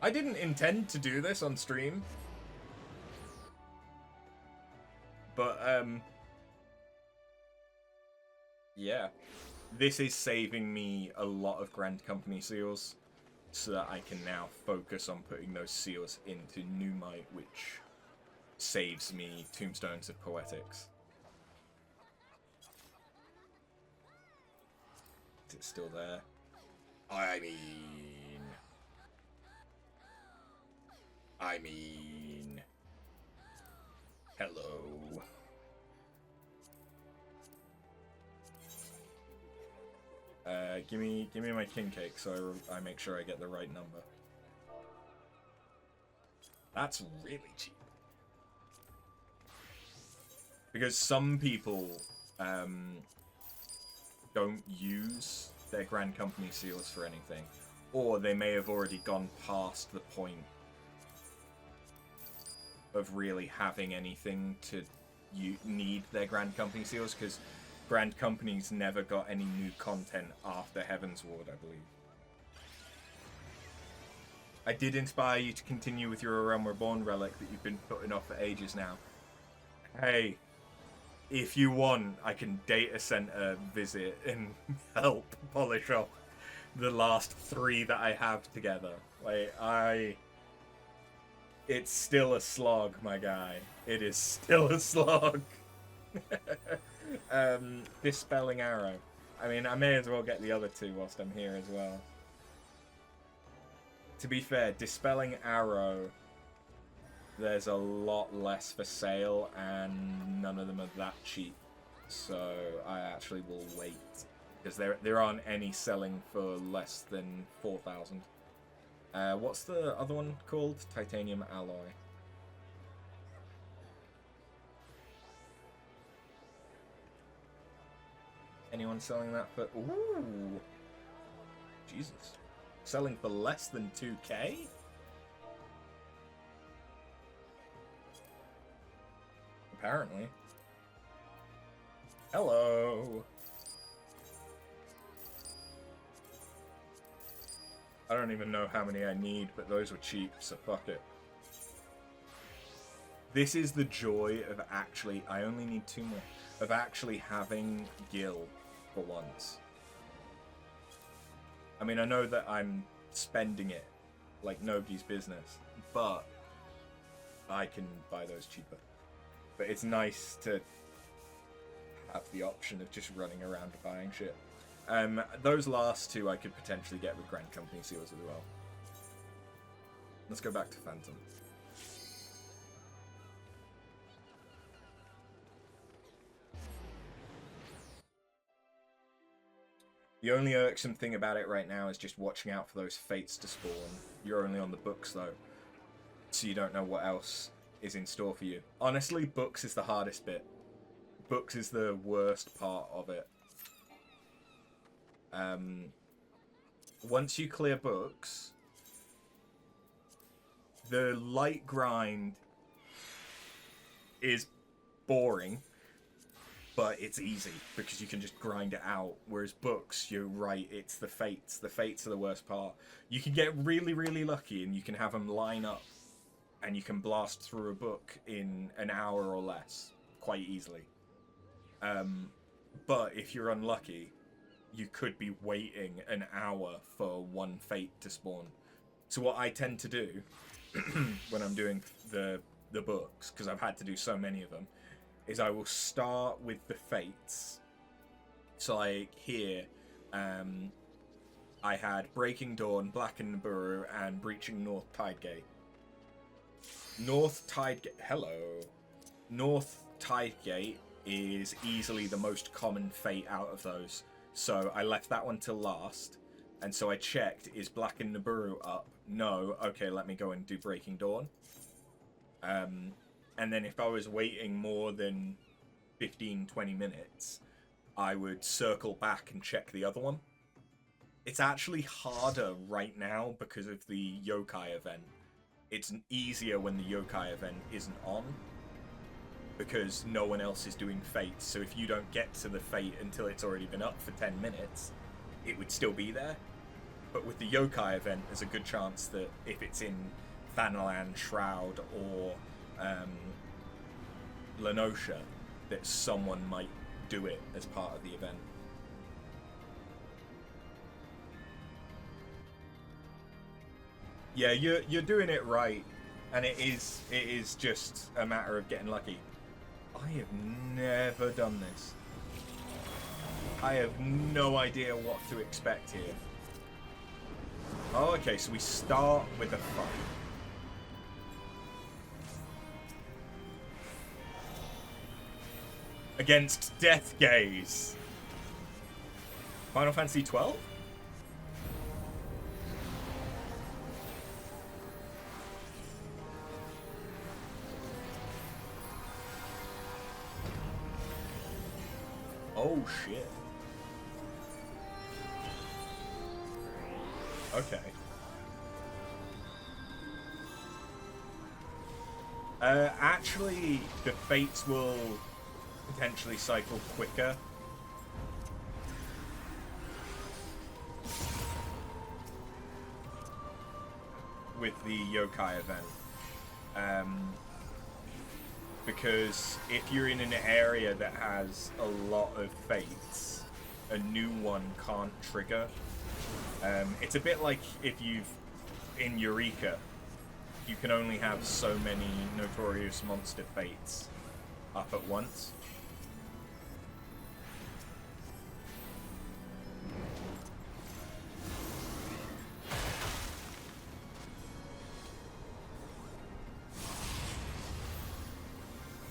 I didn't intend to do this on stream. But, yeah. This is saving me a lot of Grand Company seals. So that I can now focus on putting those seals into Numite, which saves me Tombstones of Poetics. Is it still there? I mean... Hello. Give me my king cake so I make sure I get the right number. That's really cheap. Because some people don't use their Grand Company seals for anything. Or they may have already gone past the point of really having anything to need their Grand Company seals, because Grand Companies never got any new content after Heavensward, I believe. I did inspire you to continue with your A Realm Reborn relic that you've been putting off for ages now. Hey, if you want, I can data center visit and help polish off the last 3 that I have together. Like, it's still a slog, my guy. It is still a slog. Dispelling Arrow. I mean, I may as well get the other 2 whilst I'm here as well. To be fair, Dispelling Arrow, there's a lot less for sale, and none of them are that cheap. So I actually will wait, because there aren't any selling for less than 4,000. What's the other one called? Titanium Alloy. Anyone selling that for... Ooh! Jesus. Selling for less than 2k? Apparently. Hello! I don't even know how many I need, but those were cheap, so fuck it. This is the joy of actually... I only need 2 more. Of actually having Gil for once. I mean, I know that I'm spending it like nobody's business, but I can buy those cheaper. But it's nice to have the option of just running around buying shit. Those last 2 I could potentially get with Grand Company seals as well. Let's go back to Phantom. The only irksome thing about it right now is just watching out for those fates to spawn. You're only on the books though, so you don't know what else is in store for you. Honestly, books is the hardest bit. Books is the worst part of it. Once you clear books, the light grind is boring, but it's easy because you can just grind it out. Whereas books, you're right, it's the fates. The fates are the worst part. You can get really, really lucky and you can have them line up and you can blast through a book in an hour or less quite easily. But if you're unlucky, you could be waiting an hour for one fate to spawn. So what I tend to do when I'm doing the books, because I've had to do so many of them, is I will start with the fates. So like here, I had Breaking Dawn, Blackened Nibiru, and Breaching North Tidegate. North Tidegate is easily the most common fate out of those. So I left that one till last. And so I checked, is Blackened Nibiru up? No. Okay, let me go and do Breaking Dawn. And then if I was waiting more than 15, 20 minutes, I would circle back and check the other one. It's actually harder right now because of the yokai event. It's easier when the yokai event isn't on, because no one else is doing fates. So if you don't get to the fate until it's already been up for 10 minutes, it would still be there. But with the yokai event, there's a good chance that if it's in Thanalan, Shroud, or Lenosha, that someone might do it as part of the event. Yeah, you're doing it right, and it is just a matter of getting lucky. I have never done this. I have no idea what to expect here. Oh, okay, so we start with a fight. Against Death Gaze. Final Fantasy XII? Oh shit. Okay. Actually, the fates will potentially cycle quicker. With the yokai event. Because if you're in an area that has a lot of fates, a new one can't trigger. It's a bit like if you've, in Eureka, you can only have so many Notorious Monster fates up at once.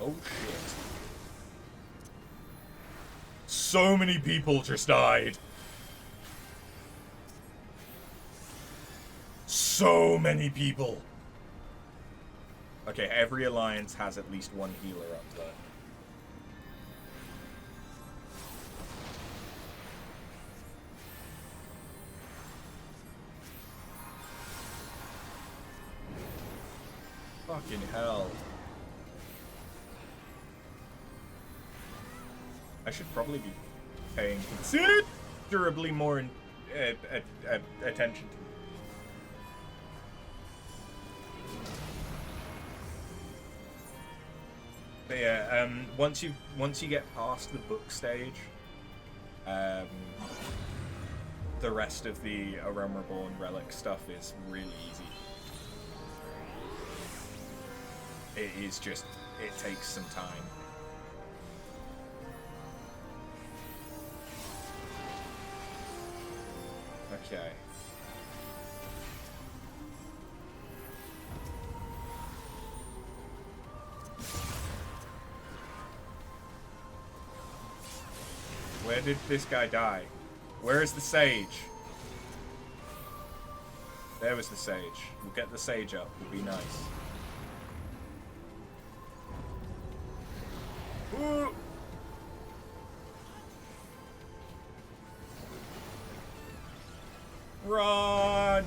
Oh shit. So many people just died. So many people. Okay, every alliance has at least one healer up there. Fucking hell. I should probably be paying considerably more attention to it. But yeah, once you get past the book stage, the rest of the A Realm Reborn relic stuff is really easy. It is just, it takes some time. Okay. Where did this guy die? Where is the sage? There was the sage. We'll get the sage up. It'll be nice. Ooh. Run!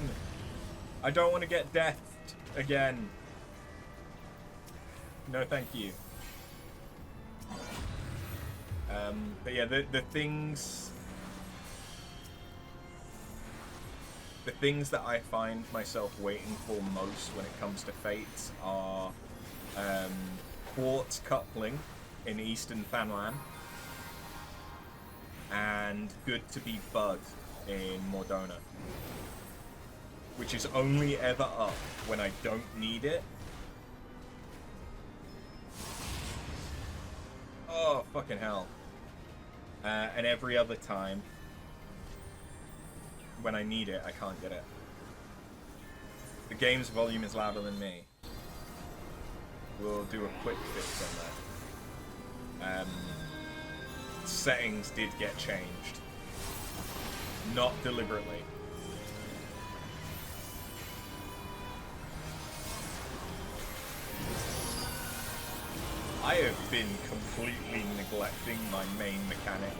I don't want to get deathed again. No, thank you. But yeah, the things... The things that I find myself waiting for most when it comes to fates are quartz coupling in Eastern Fanlan and good to be bud in Mordona, which is only ever up when I don't need it. Oh, fucking hell. And every other time when I need it, I can't get it. The game's volume is louder than me. We'll do a quick fix on that. Settings did get changed. Not deliberately. I have been completely neglecting my main mechanic.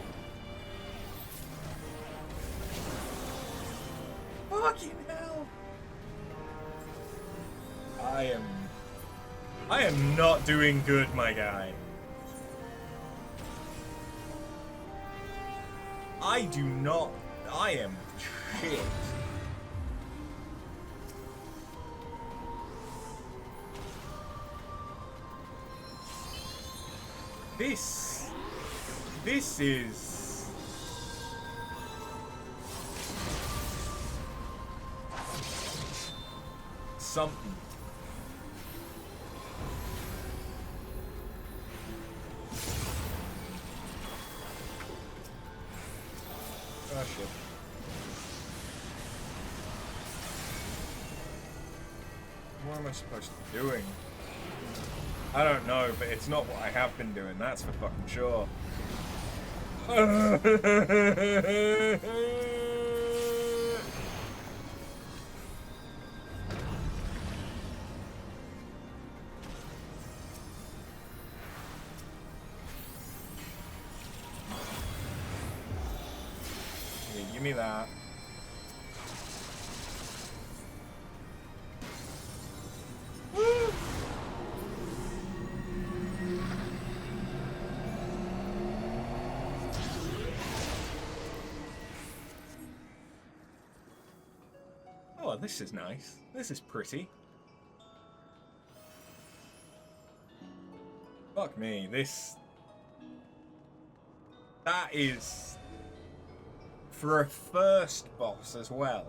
Fucking hell! I am not doing good, my guy. I am shit. This is... something. Oh shit. What am I supposed to be doing? I don't know, but it's not what I have been doing, that's for fucking sure. Yeah, give me that. Oh, this is nice. This is pretty. Fuck me, that is... for a first boss as well.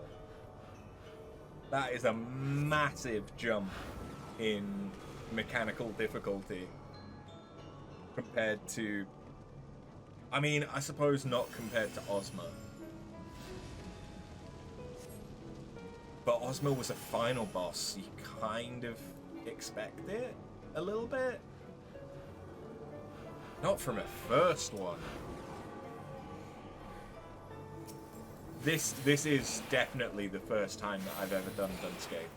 That is a massive jump in mechanical difficulty compared to... I mean, I suppose not compared to Ozma. But Ozma was a final boss. You kind of expect it a little bit. Not from a first one. This is definitely the first time that I've ever done Dunscape.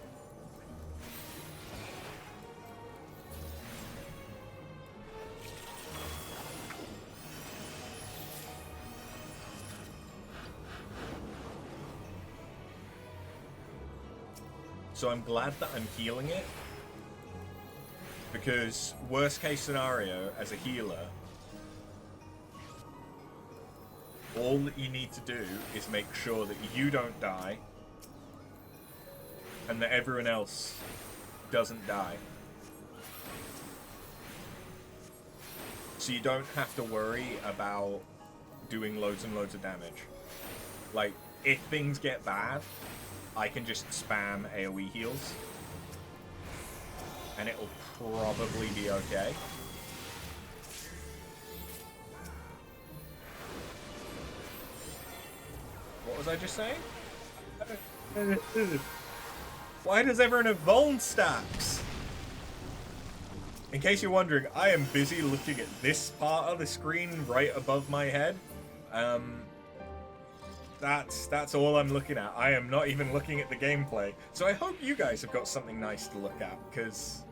So I'm glad that I'm healing it, because worst case scenario, as a healer, all that you need to do is make sure that you don't die, and that everyone else doesn't die. So you don't have to worry about doing loads and loads of damage. Like, if things get bad, I can just spam AoE heals, and it'll probably be okay. What was I just saying? Why does everyone have Vuln stacks? In case you're wondering, I am busy looking at this part of the screen right above my head. That's all I'm looking at. I am not even looking at the gameplay. So I hope you guys have got something nice to look at, because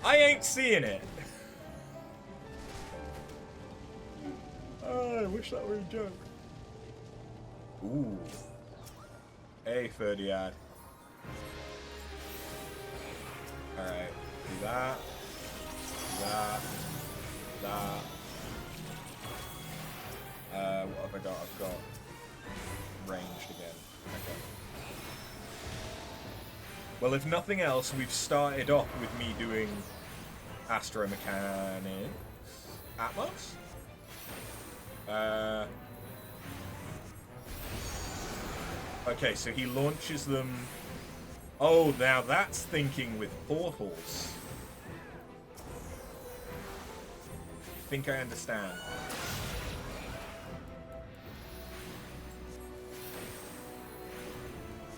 I ain't seeing it. Oh, I wish that were a joke. Ooh. Hey, Ferdiad. Alright, do that. That. What have I got? I've got ranged again. Okay. Well, if nothing else, we've started off with me doing Astromechanics. Atmos? Okay, so he launches them. Oh, now that's thinking with portals. I think I understand.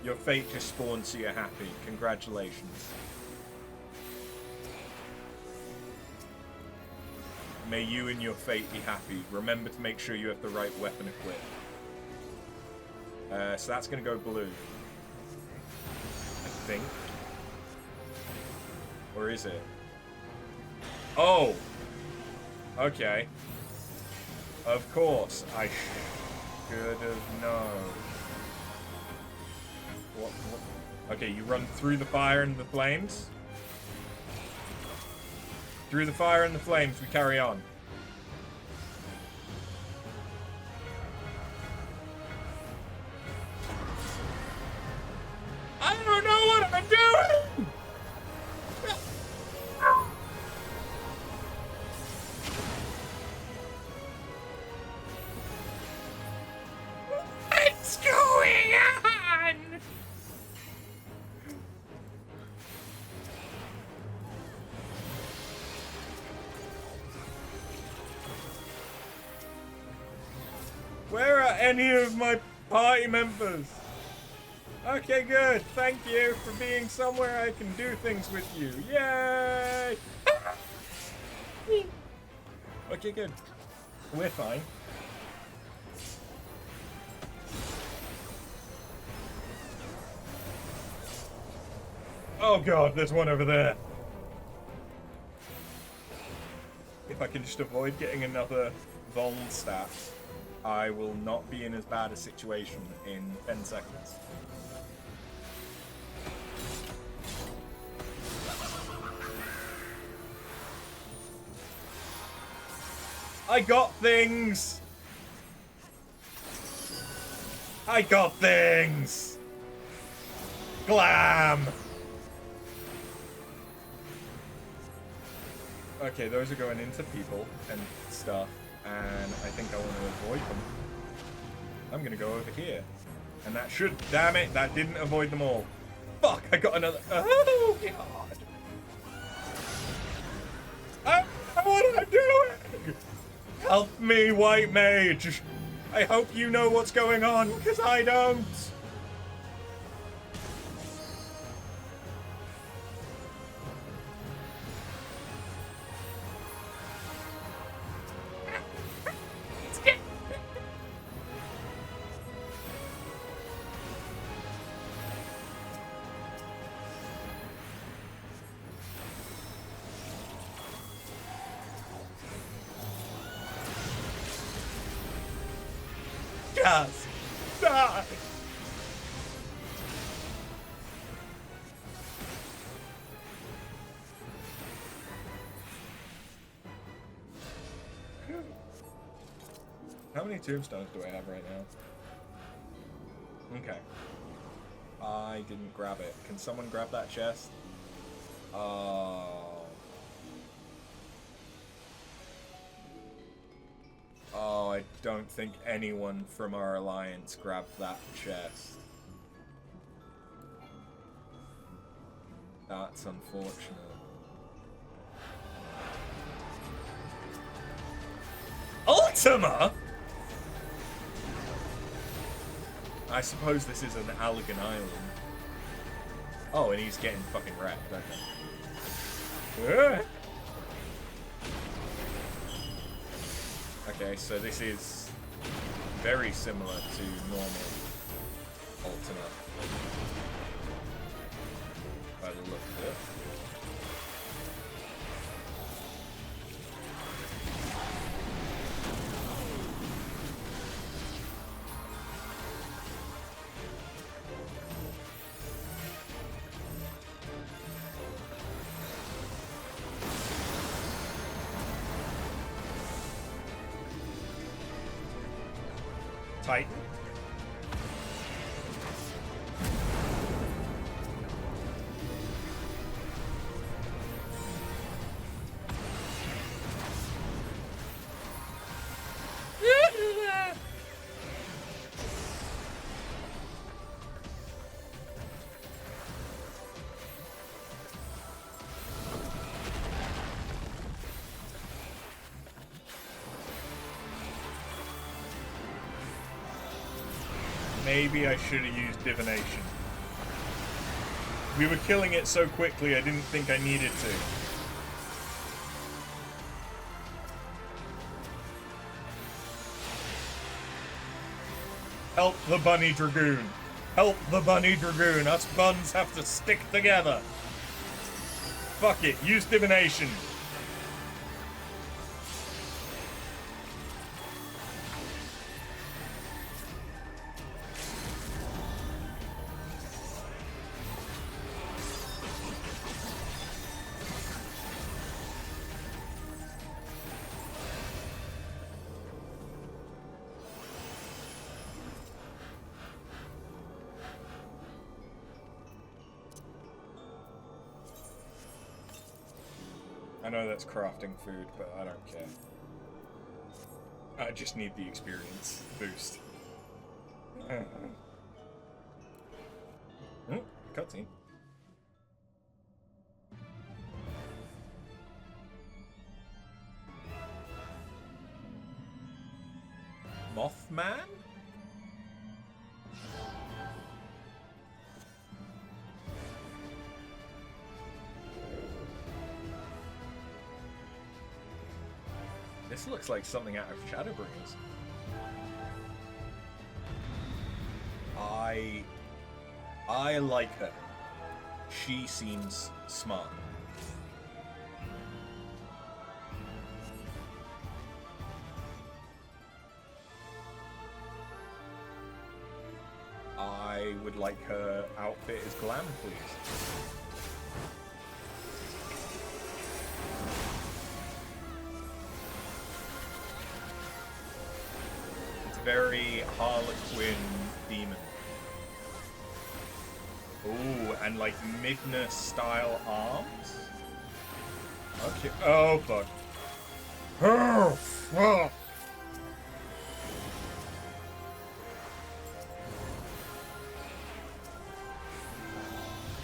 Your fate just spawned, so you're happy. Congratulations. May you and your fate be happy. Remember to make sure you have the right weapon equipped. So that's going to go blue. I think. Or is it? Oh! Okay. Of course. I should have known. What? Okay, you run through the fire and the flames. Through the fire and the flames, we carry on. I don't know what I'm doing! What's going on? Where are any of my party members? Okay, good. Thank you for being somewhere I can do things with you. Yay! Okay, good. We're fine. Oh god, there's one over there. If I can just avoid getting another Vuln stat, I will not be in as bad a situation in 10 seconds. I got things! I got things! Glam! Okay, those are going into people and stuff, and I think I want to avoid them. I'm gonna go over here. And that should... Damn it, that didn't avoid them all. Fuck, I got another... Oh, God! What am I doing? Help me, White Mage! I hope you know what's going on, because I don't! Yes! Die! How many tombstones do I have right now? Okay. I didn't grab it. Can someone grab that chest? Oh, I don't think anyone from our alliance grabbed that chest. That's unfortunate. Ultima?! I suppose this is an Allegan Island. Oh, and he's getting fucking wrecked, okay. Okay, so this is very similar to normal Ultima. By the look of it. Titan. Maybe I should have used divination. We were killing it so quickly I didn't think I needed to. Help the bunny dragoon. Help the bunny dragoon. Us buns have to stick together. Fuck it. Use divination. I know that's crafting food, but I don't care. I just need the experience boost. Cutscene. Mothman? This looks like something out of Shadowbringers. I like her. She seems smart. I would like her outfit as glam, please. Very Harlequin demon. Ooh, and like Midna style arms? Okay. Oh fuck. Oh fuck.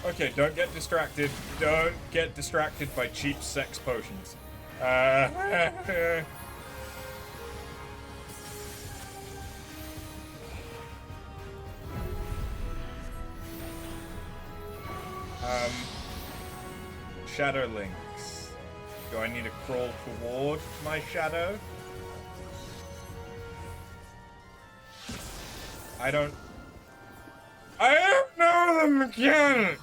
Okay, don't get distracted. Don't get distracted by cheap sex potions. Shadow links. Do I need to crawl toward my shadow? I don't know the mechanics!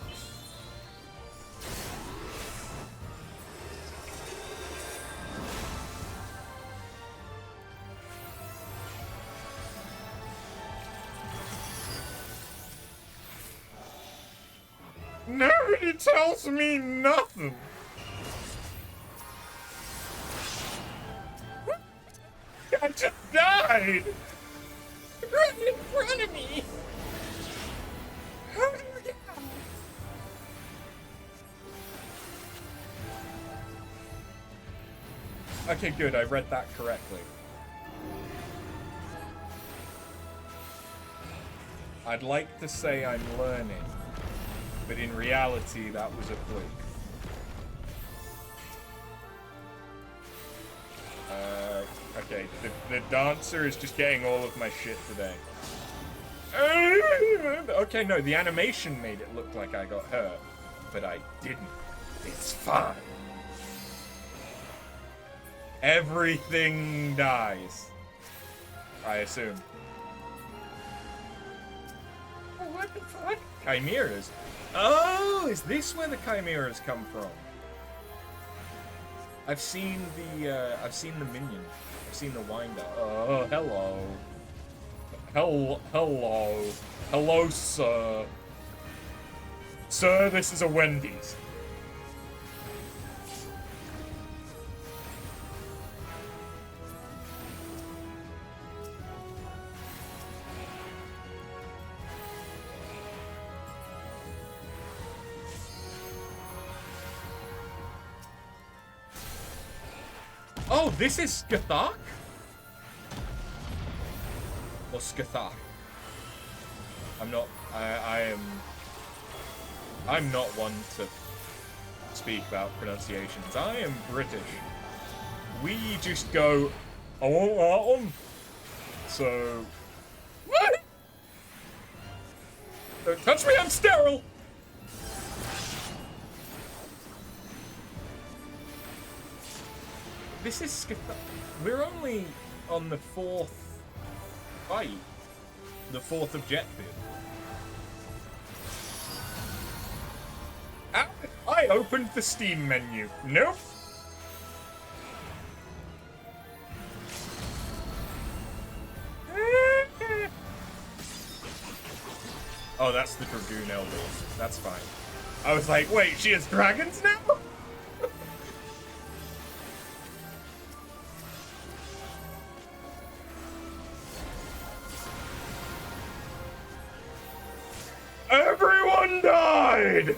Nobody tells me nothing. I just died. Right in front of me. How did you get out? Okay, good. I read that correctly. I'd like to say I'm learning. But in reality, that was a fluke. Okay, the dancer is just getting all of my shit today. Okay, no, the animation made it look like I got hurt, but I didn't. It's fine. Everything dies. I assume. What the fuck? Chimeras? Oh, is this where the chimeras come from? I've seen the minion. I've seen the winder. Oh, hello. Hello. Hello, sir. Sir, this is a Wendy's. Oh, this is Scathach? Or Scathach? I'm not one to speak about pronunciations. I am British. We just go, I want that one. So, what? Don't touch me, I'm sterile! This is... We're only on the 4th fight. The 4th objective. I opened the Steam menu. Nope. Oh, that's the Dragoon Elders. That's fine. I was like, wait, she has dragons now? Everyone died!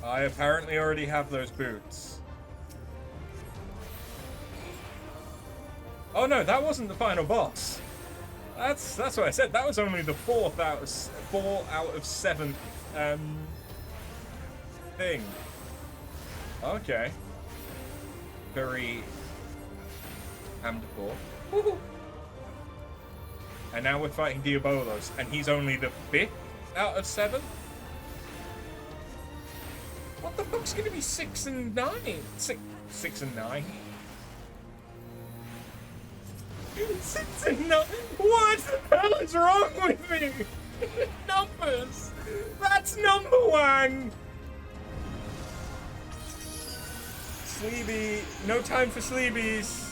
I apparently already have those boots. Oh no, that wasn't the final boss. That's what I said. That was only the 4 out of 7 thing. Okay. Very amicable. And now we're fighting Diabolos, and he's only the 5th out of 7? What the fuck's gonna be 6 and 9? 6 and 9? 6 and 9? What the hell is wrong with me? Numbers! That's number 1! Sleepy. No time for sleebies.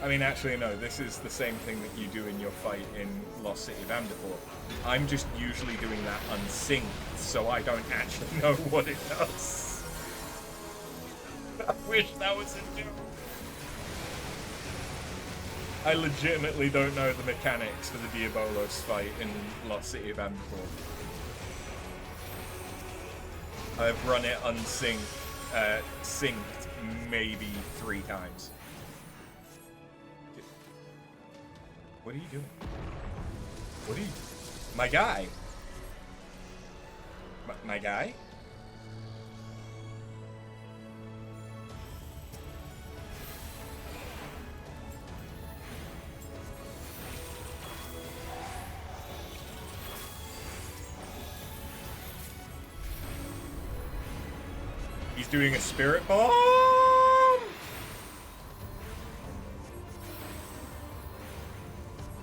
I mean, actually, no, this is the same thing that you do in your fight in Lost City of Amdapor. I'm just usually doing that unsynced, so I don't actually know what it does. I wish that was a joke. I legitimately don't know the mechanics for the Diabolos fight in Lost City of Amdapor. I've run it unsynced, synced maybe 3 times. What are you doing? What are you doing? My guy? My guy? He's doing a spirit bomb?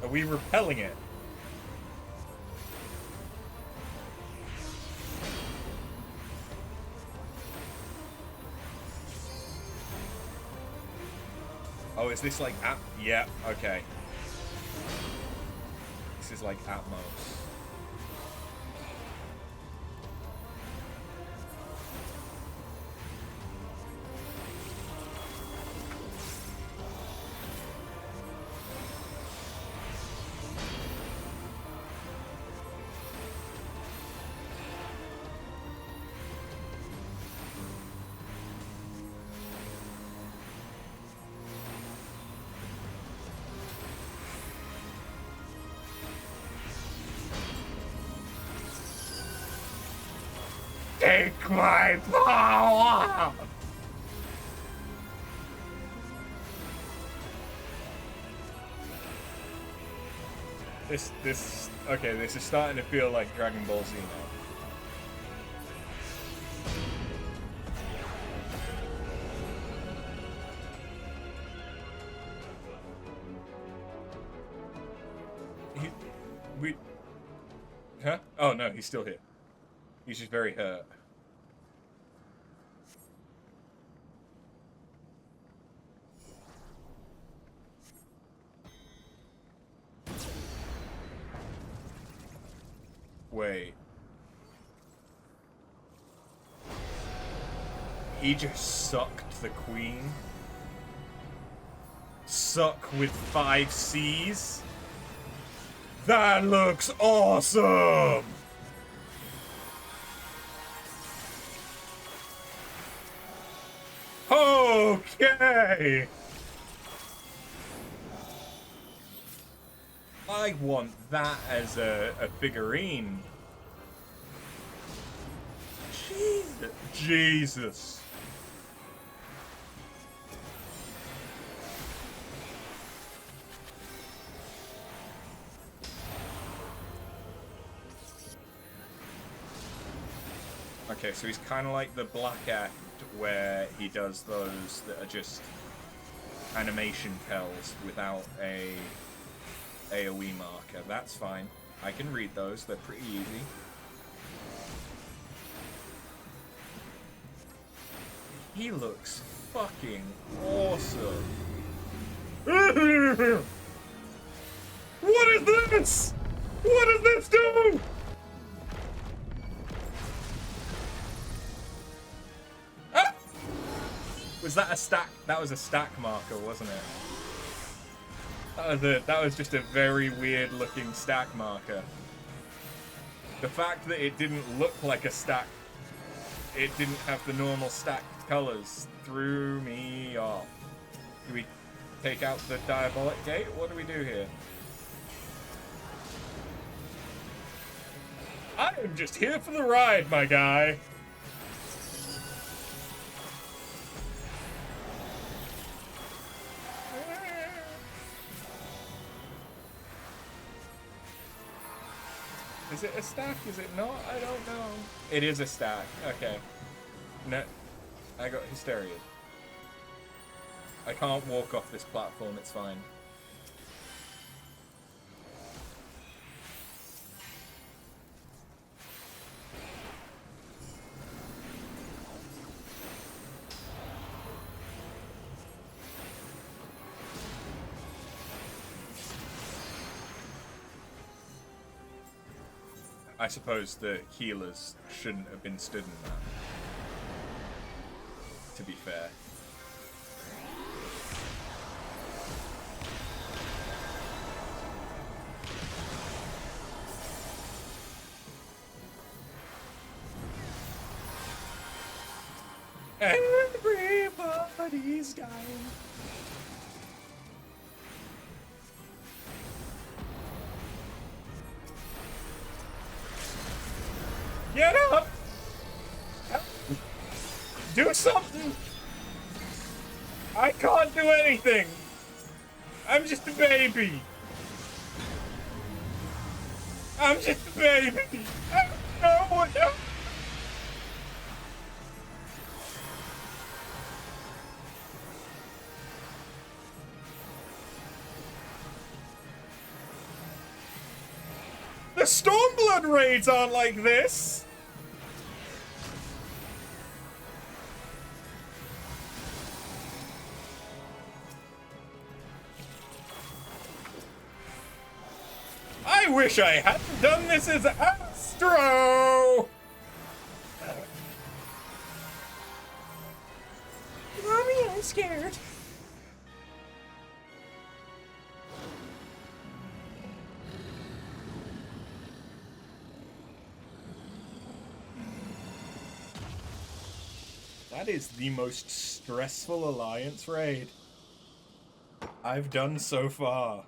Are we repelling it? Oh, is this like yeah, okay. This is like Atmos. Take my power! Okay, this is starting to feel like Dragon Ball Z now. Huh? Oh no, he's still here. He's just very hurt. Wait. He just sucked the queen. Suck with 5 C's? That looks awesome! Okay! I want that as a figurine. Jesus. Okay, so he's kind of like the Black Act, where he does those that are just animation tells without a AoE marker. That's fine. I can read those. They're pretty easy. He looks fucking awesome. What is this? What does this do? Ah! Was that a stack? That was a stack marker, wasn't it? That was just a very weird looking stack marker. The fact that it didn't look like a stack, it didn't have the normal stacked colors, threw me off. Do we take out the diabolic gate? What do we do here? I am just here for the ride, my guy. Is it a stack? Is it not? I don't know. It is a stack. Okay. No, I got hysteria. I can't walk off this platform. It's fine. I suppose the healers shouldn't have been stood in that, to be fair. Everybody's dying. Get up! Do something! I can't do anything! I'm just a baby! I'm just a baby! I don't know what to... The Stormblood raids aren't like this! I wish I hadn't done this as Astro! Mommy, I'm scared. That is the most stressful Alliance raid I've done so far.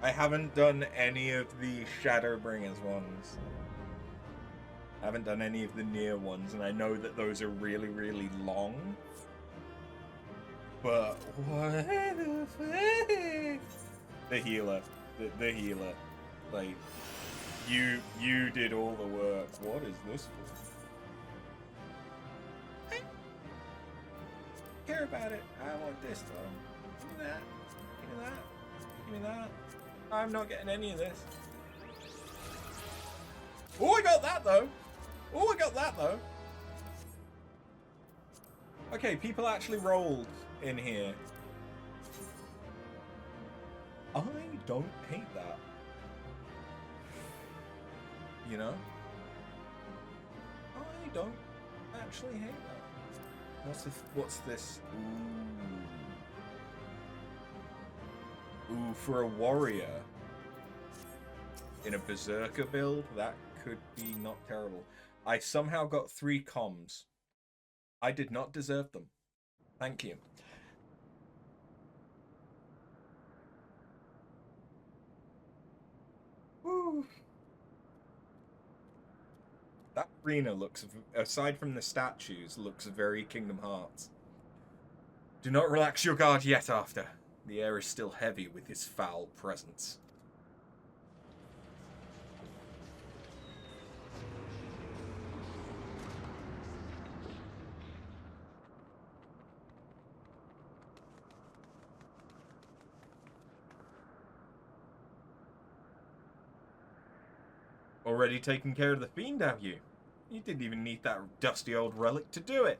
I haven't done any of the Shadowbringers ones. I haven't done any of the Nier ones, and I know that those are really, really long. But what the fuck? The healer. The healer. Like, you did all the work. What is this for? care about it. I want this though. Give me that. Give me that. Give me that. I'm not getting any of this. Oh, I got that though. Oh, I got that though. Okay, people actually rolled in here. I don't hate that. You know? I don't actually hate that. What's this? Ooh. Ooh, for a warrior in a berserker build, that could be not terrible. I somehow got 3 comms. I did not deserve them. Thank you. Woo. That arena looks, aside from the statues, looks very Kingdom Hearts. Do not relax your guard yet, After. The air is still heavy with his foul presence. Already taken care of the fiend, have you? You didn't even need that dusty old relic to do it.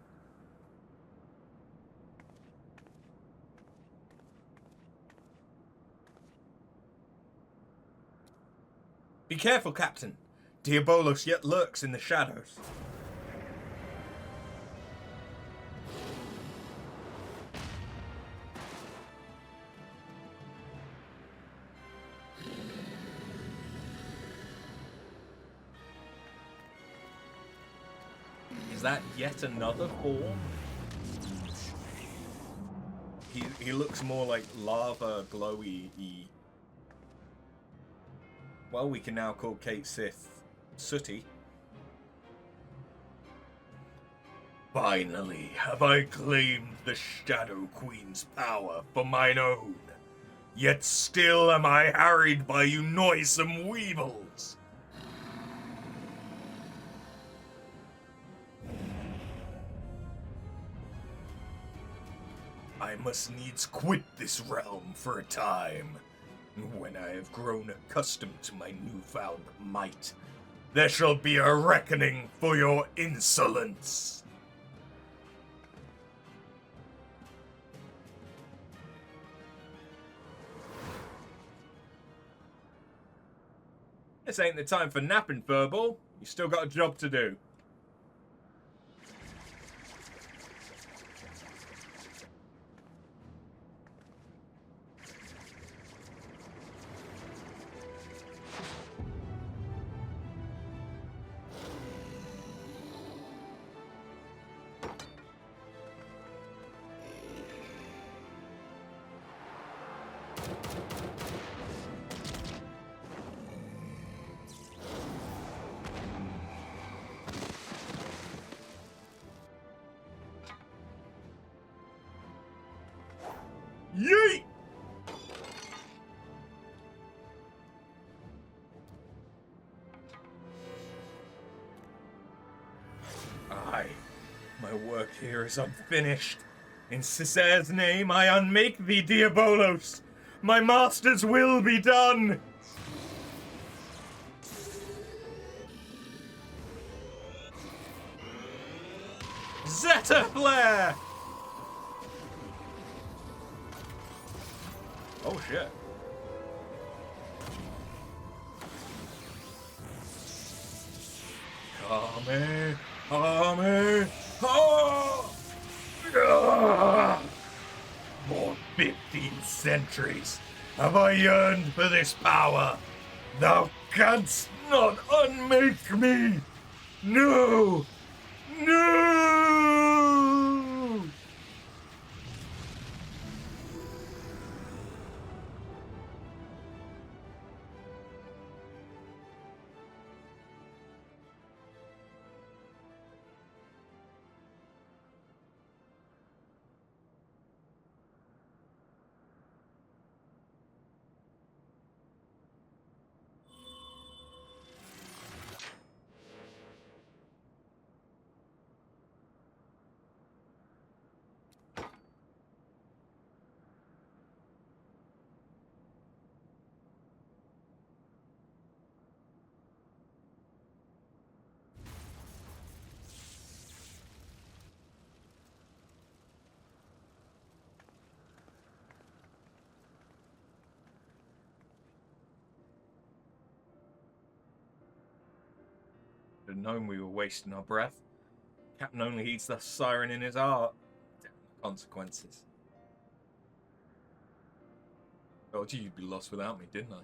Be careful, Captain. Diabolos yet lurks in the shadows. Is that yet another form? He looks more like lava glowy-y. Well, we can now call Kate Sith Sooty. Finally, have I claimed the Shadow Queen's power for mine own. Yet still am I harried by you noisome weevils. I must needs quit this realm for a time. When I have grown accustomed to my newfound might, there shall be a reckoning for your insolence. This ain't the time for napping, Furball. You still got a job to do. Yeet! Aye, my work here is unfinished. In Cesar's name I unmake thee, Diabolos. My master's will be done. Zeta Flare! Oh shit. Kame! Kame! Oh! For 15 centuries have I yearned for this power. Thou canst not unmake me! No! No! Should have known we were wasting our breath. Captain only heeds the siren in his heart. Damn the consequences. Told you you'd be lost without me, didn't I?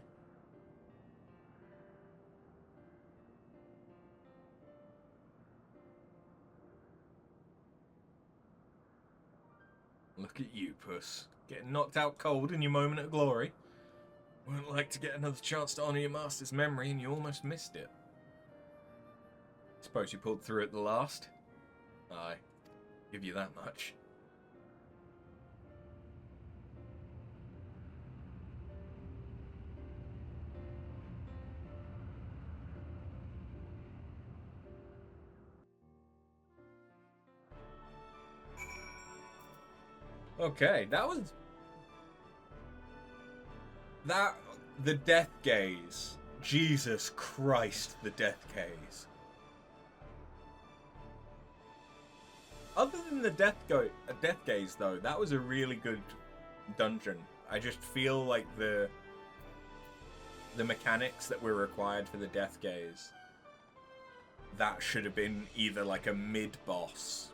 Look at you, Puss. Getting knocked out cold in your moment of glory. Wouldn't like to get another chance to honour your master's memory and you almost missed it. Suppose you pulled through at the last? Aye. Give you that much. Okay, that was... The death gaze. Jesus Christ, the death gaze. Other than the death gaze, though, that was a really good dungeon. I just feel like the mechanics that were required for the death gaze, that should have been either like a mid-boss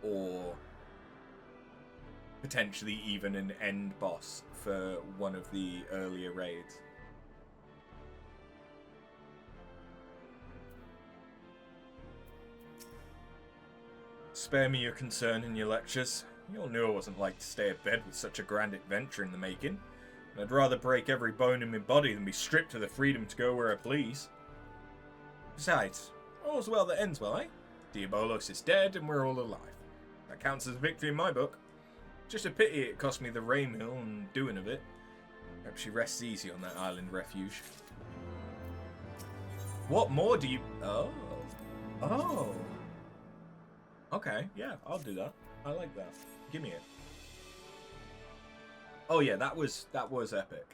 or potentially even an end boss for one of the earlier raids. Spare me your concern and your lectures. You all knew I wasn't like to stay abed with such a grand adventure in the making. And I'd rather break every bone in my body than be stripped of the freedom to go where I please. Besides, all's well that ends well, eh? Diabolos is dead and we're all alive. That counts as a victory in my book. Just a pity it cost me the Ray Mill and doing of it. Hope she rests easy on that island refuge. What more do you... Oh. Oh. Okay, yeah, I'll do that. I like that. Give me it. Oh yeah, that was epic.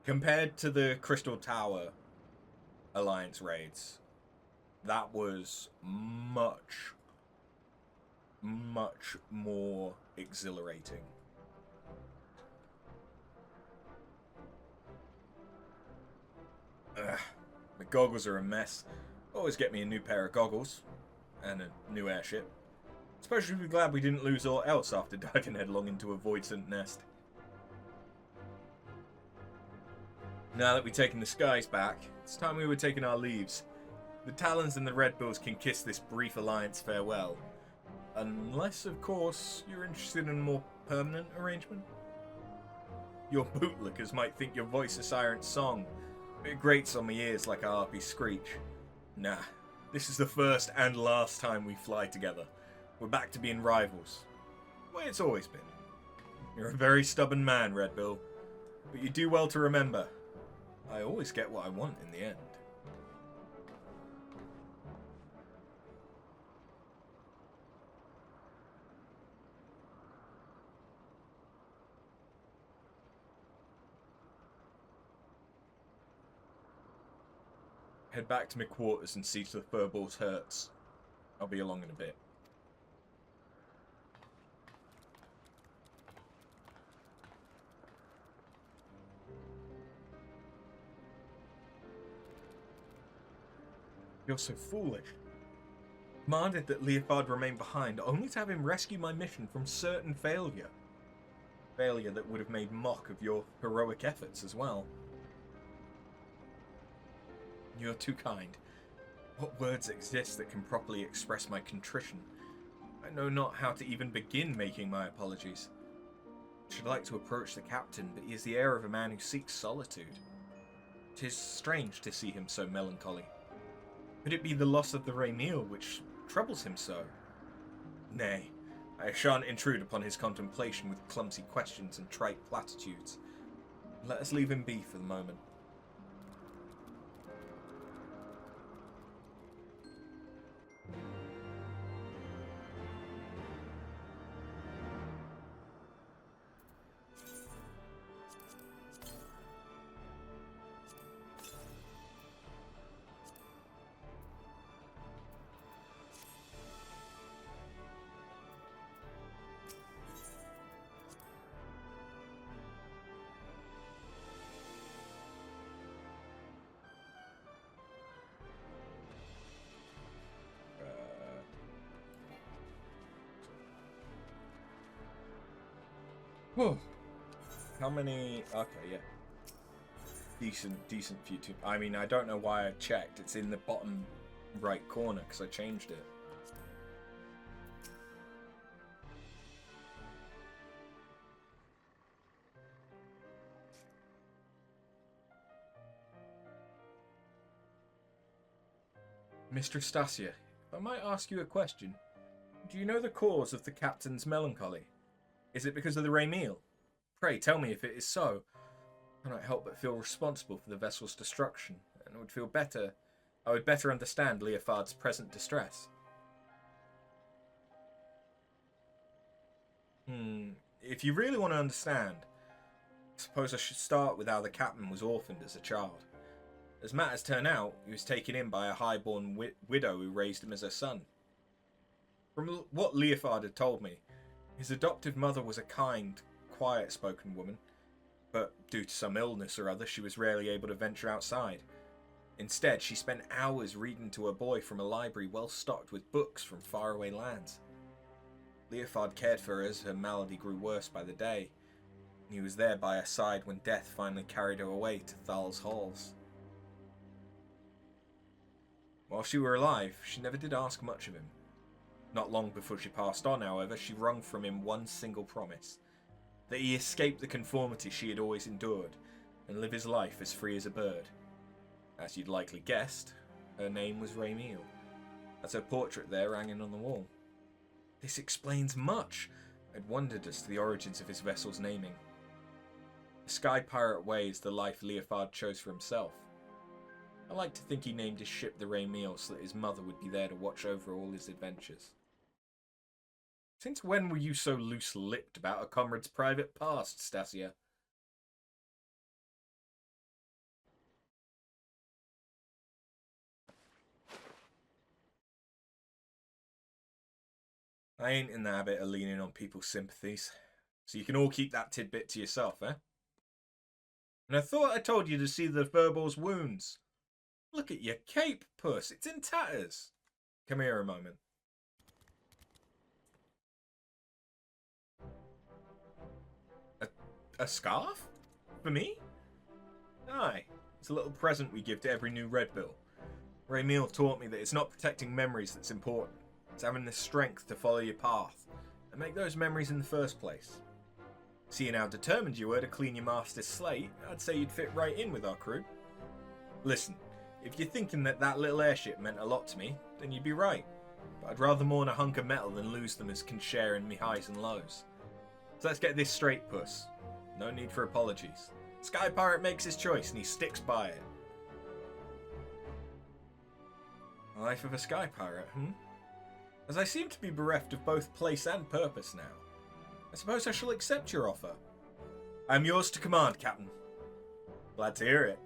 Compared to the Crystal Tower Alliance raids, that was much more exhilarating. Ugh, my goggles are a mess. Always get me a new pair of goggles. And a new airship. Especially be glad we didn't lose all else after diving headlong into a voidsent nest. Now that we've taken the skies back, it's time we were taking our leaves. The Talons and the Red Bulls can kiss this brief alliance farewell. Unless, of course, you're interested in a more permanent arrangement. Your bootlickers might think your voice a siren's song, but it grates on my ears like a harpy screech. Nah. This is the first and last time we fly together. We're back to being rivals. The way it's always been. You're a very stubborn man, Red Bill. But you do well to remember. I always get what I want in the end. Head back to my quarters and see to the furball's hurts. I'll be along in a bit. You're so foolish. Commanded that Leofard remain behind, only to have him rescue my mission from certain failure. Failure that would have made mock of your heroic efforts as well. You're too kind. What words exist that can properly express my contrition? I know not how to even begin making my apologies. I should like to approach the captain, but he has the air of a man who seeks solitude. 'Tis strange to see him so melancholy. Could it be the loss of the Raemiel which troubles him so? Nay, I shan't intrude upon his contemplation with clumsy questions and trite platitudes. Let us leave him be for the moment. Whew. How many? Okay, yeah. Decent few too. I mean, I don't know why I checked. It's in the bottom right corner because I changed it. Mr. Stasia, if I might ask you a question, do you know the cause of the captain's melancholy? Is it because of the Raymeel? Pray tell me if it is so. I cannot help but feel responsible for the vessel's destruction, and I would better understand Leofard's present distress. If you really want to understand, I suppose I should start with how the captain was orphaned as a child. As matters turn out, he was taken in by a highborn widow who raised him as her son. From what Leofard had told me, his adoptive mother was a kind, quiet-spoken woman, but due to some illness or other, she was rarely able to venture outside. Instead, she spent hours reading to her boy from a library well stocked with books from faraway lands. Leofard cared for her as her malady grew worse by the day. He was there by her side when death finally carried her away to Thal's halls. While she were alive, she never did ask much of him. Not long before she passed on, however, she wrung from him one single promise, that he escape the conformity she had always endured, and live his life as free as a bird. As you'd likely guessed, her name was Raymeel, as her portrait there hanging on the wall. This explains much. I'd wondered as to the origins of his vessel's naming. The Sky Pirate Way is the life Leofard chose for himself. I like to think he named his ship the Raymeel so that his mother would be there to watch over all his adventures. Since when were you so loose-lipped about a comrade's private past, Stasia? I ain't in the habit of leaning on people's sympathies, so you can all keep that tidbit to yourself, eh? And I thought I told you to see the Furbol's wounds. Look at your cape, puss. It's in tatters. Come here a moment. A scarf? For me? Aye. It's a little present we give to every new Red Bill. Raymeel taught me that it's not protecting memories that's important. It's having the strength to follow your path and make those memories in the first place. Seeing how determined you were to clean your master's slate, I'd say you'd fit right in with our crew. Listen, if you're thinking that that little airship meant a lot to me, then you'd be right. But I'd rather mourn a hunk of metal than lose them as can share in me highs and lows. So let's get this straight, puss. No need for apologies. Sky Pirate makes his choice and he sticks by it. The life of a Sky Pirate, As I seem to be bereft of both place and purpose now, I suppose I shall accept your offer. I am yours to command, Captain. Glad to hear it.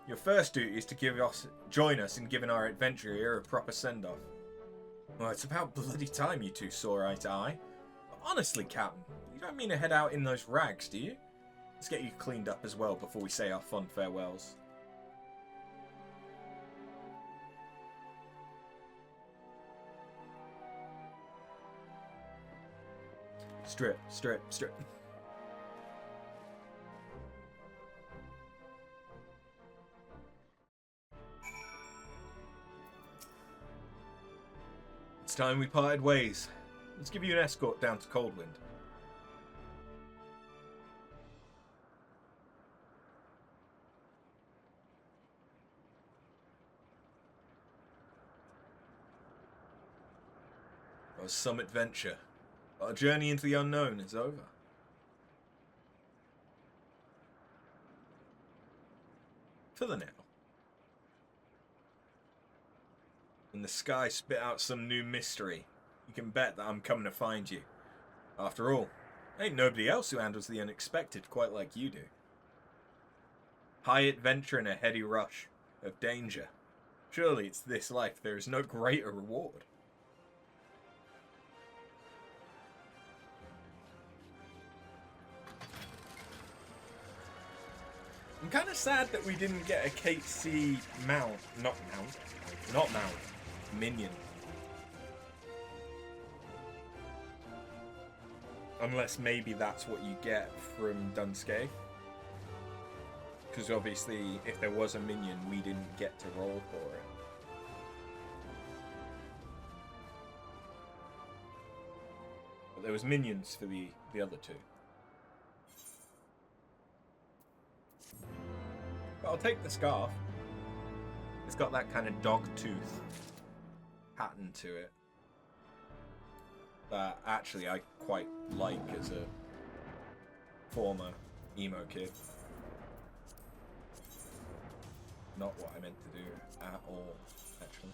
Your first duty is to join us in giving our adventure here a proper send-off. Well, it's about bloody time you two saw eye to eye. But honestly, Captain, you don't mean to head out in those rags, do you? Let's get you cleaned up as well before we say our fond farewells. Strip. It's time we parted ways. Let's give you an escort down to Coldwind. It was some adventure. Our journey into the unknown is over. For the now. When the sky spit out some new mystery, you can bet that I'm coming to find you. After all, ain't nobody else who handles the unexpected quite like you do. High adventure and a heady rush of danger. Surely it's this life there is no greater reward. I'm kind of sad that we didn't get a Kate C not mount, minion. Unless maybe that's what you get from Dunscape. Because obviously, if there was a minion, we didn't get to roll for it. But there was minions for the other two. But I'll take the scarf. It's got that kind of dog tooth pattern to it that actually I quite like as a former emo kid. Not what I meant to do at all, actually.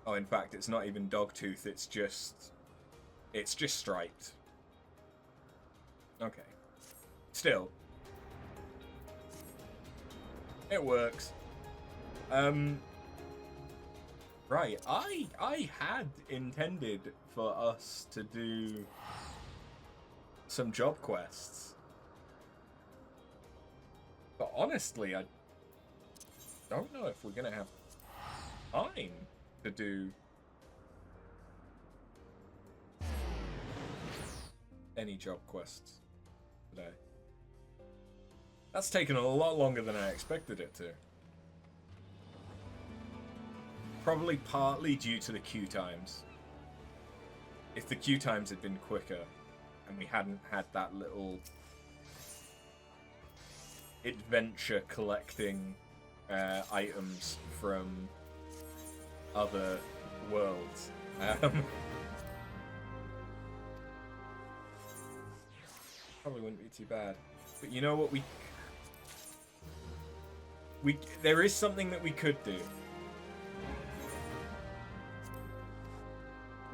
Oh, in fact, it's not even dogtooth, it's just striped. Okay. Still. It works. Right, I had intended for us to do some job quests. But honestly, I don't know if we're gonna have time to do any job quests today. That's taken a lot longer than I expected it to. Probably partly due to the queue times. If the queue times had been quicker and we hadn't had that little adventure collecting items from other worlds. Probably wouldn't be too bad. But you know what, there is something that we could do,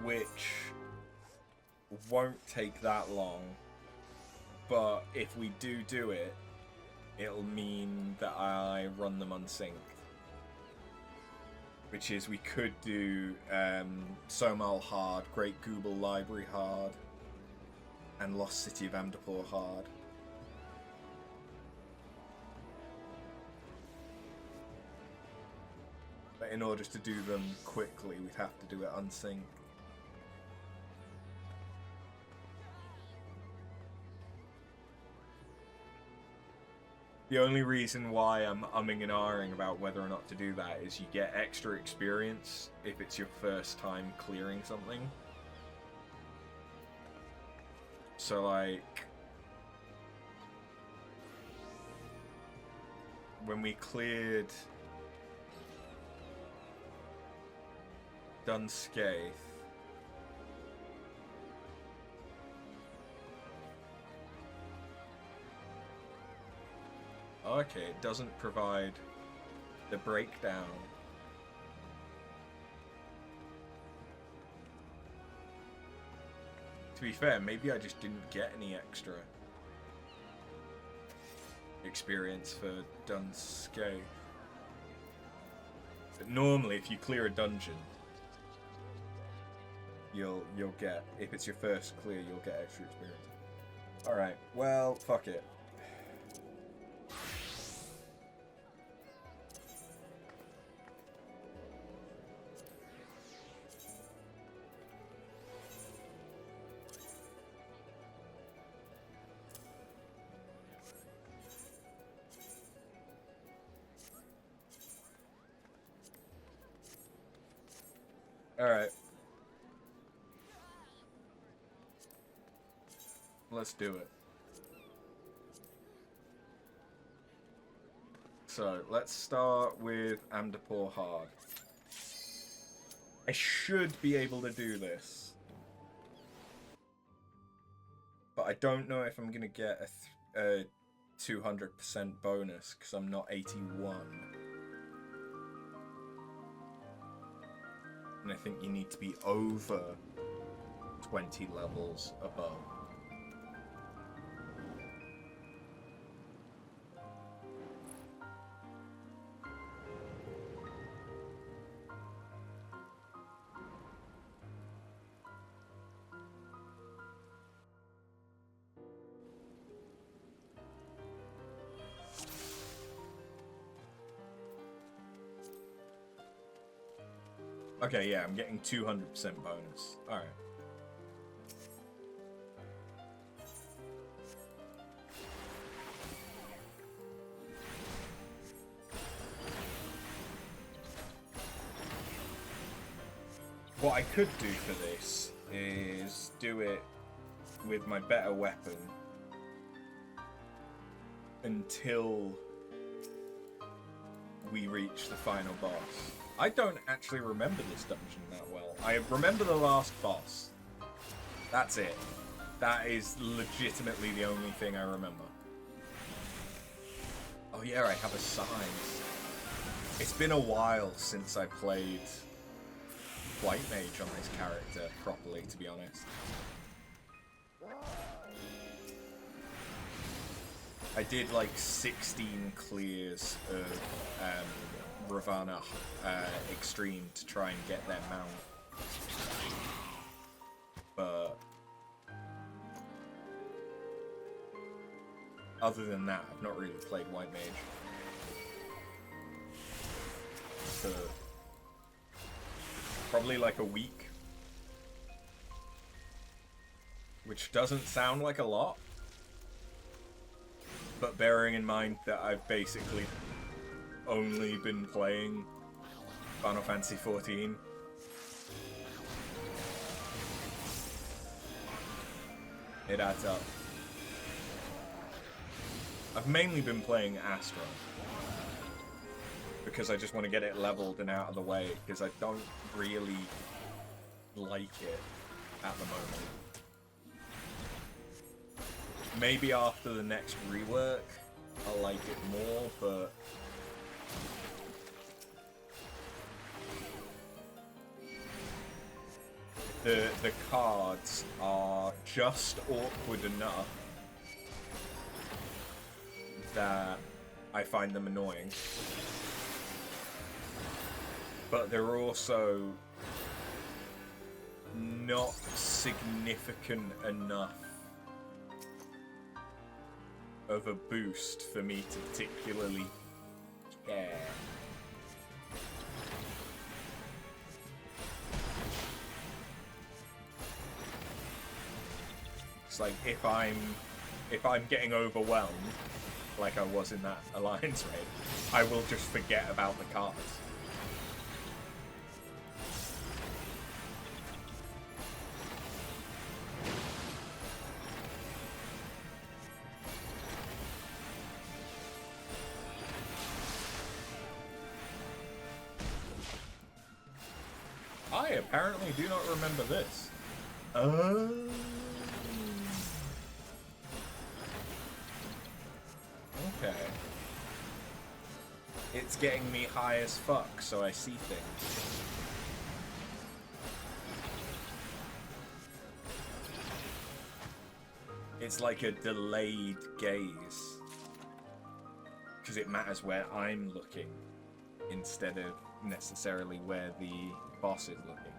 which won't take that long, but if we do it, it'll mean that I run them unsynced. Which is, we could do Somal hard, Great Google Library hard, and Lost City of Amdapor hard. But in order to do them quickly, we'd have to do it unsynced. The only reason why I'm umming and ahhing about whether or not to do that is you get extra experience if it's your first time clearing something. So, like, when we cleared Dunscape, okay, it doesn't provide the breakdown. To be fair, maybe I just didn't get any extra experience for Dunscape. But normally, if you clear a dungeon, you'll get, if it's your first clear, you'll get extra experience. Alright, well, fuck it. Alright. Let's do it. So, let's start with Amdapor Hard. I should be able to do this. But I don't know if I'm going to get a 200% bonus, because I'm not 81. And I think you need to be over 20 levels above. Okay, yeah, I'm getting 200% bonus. Alright. What I could do for this is do it with my better weapon until we reach the final boss. I don't actually remember this dungeon that well. I remember the last boss. That's it. That is legitimately the only thing I remember. Oh yeah, I have a sign. It's been a while since I played White Mage on this character properly, to be honest. I did like 16 clears of Ravana Extreme to try and get their mount. But other than that, I've not really played White Mage. For probably like a week. Which doesn't sound like a lot. But bearing in mind that I've basically only been playing Final Fantasy XIV. It adds up. I've mainly been playing Astra. Because I just want to get it leveled and out of the way, because I don't really like it at the moment. Maybe after the next rework, I'll like it more, but the cards are just awkward enough that I find them annoying. But they're also not significant enough of a boost for me to particularly care. It's like if I'm getting overwhelmed, like I was in that Alliance raid, I will just forget about the cards. I apparently do not remember this. Okay. It's getting me high as fuck, so I see things. It's like a delayed gaze. Because it matters where I'm looking, instead of necessarily where the boss is looking.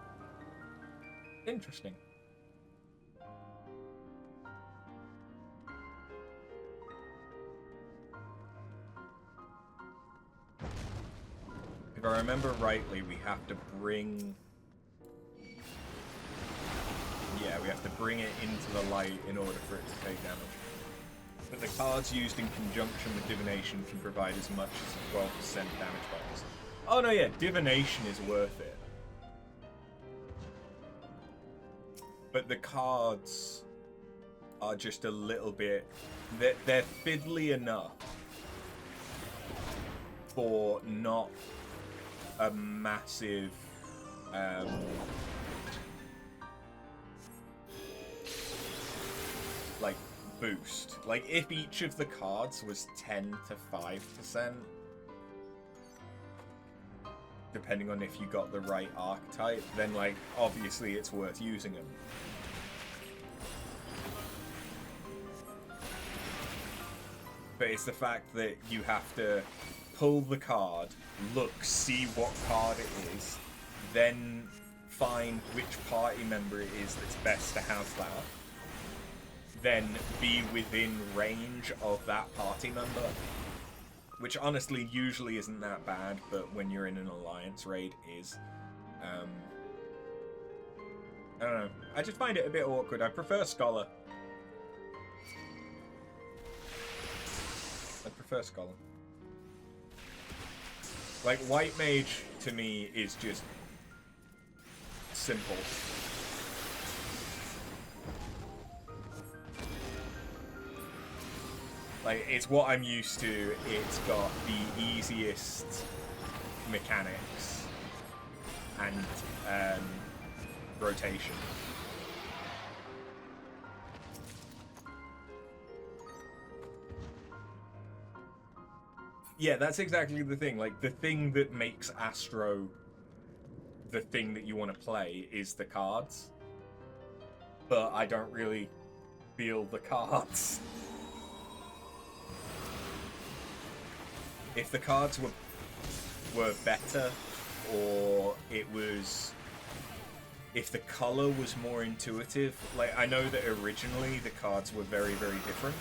Interesting. If I remember rightly, we have to bring... Yeah, we have to bring it into the light in order for it to take damage. But the cards used in conjunction with Divination can provide as much as 12% damage bonus. Oh no, yeah, Divination is worth it. But the cards are just a little bit... They're fiddly enough for not a massive... like, boost. Like, if each of the cards was 10 to 5%, depending on if you got the right archetype, then, like, obviously it's worth using them. But it's the fact that you have to pull the card, look, see what card it is, then find which party member it is that's best to have that, then be within range of that party member. Which honestly usually isn't that bad, but when you're in an alliance raid is. I don't know. I just find it a bit awkward. I prefer Scholar. Like, White Mage, to me, is just simple. Like, it's what I'm used to. It's got the easiest mechanics and rotation. Yeah, that's exactly the thing. Like, the thing that makes Astro the thing that you want to play is the cards. But I don't really feel the cards. If the cards were better, or it was... if the color was more intuitive, like, I know that originally the cards were very, very different.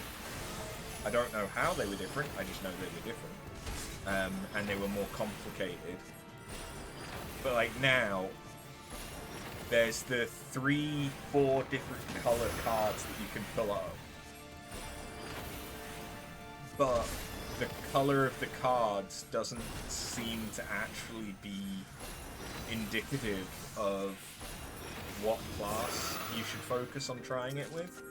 I don't know how they were different, I just know they were different. And they were more complicated. But, like, now, there's the 3-4 different color cards that you can pull up. But the color of the cards doesn't seem to actually be indicative of what class you should focus on trying it with.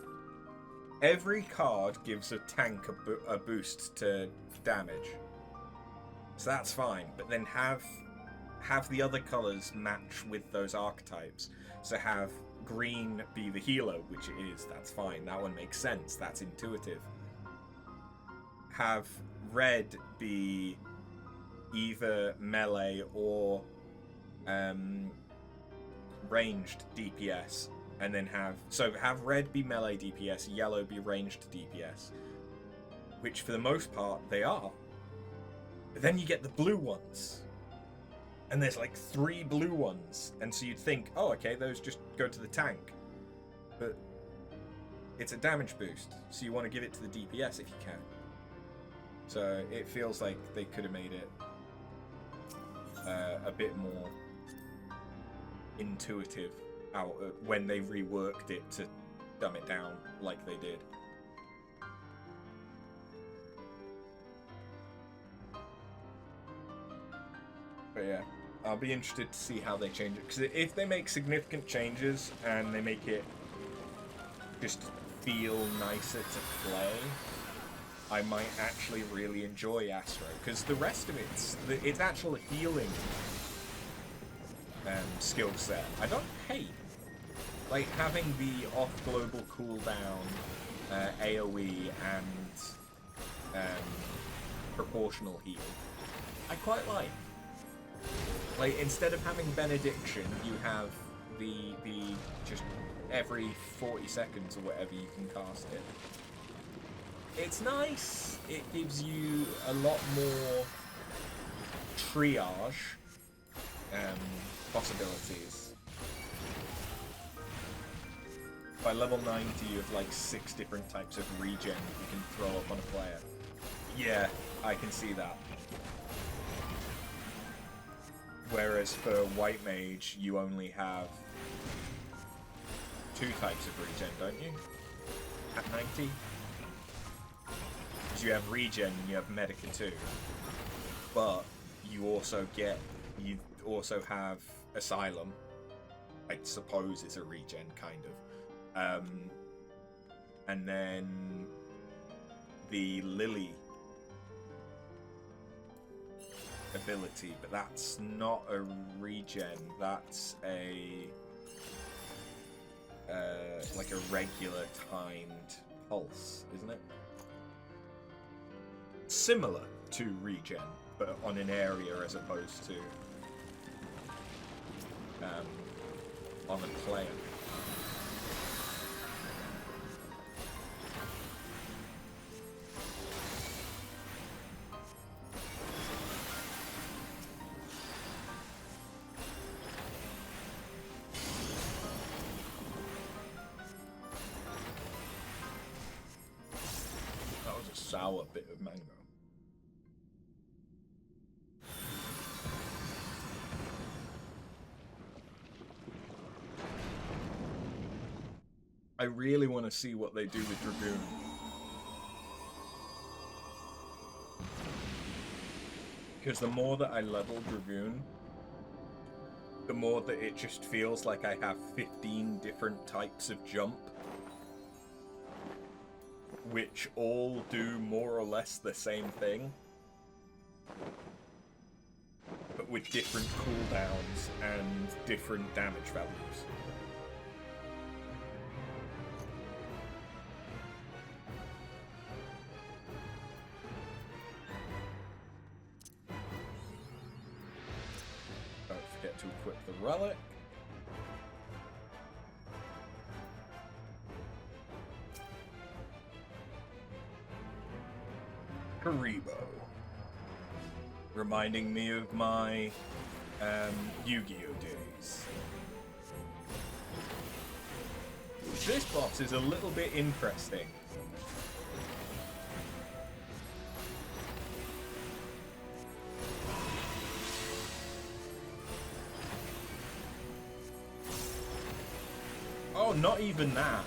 Every card gives a tank a boost to damage. So that's fine, but then have the other colors match with those archetypes. So have green be the healer, which it is, that's fine. That one makes sense, that's intuitive. Have red be either melee or ranged DPS, and then have red be melee DPS, yellow be ranged DPS, which for the most part they are. But then you get the blue ones, and there's like 3 blue ones, and so you'd think, oh, okay, those just go to the tank, but it's a damage boost, so you want to give it to the DPS if you can. So it feels like they could have made it a bit more intuitive when they reworked it to dumb it down like they did. But yeah, I'll be interested to see how they change it, because if they make significant changes and they make it just feel nicer to play, I might actually really enjoy Astro, because the rest of its actual healing skill set I don't hate. Like, having the off global cooldown, AoE, and proportional heal, I quite like. Like, instead of having Benediction, you have the just every 40 seconds or whatever you can cast it. It's nice. It gives you a lot more triage possibilities. By level 90, you have like 6 different types of regen you can throw up on a player. Yeah, I can see that. Whereas for White Mage, you only have 2 types of regen, don't you? At 90? Because you have regen and you have Medica too. But you also have Asylum. I suppose it's a regen, kind of. And then the Lily ability, but that's not a regen, that's a like a regular timed pulse, isn't it? Similar to regen, but on an area as opposed to on a player. Sour bit of mango. I really want to see what they do with Dragoon. Because the more that I level Dragoon, the more that it just feels like I have 15 different types of jump, which all do more or less the same thing, but with different cooldowns and different damage values. Don't forget to equip the relic. Karibo. Reminding me of my Yu-Gi-Oh days. This boss is a little bit interesting. Oh, not even that.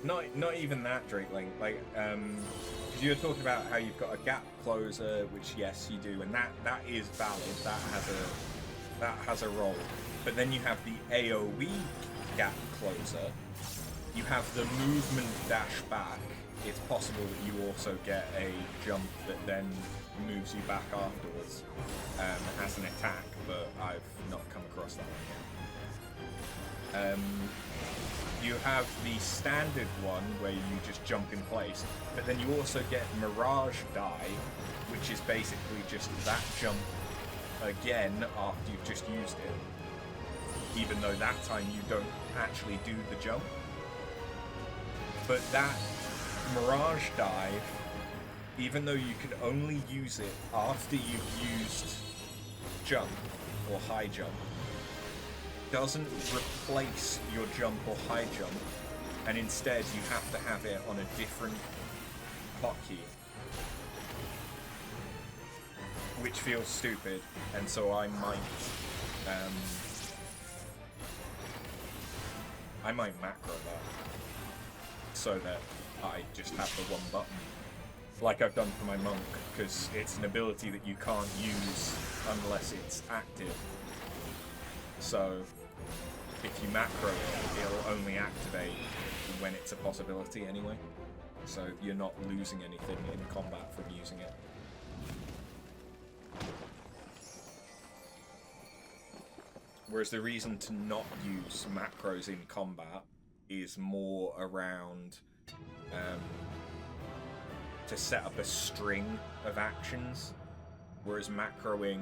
Not even that, Drakeling. Like, because you were talking about how you've got a gap closer, which yes, you do, and that is valid. That has a role. But then you have the AOE gap closer. You have the movement dash back. It's possible that you also get a jump that then moves you back afterwards as an attack, but I've not come across that one yet. You have the standard one where you just jump in place, but then you also get Mirage Die, which is basically just that jump again after you've just used it, even though that time you don't actually do the jump. But that Mirage Dive, even though you can only use it after you've used jump or high jump, doesn't replace your jump or high jump, and instead you have to have it on a different hotkey, which feels stupid, and so I might macro that so that I just have the one button, like I've done for my monk, because it's an ability that you can't use unless it's active. So if you macro it, it'll only activate when it's a possibility anyway. So you're not losing anything in combat from using it. Whereas the reason to not use macros in combat is more around to set up a string of actions, whereas macroing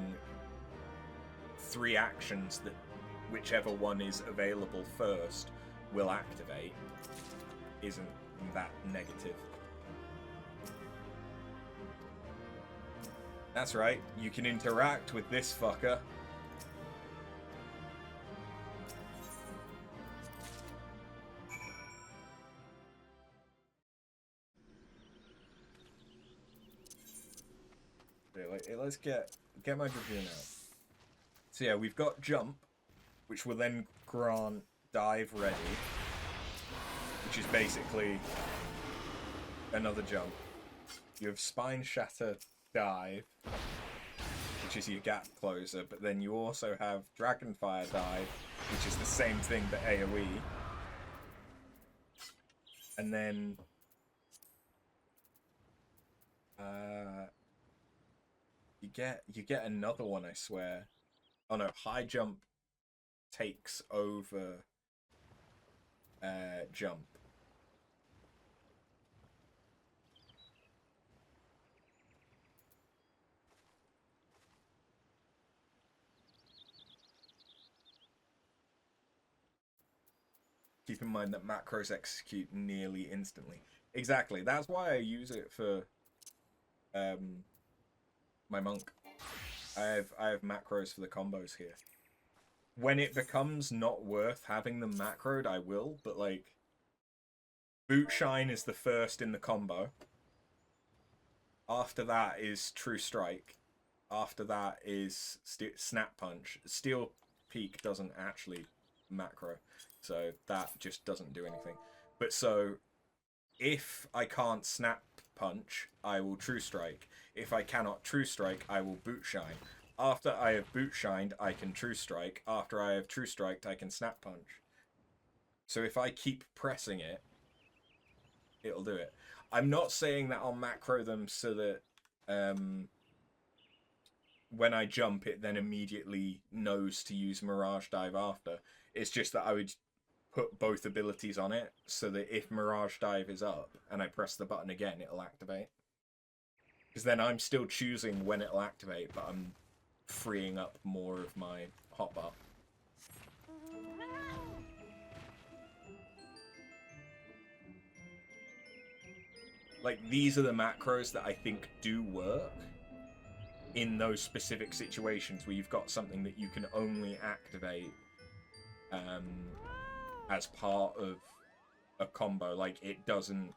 3 actions that whichever one is available first will activate isn't that negative. That's right, you can interact with this fucker. Let's get my Dragoon out. So yeah, we've got jump, which will then grant dive ready, which is basically another jump. You have spine shatter dive, which is your gap closer, but then you also have dragonfire dive, which is the same thing but AoE. And then you get another one, I swear. Oh no, high jump takes over jump. Keep in mind that macros execute nearly instantly. Exactly, that's why I use it for my monk. I have macros for the combos here. When it becomes not worth having them macroed, I will, but like Boot Shine is the first in the combo. After that is True Strike. After that is Snap Punch. Steel Peak doesn't actually macro. So that just doesn't do anything. But so if I can't snap punch, I will true strike. If I cannot true strike, I will boot shine. After I have boot shined, I can true strike. After I have true striked, I can snap punch. So if I keep pressing it, it'll do it. I'm not saying that I'll macro them so that when I jump, it then immediately knows to use Mirage Dive after. It's just that I would put both abilities on it so that if Mirage Dive is up and I press the button again, it'll activate. Because then I'm still choosing when it'll activate, but I'm freeing up more of my hotbar. Like, these are the macros that I think do work in those specific situations where you've got something that you can only activate as part of a combo. Like, it doesn't...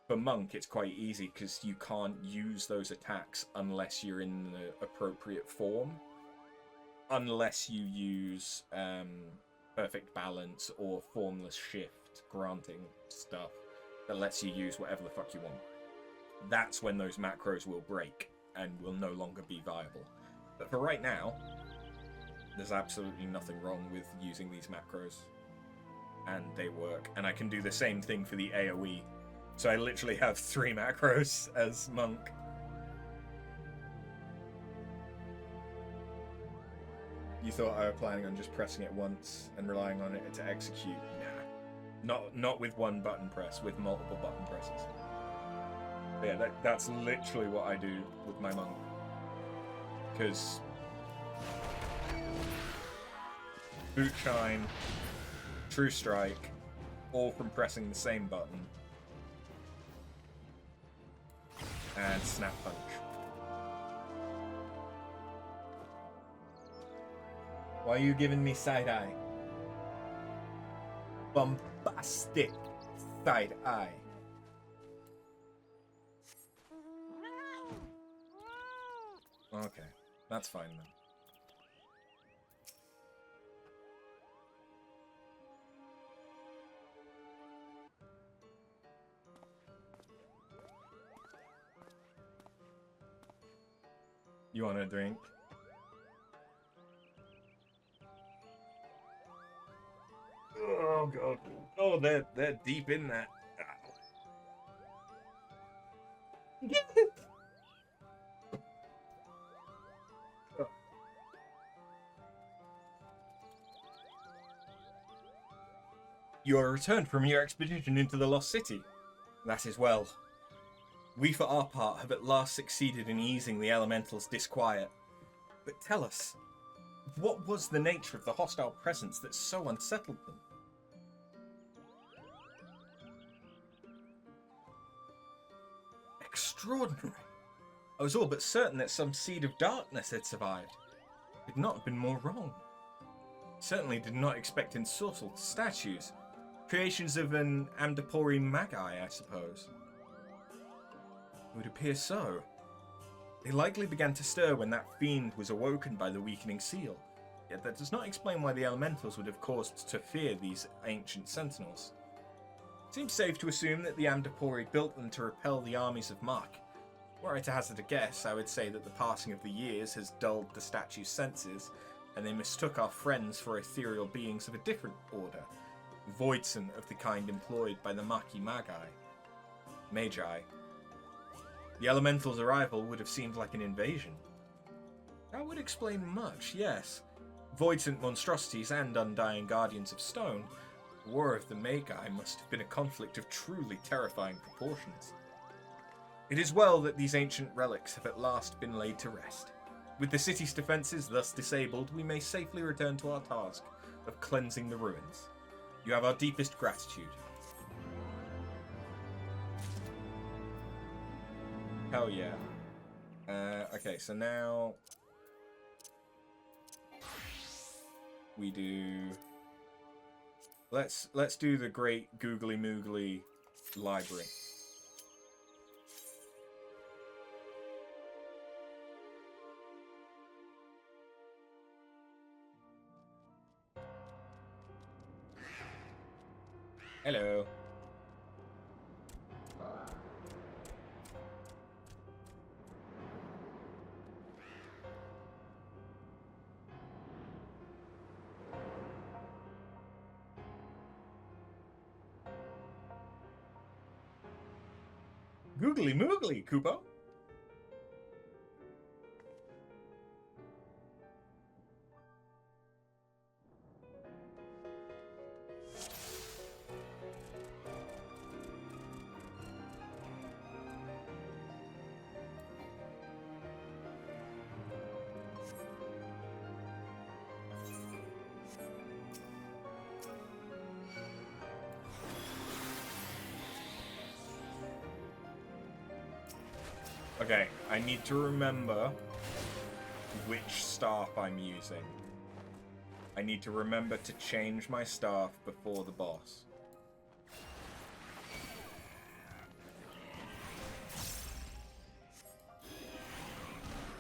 For Monk, it's quite easy because you can't use those attacks unless you're in the appropriate form. Unless you use Perfect Balance or Formless Shift, granting stuff that lets you use whatever the fuck you want. That's when those macros will break and will no longer be viable. But for right now, there's absolutely nothing wrong with using these macros. And they work. And I can do the same thing for the AoE. So I literally have 3 macros as Monk. You thought I were planning on just pressing it once and relying on it to execute? Nah. Not with one button press, with multiple button presses. But yeah, that's literally what I do with my Monk. Because Boot Shine, True Strike, all from pressing the same button. And Snap Punch. Why are you giving me side-eye? Bombastic side-eye. Okay, that's fine then. You want a drink? Oh god. Oh, they're deep in that. You are returned from your expedition into the Lost City. That is well. We, for our part, have at last succeeded in easing the elementals' disquiet. But tell us, what was the nature of the hostile presence that so unsettled them? Extraordinary. I was all but certain that some seed of darkness had survived. Could not have been more wrong. Certainly did not expect ensorcelled statues. Creations of an Amdapori Magi, I suppose. It would appear so. They likely began to stir when that fiend was awoken by the weakening seal. Yet that does not explain why the elementals would have caused to fear these ancient sentinels. It seems safe to assume that the Amdapori built them to repel the armies of Mark. Were I to hazard a guess, I would say that the passing of the years has dulled the statue's senses, and they mistook our friends for ethereal beings of a different order, voidsent of the kind employed by the Maki Magi. The elemental's arrival would have seemed like an invasion. That would explain much, yes. Voidsent monstrosities and undying guardians of stone, the war of the Magi must have been a conflict of truly terrifying proportions. It is well that these ancient relics have at last been laid to rest. With the city's defences thus disabled, we may safely return to our task of cleansing the ruins. You have our deepest gratitude. Hell yeah. Okay, so now we do. Let's do the great googly moogly library. Hello. Googly moogly, Kupo. Okay, I need to remember which staff I'm using. I need to remember to change my staff before the boss.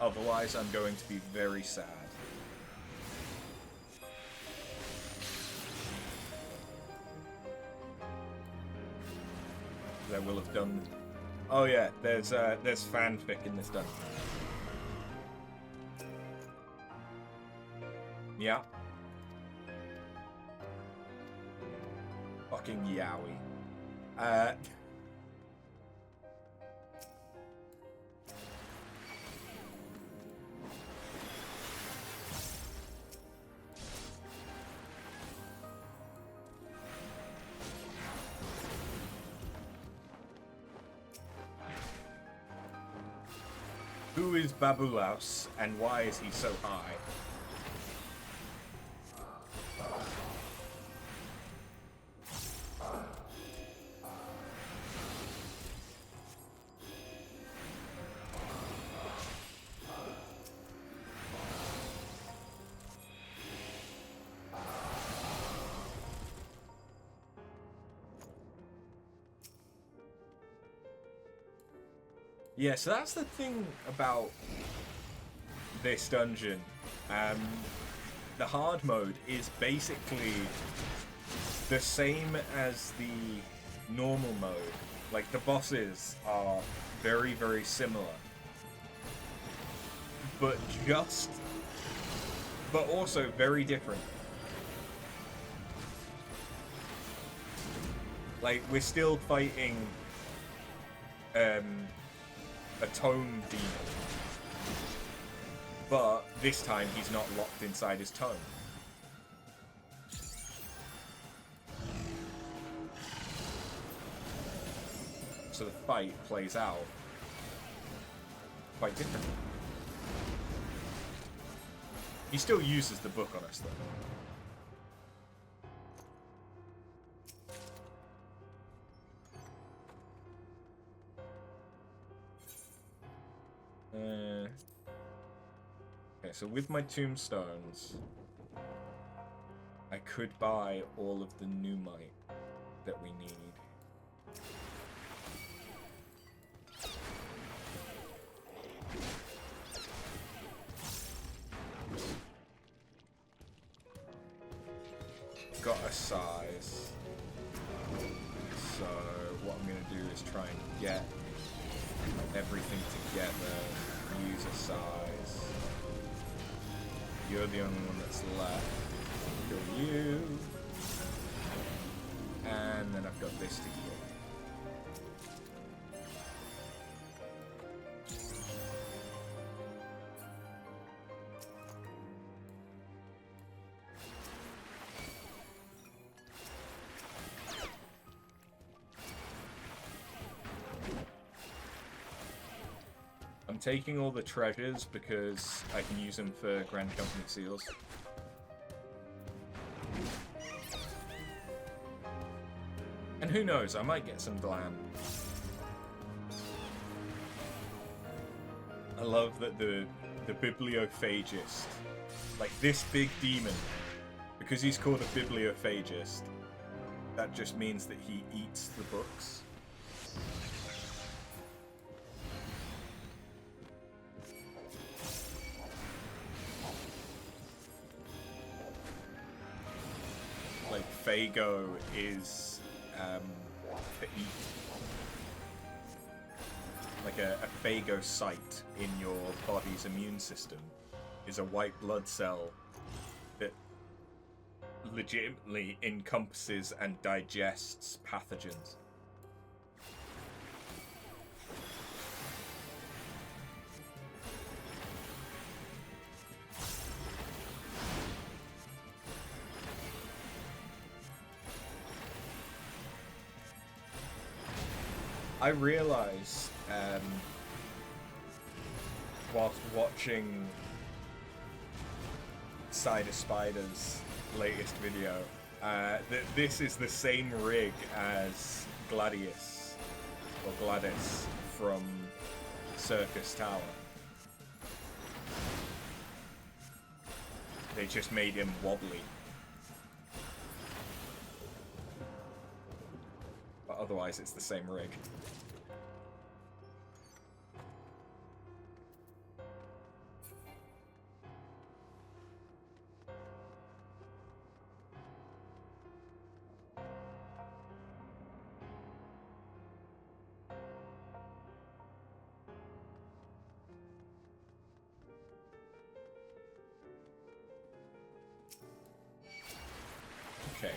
Otherwise, I'm going to be very sad. I will have done. Oh yeah, there's fanfic in this dungeon. Yeah. Fucking yaoi. Who is Babulaus, and why is he so high? Yeah, so that's the thing about this dungeon. The hard mode is basically the same as the normal mode. Like, the bosses are very, very similar. But also very different. Like, we're still fighting a tome demon, but this time he's not locked inside his tome. So the fight plays out quite differently. He still uses the book on us, though. Okay, so with my tombstones, I could buy all of the Numite that we need. Got a size. So what I'm going to do is try and get everything together, use a size. You're the only one that's left. Kill you. And then I've got this to heal. I'm taking all the treasures because I can use them for Grand Company seals. And who knows, I might get some glam. I love that the bibliophagist, like this big demon, because he's called a bibliophagist, that just means that he eats the books. Like, Fago is to eat. Like a phagocyte in your body's immune system is a white blood cell that legitimately encompasses and digests pathogens. I realized, whilst watching Cider Spider's latest video, that this is the same rig as Gladius, or Gladys, from Circus Tower. They just made him wobbly. But otherwise, it's the same rig. Okay.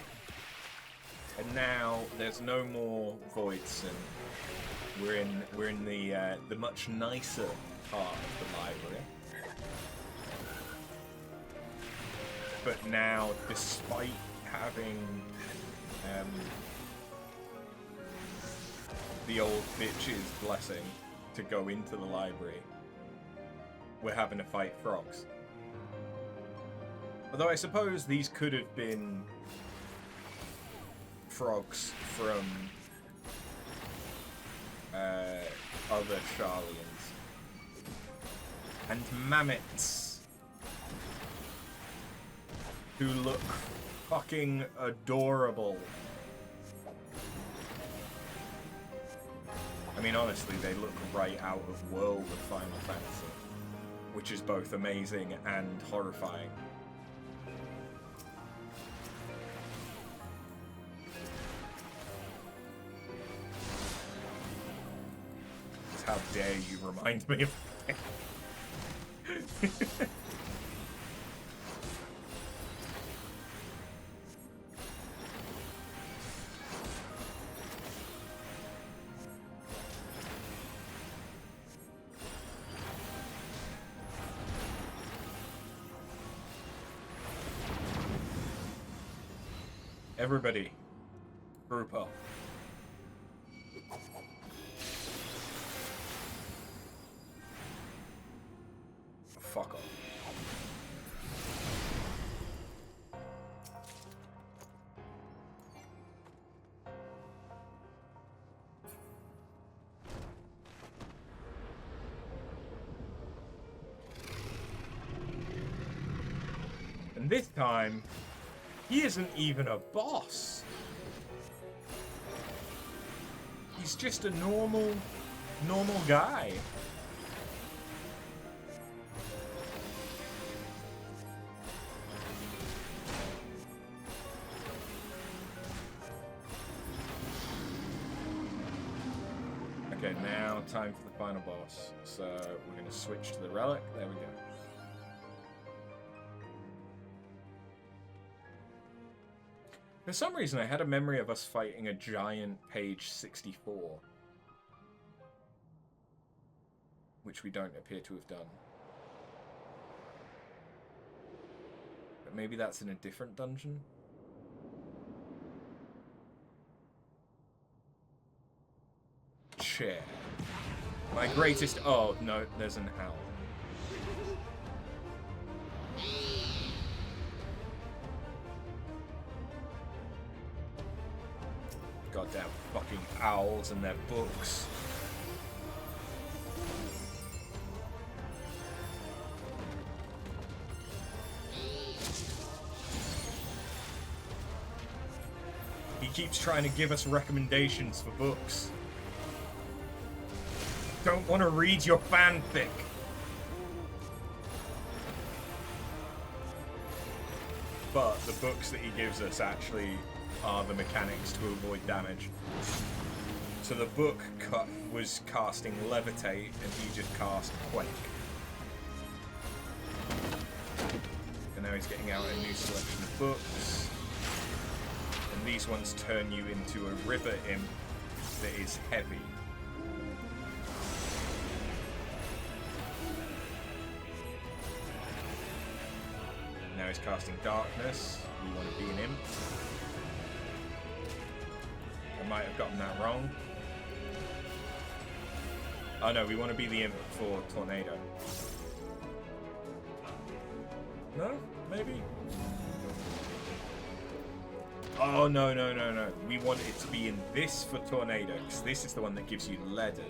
And now there's no more voids, and we're in the much nicer part of the library. But now, despite having the old bitch's blessing to go into the library, we're having to fight frogs. Although I suppose these could have been frogs from other Charlians. And mammoths, who look fucking adorable. I mean, honestly, they look right out of World of Final Fantasy, which is both amazing and horrifying. How dare you remind me of that? Everybody, group up. Fuck off. And this time, he isn't even a boss. He's just a normal guy. Okay, now time for the final boss. So we're going to switch to the relic. There we go. For some reason, I had a memory of us fighting a giant page 64. Which we don't appear to have done. But maybe that's in a different dungeon? Chair. My greatest... Oh, no, there's an owl. Goddamn fucking owls and their books. He keeps trying to give us recommendations for books. Don't want to read your fanfic. But the books that he gives us actually are the mechanics to avoid damage. So the book was casting Levitate, and he just cast Quake. And now he's getting out a new selection of books. And these ones turn you into a river imp that is heavy. Now he's casting Darkness. We want to be an imp. I might have gotten that wrong. Oh no, we want to be the imp for Tornado. No? Maybe? Oh, no. We want it to be in this for Tornado, because this is the one that gives you Leaden.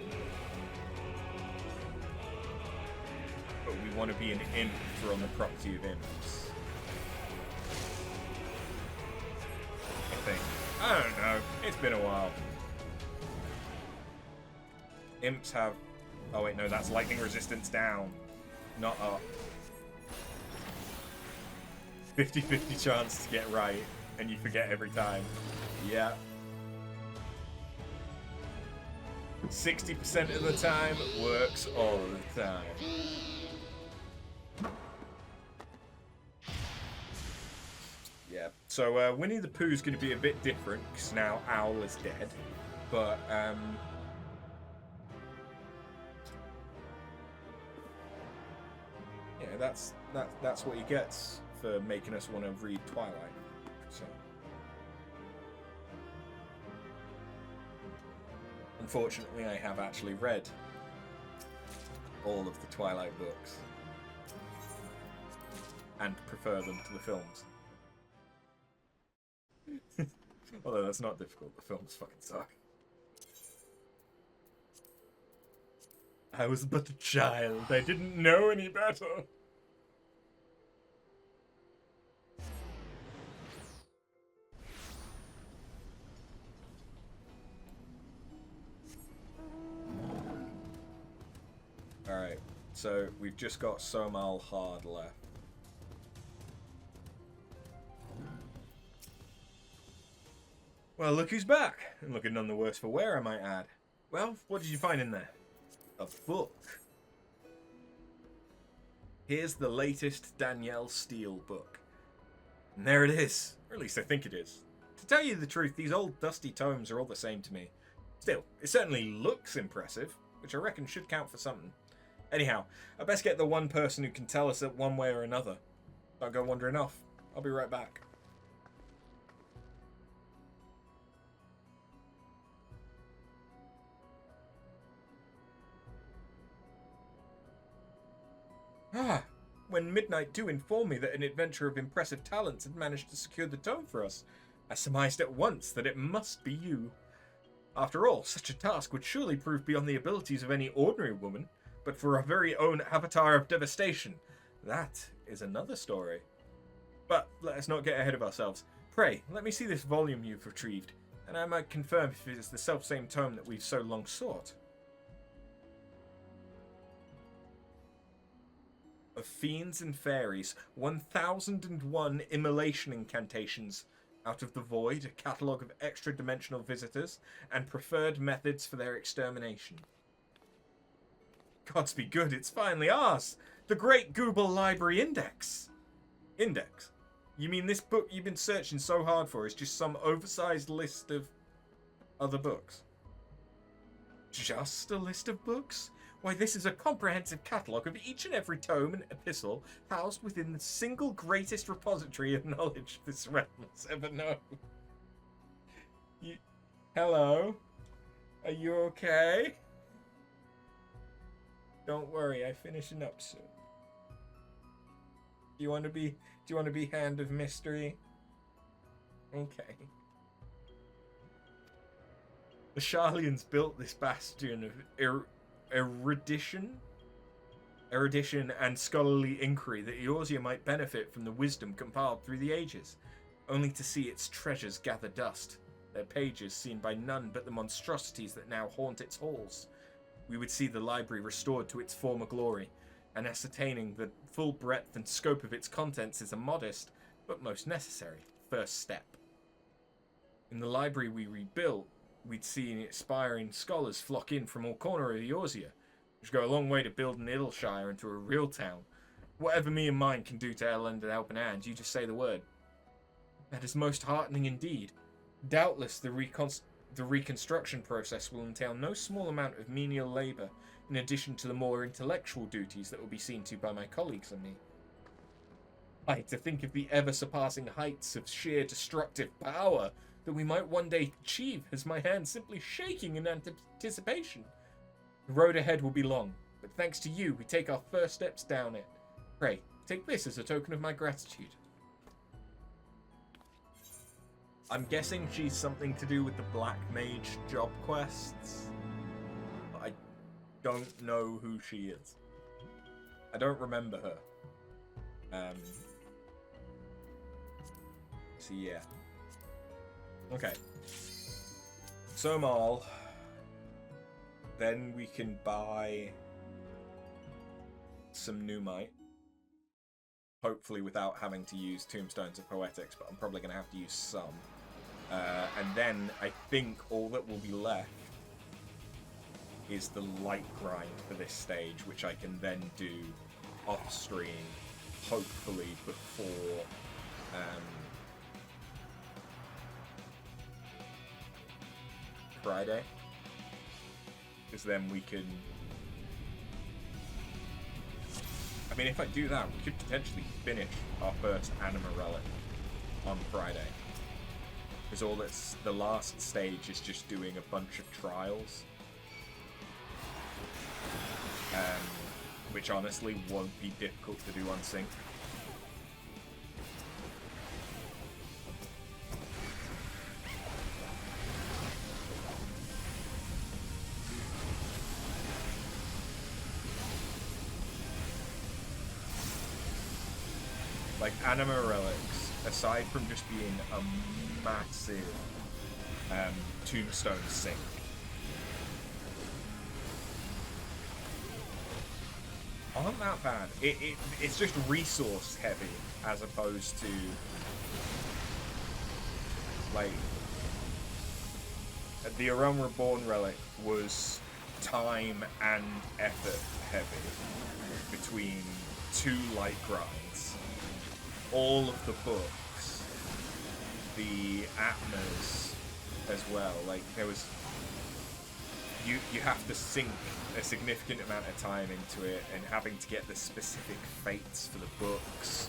But we want to be an imp for on the property of imps. I think. I don't know. It's been a while. Imps have... Oh wait, no, that's lightning resistance down, not up. 50-50 chance to get right, and you forget every time. Yeah. 60% of the time works all the time. Yeah. So Winnie the Pooh's going to be a bit different because now Owl is dead, but yeah, that's what he gets for making us want to read Twilight. So, unfortunately, I have actually read all of the Twilight books and prefer them to the films. Although that's not difficult, the films fucking suck. I was but a child, I didn't know any better. Alright, so we've just got Somal Hard left. Well, look who's back! And looking none the worse for wear, I might add. Well, what did you find in there? A book. Here's the latest Danielle Steele book. And there it is. Or at least I think it is. To tell you the truth, these old dusty tomes are all the same to me. Still, it certainly looks impressive, which I reckon should count for something. Anyhow, I best get the one person who can tell us it one way or another. Don't go wandering off. I'll be right back. When Midnight 2 informed me that an adventurer of impressive talents had managed to secure the tome for us, I surmised at once that it must be you. After all, such a task would surely prove beyond the abilities of any ordinary woman, but for our very own Avatar of Devastation. That is another story. But let us not get ahead of ourselves. Pray, let me see this volume you've retrieved, and I might confirm if it is the self-same tome that we've so long sought. Of Fiends and Fairies, 1001 Immolation Incantations, Out of the Void, a catalogue of extra-dimensional visitors, and preferred methods for their extermination. Gods be good, it's finally ours! The Great Google Library Index! Index? You mean this book you've been searching so hard for is just some oversized list of other books? Just a list of books? Why, this is a comprehensive catalogue of each and every tome and epistle housed within the single greatest repository of knowledge this realm has ever known. Hello? Are you okay? Don't worry, I'm finishing up soon. Do you want to be Hand of Mystery? Okay. The Sharlians built this bastion of erudition and scholarly inquiry that Eorzea might benefit from the wisdom compiled through the ages, only to see its treasures gather dust, their pages seen by none but the monstrosities that now haunt its halls. We would see the library restored to its former glory, and ascertaining the full breadth and scope of its contents is a modest, but most necessary, first step. In the library we rebuilt, we'd seen aspiring scholars flock in from all corners of Eorzea, which go a long way to building Idleshire into a real town. Whatever me and mine can do to lend a helping hand, you just say the word. That is most heartening indeed. Doubtless the reconstruction process will entail no small amount of menial labour, in addition to the more intellectual duties that will be seen to by my colleagues and me. To think of the ever-surpassing heights of sheer destructive power that we might one day achieve has my hand simply shaking in anticipation. The road ahead will be long, but thanks to you, we take our first steps down it. Pray, take this as a token of my gratitude. I'm guessing she's something to do with the Black Mage job quests. I don't know who she is. I don't remember her. So yeah. Okay. Somal. Then we can buy some Numite. Hopefully without having to use Tombstones of Poetics, but I'm probably going to have to use some. And then I think all that will be left is the light grind for this stage, which I can then do off stream, hopefully before Friday, because then we can. I mean, if I do that, we could potentially finish our first Anima Relic on Friday. Because all that's the last stage is just doing a bunch of trials. Which honestly won't be difficult to do on sync. Like, Anima Relics, aside from just being a massive Tombstone sink, aren't that bad. It's just resource heavy as opposed to like the A Realm Reborn relic was time and effort heavy between 2 light grinds, all of the books, the Atmas as well. Like there was you have to sink a significant amount of time into it, and having to get the specific fates for the books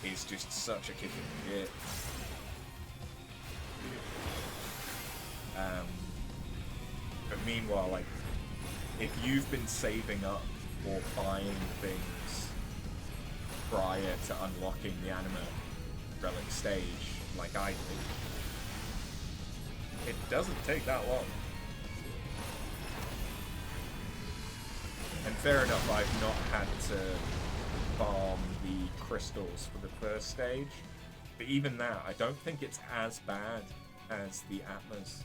is just such a kick in the shit. But meanwhile, like, if you've been saving up or buying things prior to unlocking the Anima Relic stage, like I did, it doesn't take that long. And fair enough, I've not had to farm the crystals for the first stage, but even that, I don't think it's as bad as the Atmas.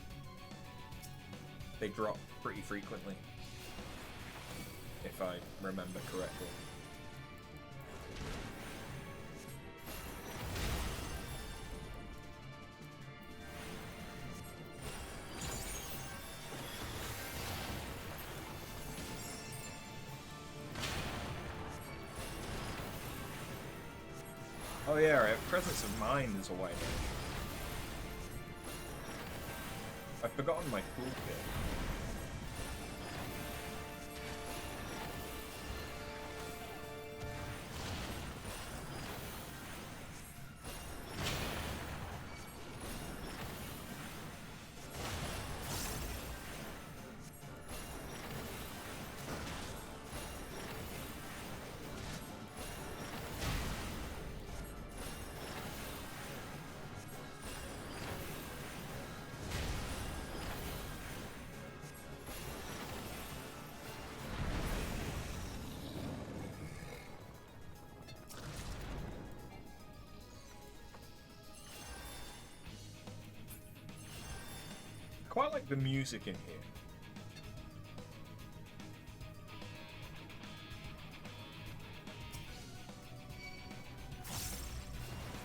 They drop pretty frequently, if I remember correctly. Oh yeah, right. Presence of Mind is a white edge. I've forgotten my toolkit. Quite like the music in here.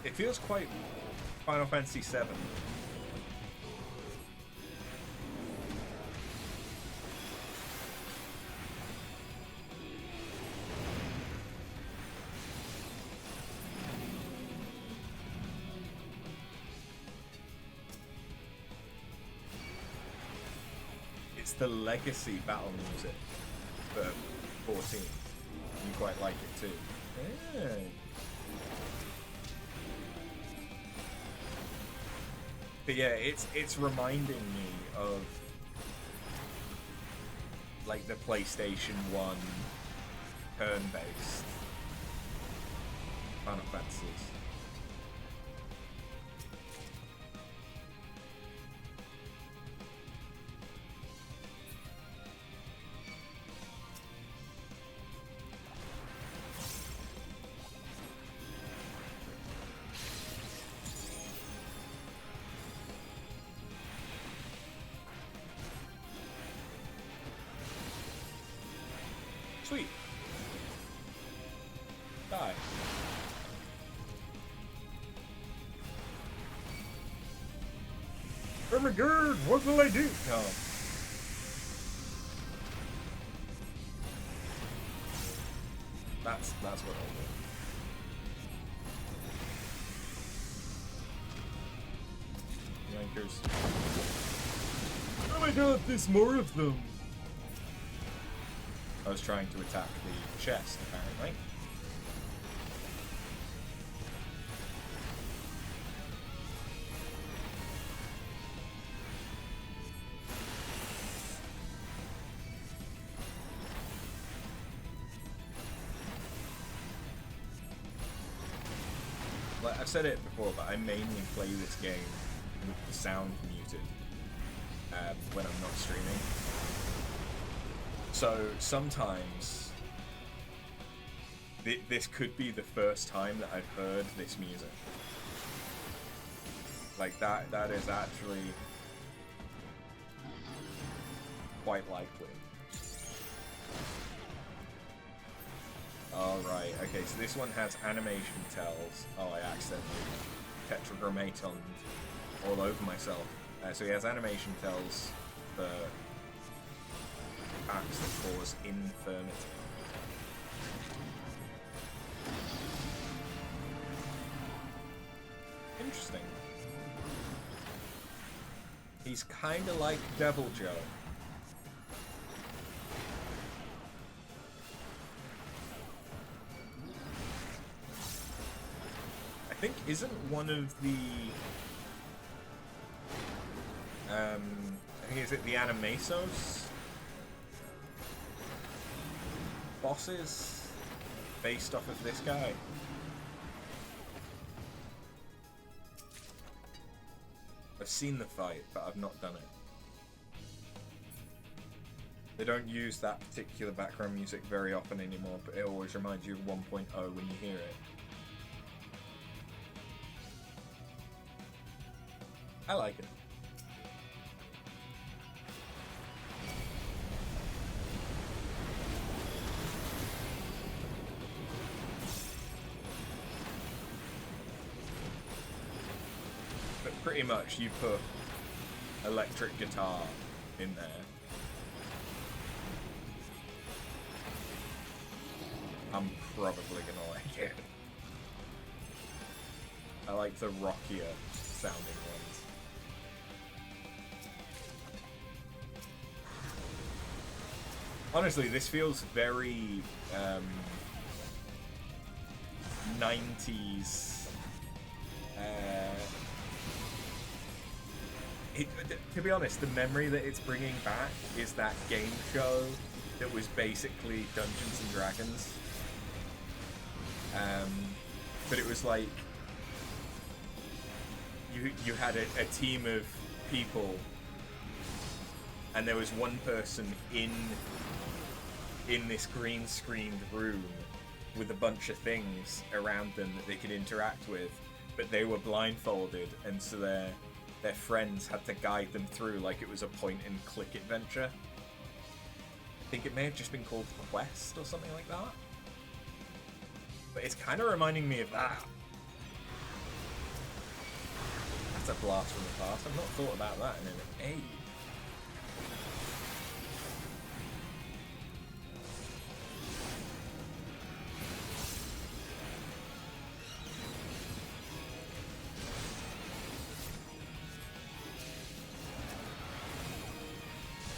It feels quite Final Fantasy XIV. It's the legacy battle music for 14. You quite like it too. Yeah. But yeah, it's reminding me of like the PlayStation 1 turn-based Final Fantasies. Sweet. Die. Oh my god, what will I do? No. That's what I'll do. Yankers. Oh my god, there's more of them! I was trying to attack the chest, apparently. Like, I've said it before, but I mainly play this game with the sound muted when I'm not streaming. So sometimes this could be the first time that I've heard this music. Like that is actually quite likely. Alright, okay, so this one has animation tells. Oh, I accidentally tetragrammatoned all over myself. So he has animation tells for acts that cause infirmity. Interesting. He's kinda like Devil Joe. I think isn't one of the I think is it the Animesos bosses based off of this guy? I've seen the fight, but I've not done it. They don't use that particular background music very often anymore, but it always reminds you of 1.0 when you hear it. I like it. But pretty much you put electric guitar in there. I'm probably gonna like it. I like the rockier sounding ones. Honestly, this feels very 90s. To be honest, the memory that it's bringing back is that game show that was basically Dungeons and Dragons. But it was like you had a team of people, and there was one person in this green screened room with a bunch of things around them that they could interact with, but they were blindfolded, and so their friends had to guide them through like it was a point and click adventure. I think it may have just been called Quest or something like that. But it's kind of reminding me of that. That's a blast from the past. I've not thought about that in an age.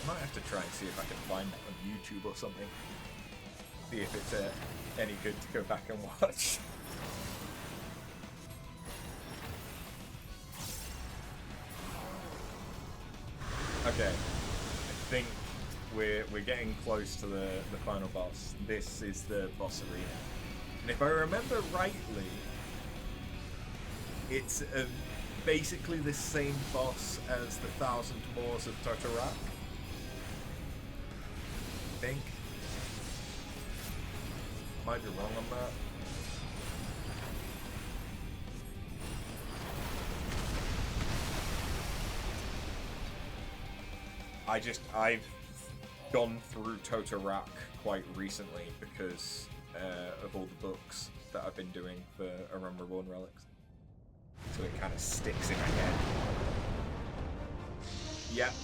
might have to try and see if I can find that on YouTube or something. See if it's any good to go back and watch. Okay, I think we're getting close to the final boss. This is the boss arena. And if I remember rightly, it's basically the same boss as the Thousand Moors of Totorak. I think. Might be wrong on that. I've gone through Totorak quite recently because of all the books that I've been doing for A Realm Reborn relics. So it kind of sticks in my head. Yep.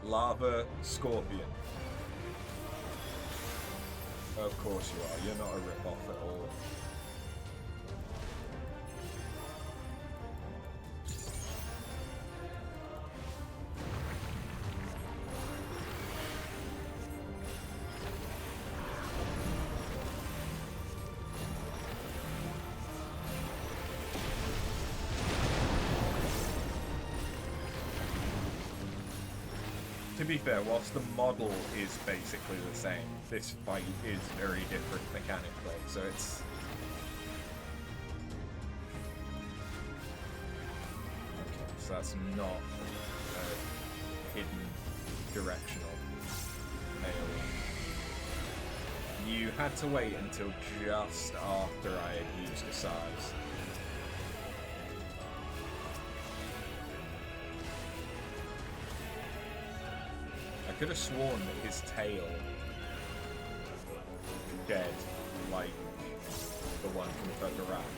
Lava Scorpion. Of course you are. You're not a rip-off at all. To be fair, whilst the model is basically the same, this fight is very different mechanically, so it's... Okay, so that's not a hidden directional AoE. You had to wait until just after I had used Asai's. I could have sworn that his tail dead like the one from Totorak.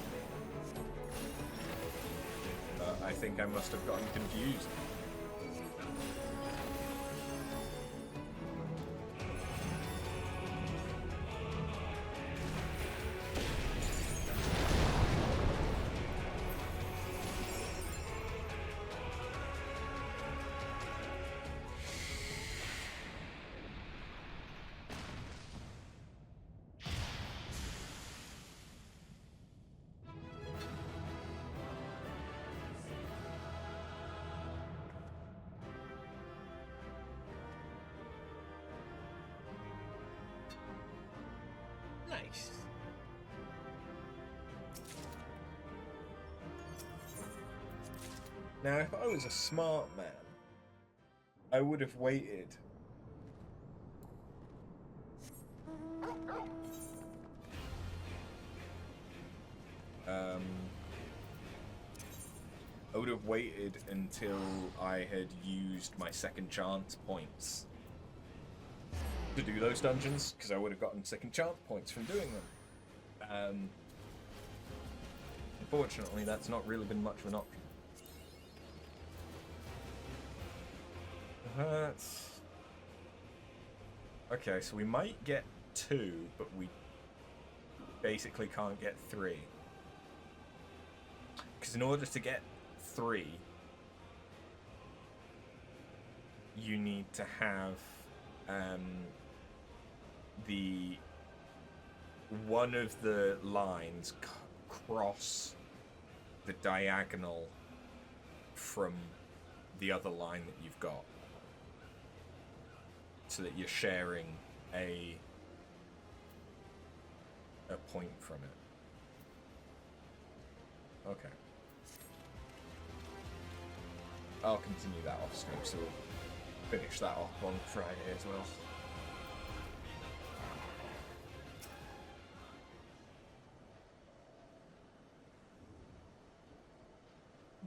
I think I must have gotten confused. Nice. Now, if I was a smart man, I would have waited. I would have waited until I had used my second chance points to do those dungeons, because I would have gotten second chance points from doing them. Unfortunately, that's not really been much of an option. Okay, so we might get 2, but we basically can't get 3. Because in order to get 3, you need to have the one of the lines cross the diagonal from the other line that you've got, so that you're sharing a point from it. Okay. I'll continue that off stream, so we'll finish that off on Friday as well.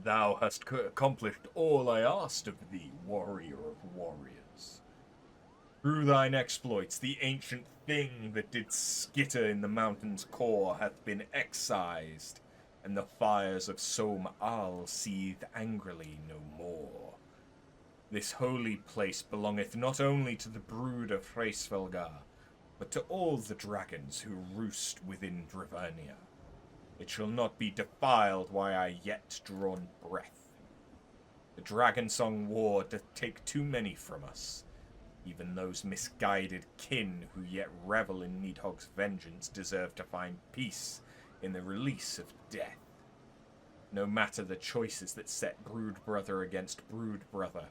Thou hast accomplished all I asked of thee, warrior of warriors. Through thine exploits, the ancient thing that did skitter in the mountain's core hath been excised, and the fires of Som-Al seethe angrily no more. This holy place belongeth not only to the brood of Hreysvelgar, But to all the dragons who roost within Dravania, it shall not be defiled while I yet drawn breath. The Dragonsong War doth take too many from us. Even those misguided kin who yet revel in Needhog's vengeance deserve to find peace in the release of death. No matter the choices that set brood brother against brood brother,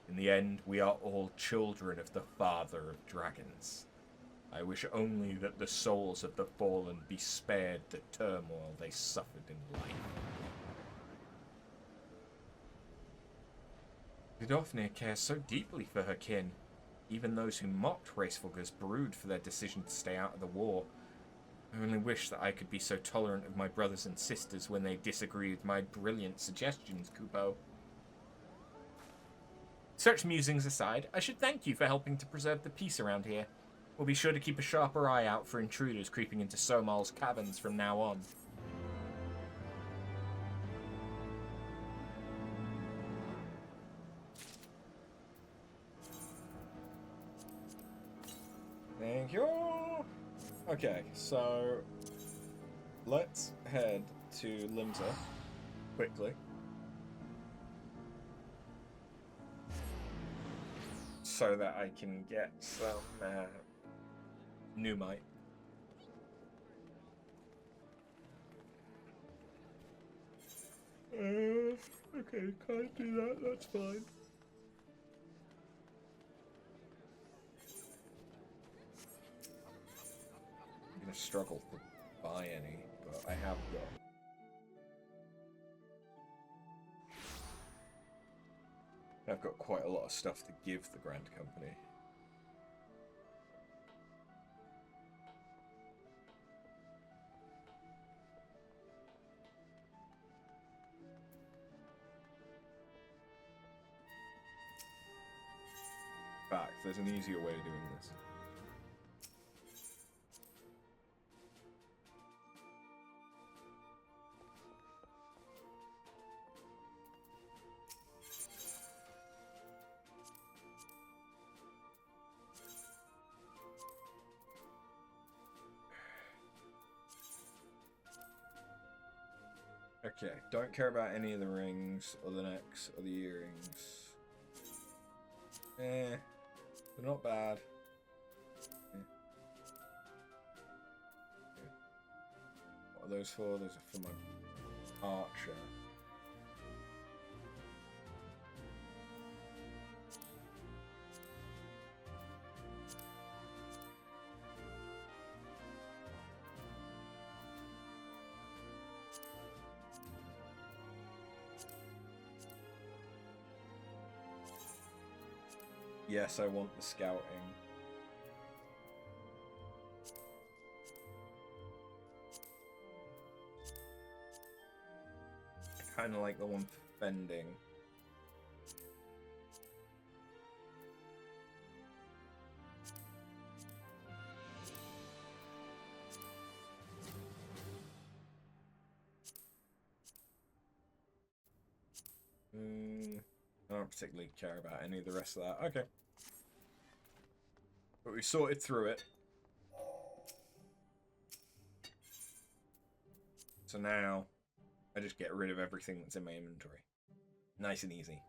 in the end we are all children of the Father of Dragons. I wish only that the souls of the fallen be spared the turmoil they suffered in life. Dravania cares so deeply for her kin. Even those who mocked Racefulger's brood for their decision to stay out of the war. I only wish that I could be so tolerant of my brothers and sisters when they disagree with my brilliant suggestions, Kupo. Such musings aside, I should thank you for helping to preserve the peace around here. We'll be sure to keep a sharper eye out for intruders creeping into Somal's caverns from now on. Thank you. Okay, so let's head to Limsa quickly. So that I can get some Numite. Okay, can't do that, that's fine. I'm gonna struggle to buy any, but I have got. I've got quite a lot of stuff to give the Grand Company. In fact, there's an easier way of doing this. Okay, don't care about any of the rings, or the necks, or the earrings. They're not bad. What are those for? Those are for my archer. Yes, I want the scouting. I kind of like the one for fending. I don't particularly care about any of the rest of that. Okay. But we sorted through it. So now, I just get rid of everything that's in my inventory. Nice and easy.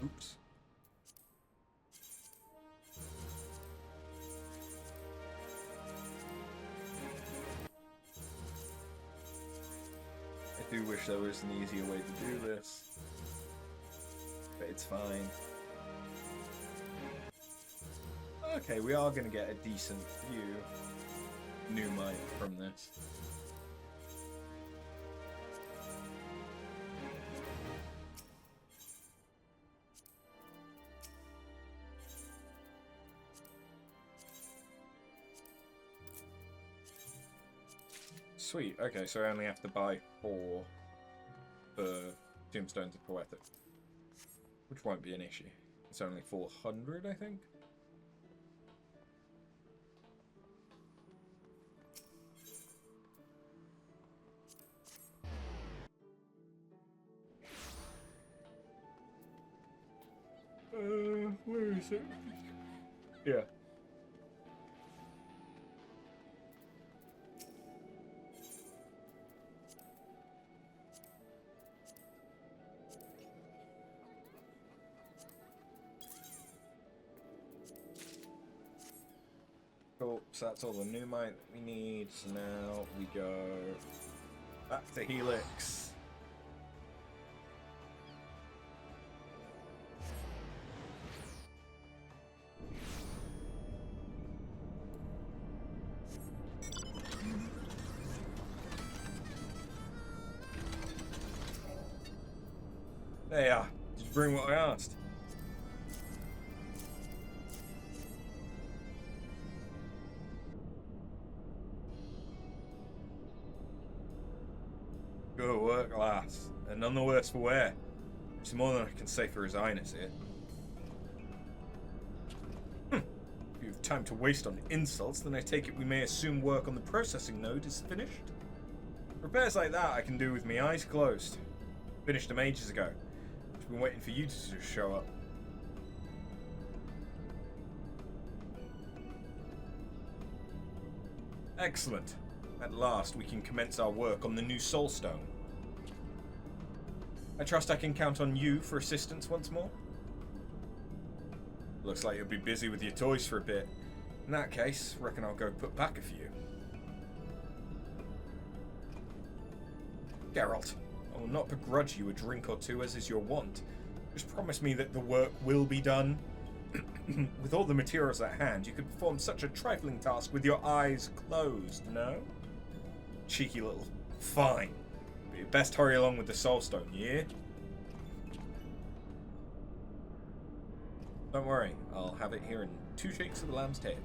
Oops. I do wish there was an easier way to do this, but it's fine. Okay, we are going to get a decent few Numite from this. Sweet, okay, so I only have to buy 4 for Tombstones of Poetic, which won't be an issue. It's only 400, I think. Where is it? Yeah. Cool, so that's all the new might that we need. So now we go back to Helix. There you are. Just bring what I asked. Good work, lass. And none the worse for wear. It's more than I can say for His Highness here. If you have time to waste on insults, then I take it we may assume work on the processing node is finished. Repairs like that I can do with my eyes closed. Finished them ages ago. I've been waiting for you to show up. Excellent. At last, we can commence our work on the new Soul Stone. I trust I can count on you for assistance once more? Looks like you'll be busy with your toys for a bit. In that case, reckon I'll go put back a few. Geralt, I will not begrudge you a drink or two as is your wont. Just promise me that the work will be done. With all the materials at hand, you could perform such a trifling task with your eyes closed, no? Cheeky little... Fine. But you'd best hurry along with the Soul Stone, yeah? Don't worry, I'll have it here in 2 shakes of the lamb's tail.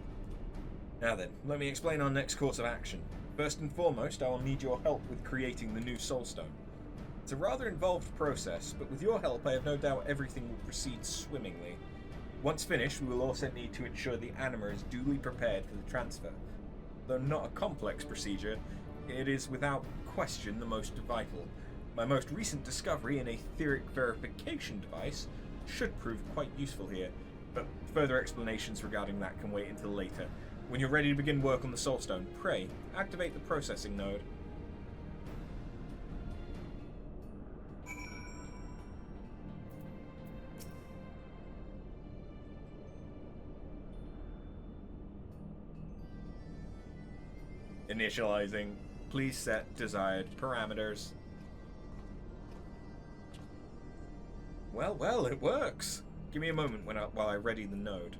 Now then, let me explain our next course of action. First and foremost, I will need your help with creating the new Soul Stone. It's a rather involved process, but with your help I have no doubt everything will proceed swimmingly. Once finished, we will also need to ensure the anima is duly prepared for the transfer. Though not a complex procedure, it is without question the most vital. My most recent discovery in a etheric verification device should prove quite useful here, but further explanations regarding that can wait until later. When you're ready to begin work on the Soul Stone, pray, activate the processing node. Initializing. Please set desired parameters. Well, it works. Give me a moment while I ready the node.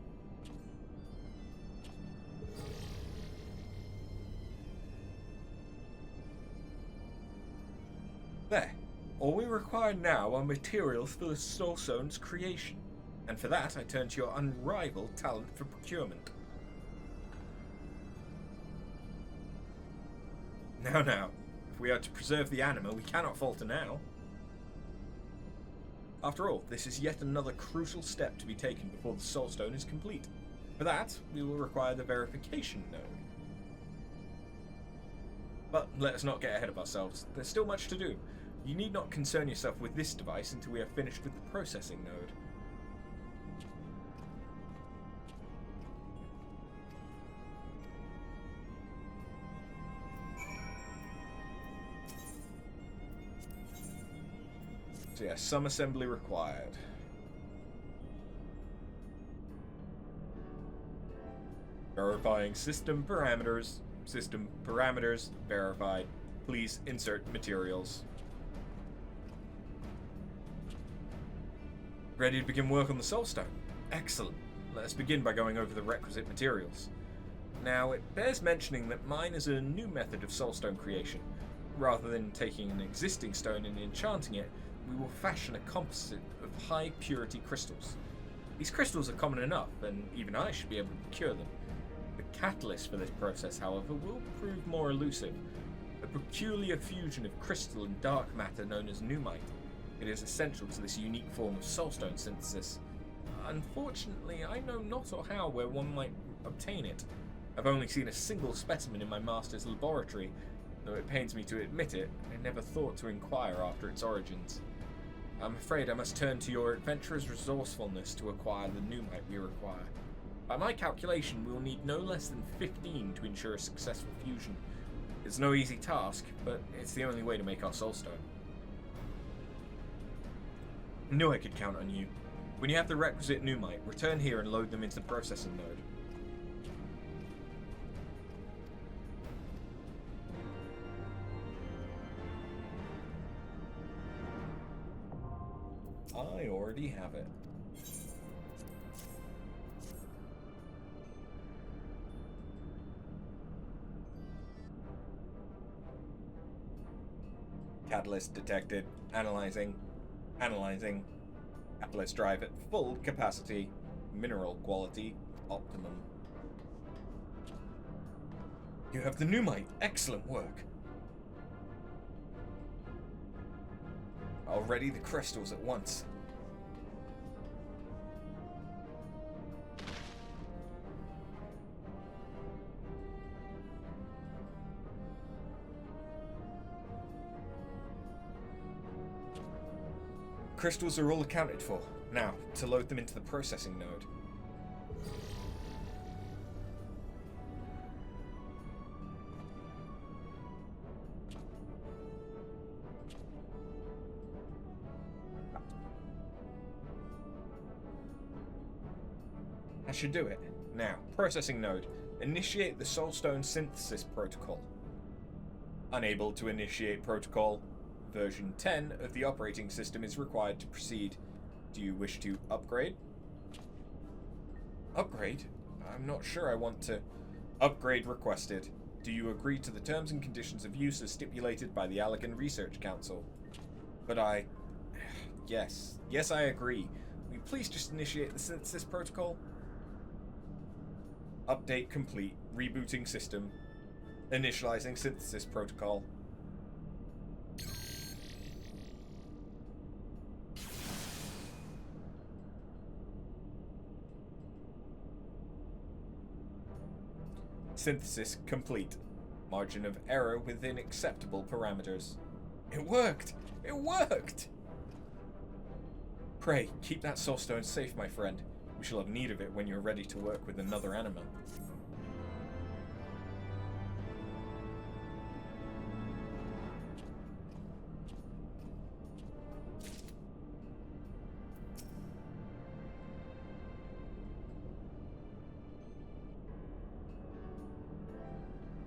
There. All we require now are materials for the Soul Stone's creation. And for that, I turn to your unrivaled talent for procurement. Now, if we are to preserve the anima, we cannot falter now. After all, this is yet another crucial step to be taken before the Soul Stone is complete. For that, we will require the verification node. But let us not get ahead of ourselves. There's still much to do. You need not concern yourself with this device until we are finished with the processing node. So yeah, some assembly required. Verifying system parameters. System parameters verified. Please insert materials. Ready to begin work on the Soul Stone? Excellent. Let us begin by going over the requisite materials. Now, it bears mentioning that mine is a new method of Soul Stone creation. Rather than taking an existing stone and enchanting it, we will fashion a composite of high-purity crystals. These crystals are common enough, and even I should be able to procure them. The catalyst for this process, however, will prove more elusive. A peculiar fusion of crystal and dark matter known as numite. It is essential to this unique form of soulstone synthesis. Unfortunately, I know not or how where one might obtain it. I've only seen a single specimen in my master's laboratory. Though it pains me to admit it, I never thought to inquire after its origins. I'm afraid I must turn to your adventurer's resourcefulness to acquire the pneumite we require. By my calculation, we will need no less than 15 to ensure a successful fusion. It's no easy task, but it's the only way to make our soulstone. I knew I could count on you. When you have the requisite pneumite, return here and load them into the processing node. I already have it. Catalyst detected. Analyzing. Analyzing. Catalyst drive at full capacity. Mineral quality optimum. You have the pneumite. Excellent work. I'll ready the crystals at once. Crystals are all accounted for. Now, to load them into the processing node. That should do it. Now, processing node. Initiate the Soulstone synthesis protocol. Unable to initiate protocol. Version 10 of the operating system is required to proceed. Do you wish to upgrade? Upgrade? I'm not sure I want to. Upgrade requested. Do you agree to the terms and conditions of use as stipulated by the Allegan Research Council? But I... Yes. Yes, I agree. Will you please just initiate the synthesis protocol? Update complete. Rebooting system. Initializing synthesis protocol. Synthesis complete. Margin of error within acceptable parameters. It worked! It worked! Pray, keep that soulstone safe, my friend. We shall have need of it when you're ready to work with another anima.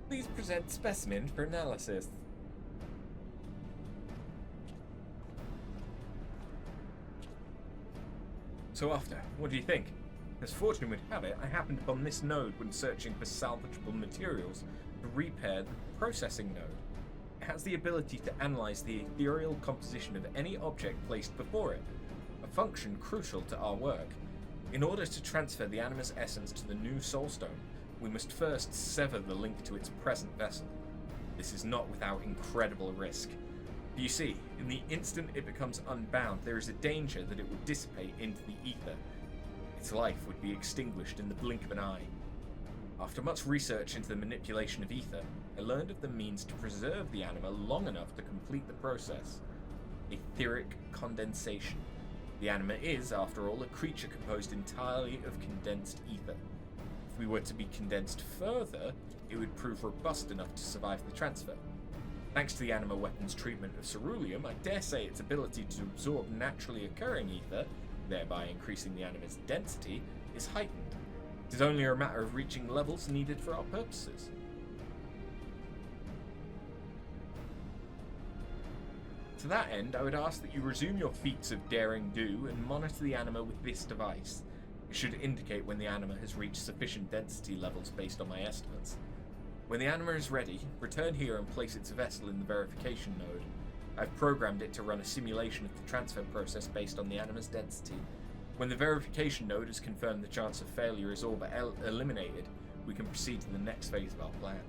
Please present specimen for analysis. So after, what do you think? As fortune would have it, I happened upon this node when searching for salvageable materials to repair the processing node. It has the ability to analyze the ethereal composition of any object placed before it, a function crucial to our work. In order to transfer the anima's essence to the new soulstone, we must first sever the link to its present vessel. This is not without incredible risk. You see, in the instant it becomes unbound, there is a danger that it would dissipate into the ether. Its life would be extinguished in the blink of an eye. After much research into the manipulation of ether, I learned of the means to preserve the anima long enough to complete the process. Etheric condensation. The anima is, after all, a creature composed entirely of condensed ether. If we were to be condensed further, it would prove robust enough to survive the transfer. Thanks to the anima weapon's treatment of ceruleum, I dare say its ability to absorb naturally occurring ether, thereby increasing the anima's density, is heightened. It is only a matter of reaching levels needed for our purposes. To that end, I would ask that you resume your feats of daring do and monitor the anima with this device. It should indicate when the anima has reached sufficient density levels based on my estimates. When the anima is ready, return here and place its vessel in the verification node. I've programmed it to run a simulation of the transfer process based on the anima's density. When the verification node has confirmed the chance of failure is all but eliminated, we can proceed to the next phase of our plan.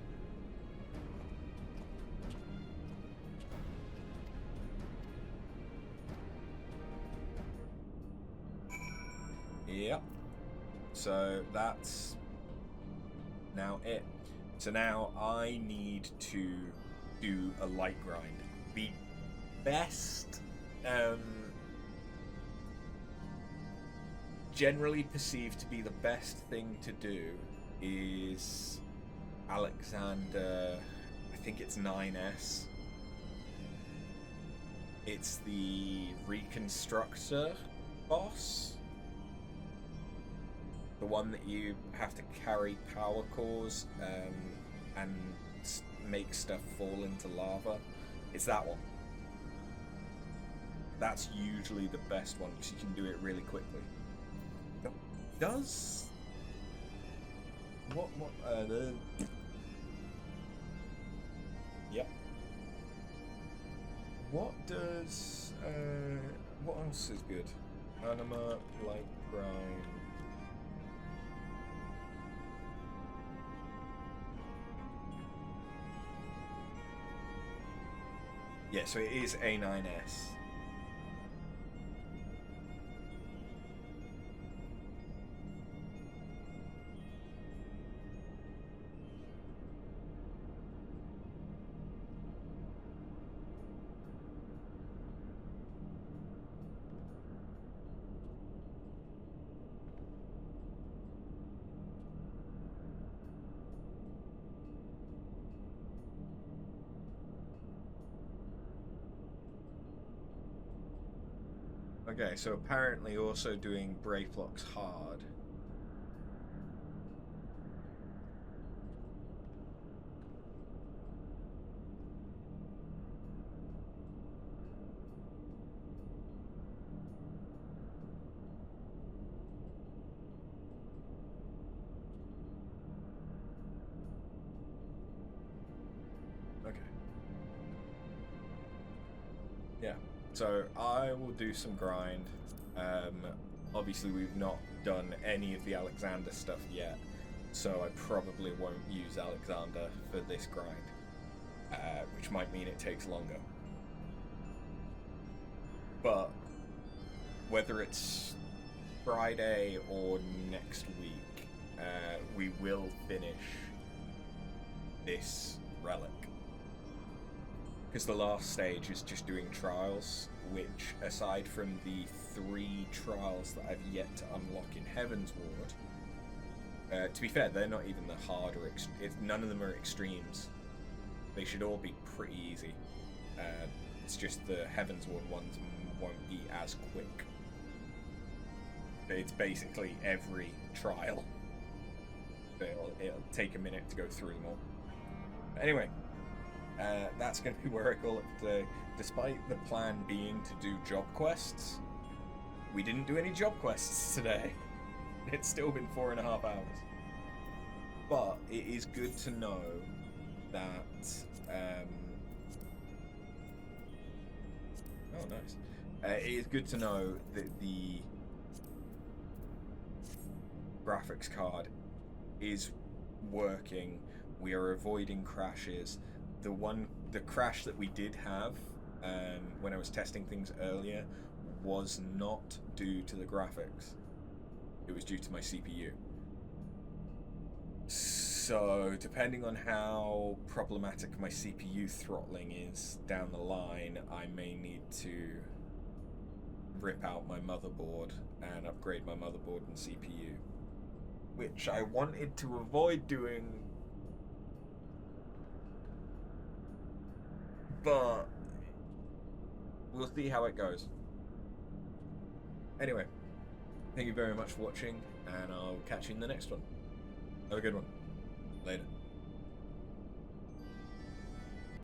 Yep. So that's now it. So now I need to do a light grind. The best generally perceived to be the best thing to do is Alexander, I think it's 9S. It's the Reconstructor boss. The one that you have to carry power cores and make stuff fall into lava. It's that one. That's usually the best one because you can do it really quickly. Does what yep. What does what else is good? Anima, light grind. Yeah, so it is A9S. Okay, so apparently also doing Bravelock's hard. Okay. Yeah. So I will do some grind. Obviously we've not done any of the Alexander stuff yet, so I probably won't use Alexander for this grind, which might mean it takes longer. But whether it's Friday or next week, we will finish this relic. Because the last stage is just doing trials, which, aside from the 3 trials that I've yet to unlock in Heavensward, to be fair, they're not even the harder, none of them are extremes. They should all be pretty easy. It's just the Heavensward ones won't be as quick. It's basically every trial. It'll take a minute to go through them all. But anyway. That's going to be where I call it today. Despite the plan being to do job quests, we didn't do any job quests today. It's still been 4.5 hours. But it is good to know that... oh, nice. It is good to know that the graphics card is working. We are avoiding crashes. The crash that we did have when I was testing things earlier was not due to the graphics. It was due to my CPU. So, depending on how problematic my CPU throttling is down the line, I may need to rip out my motherboard and upgrade my motherboard and CPU. Which I wanted to avoid doing, but we'll see how it goes. Anyway, thank you very much for watching, and I'll catch you in the next one. Have a good one. Later.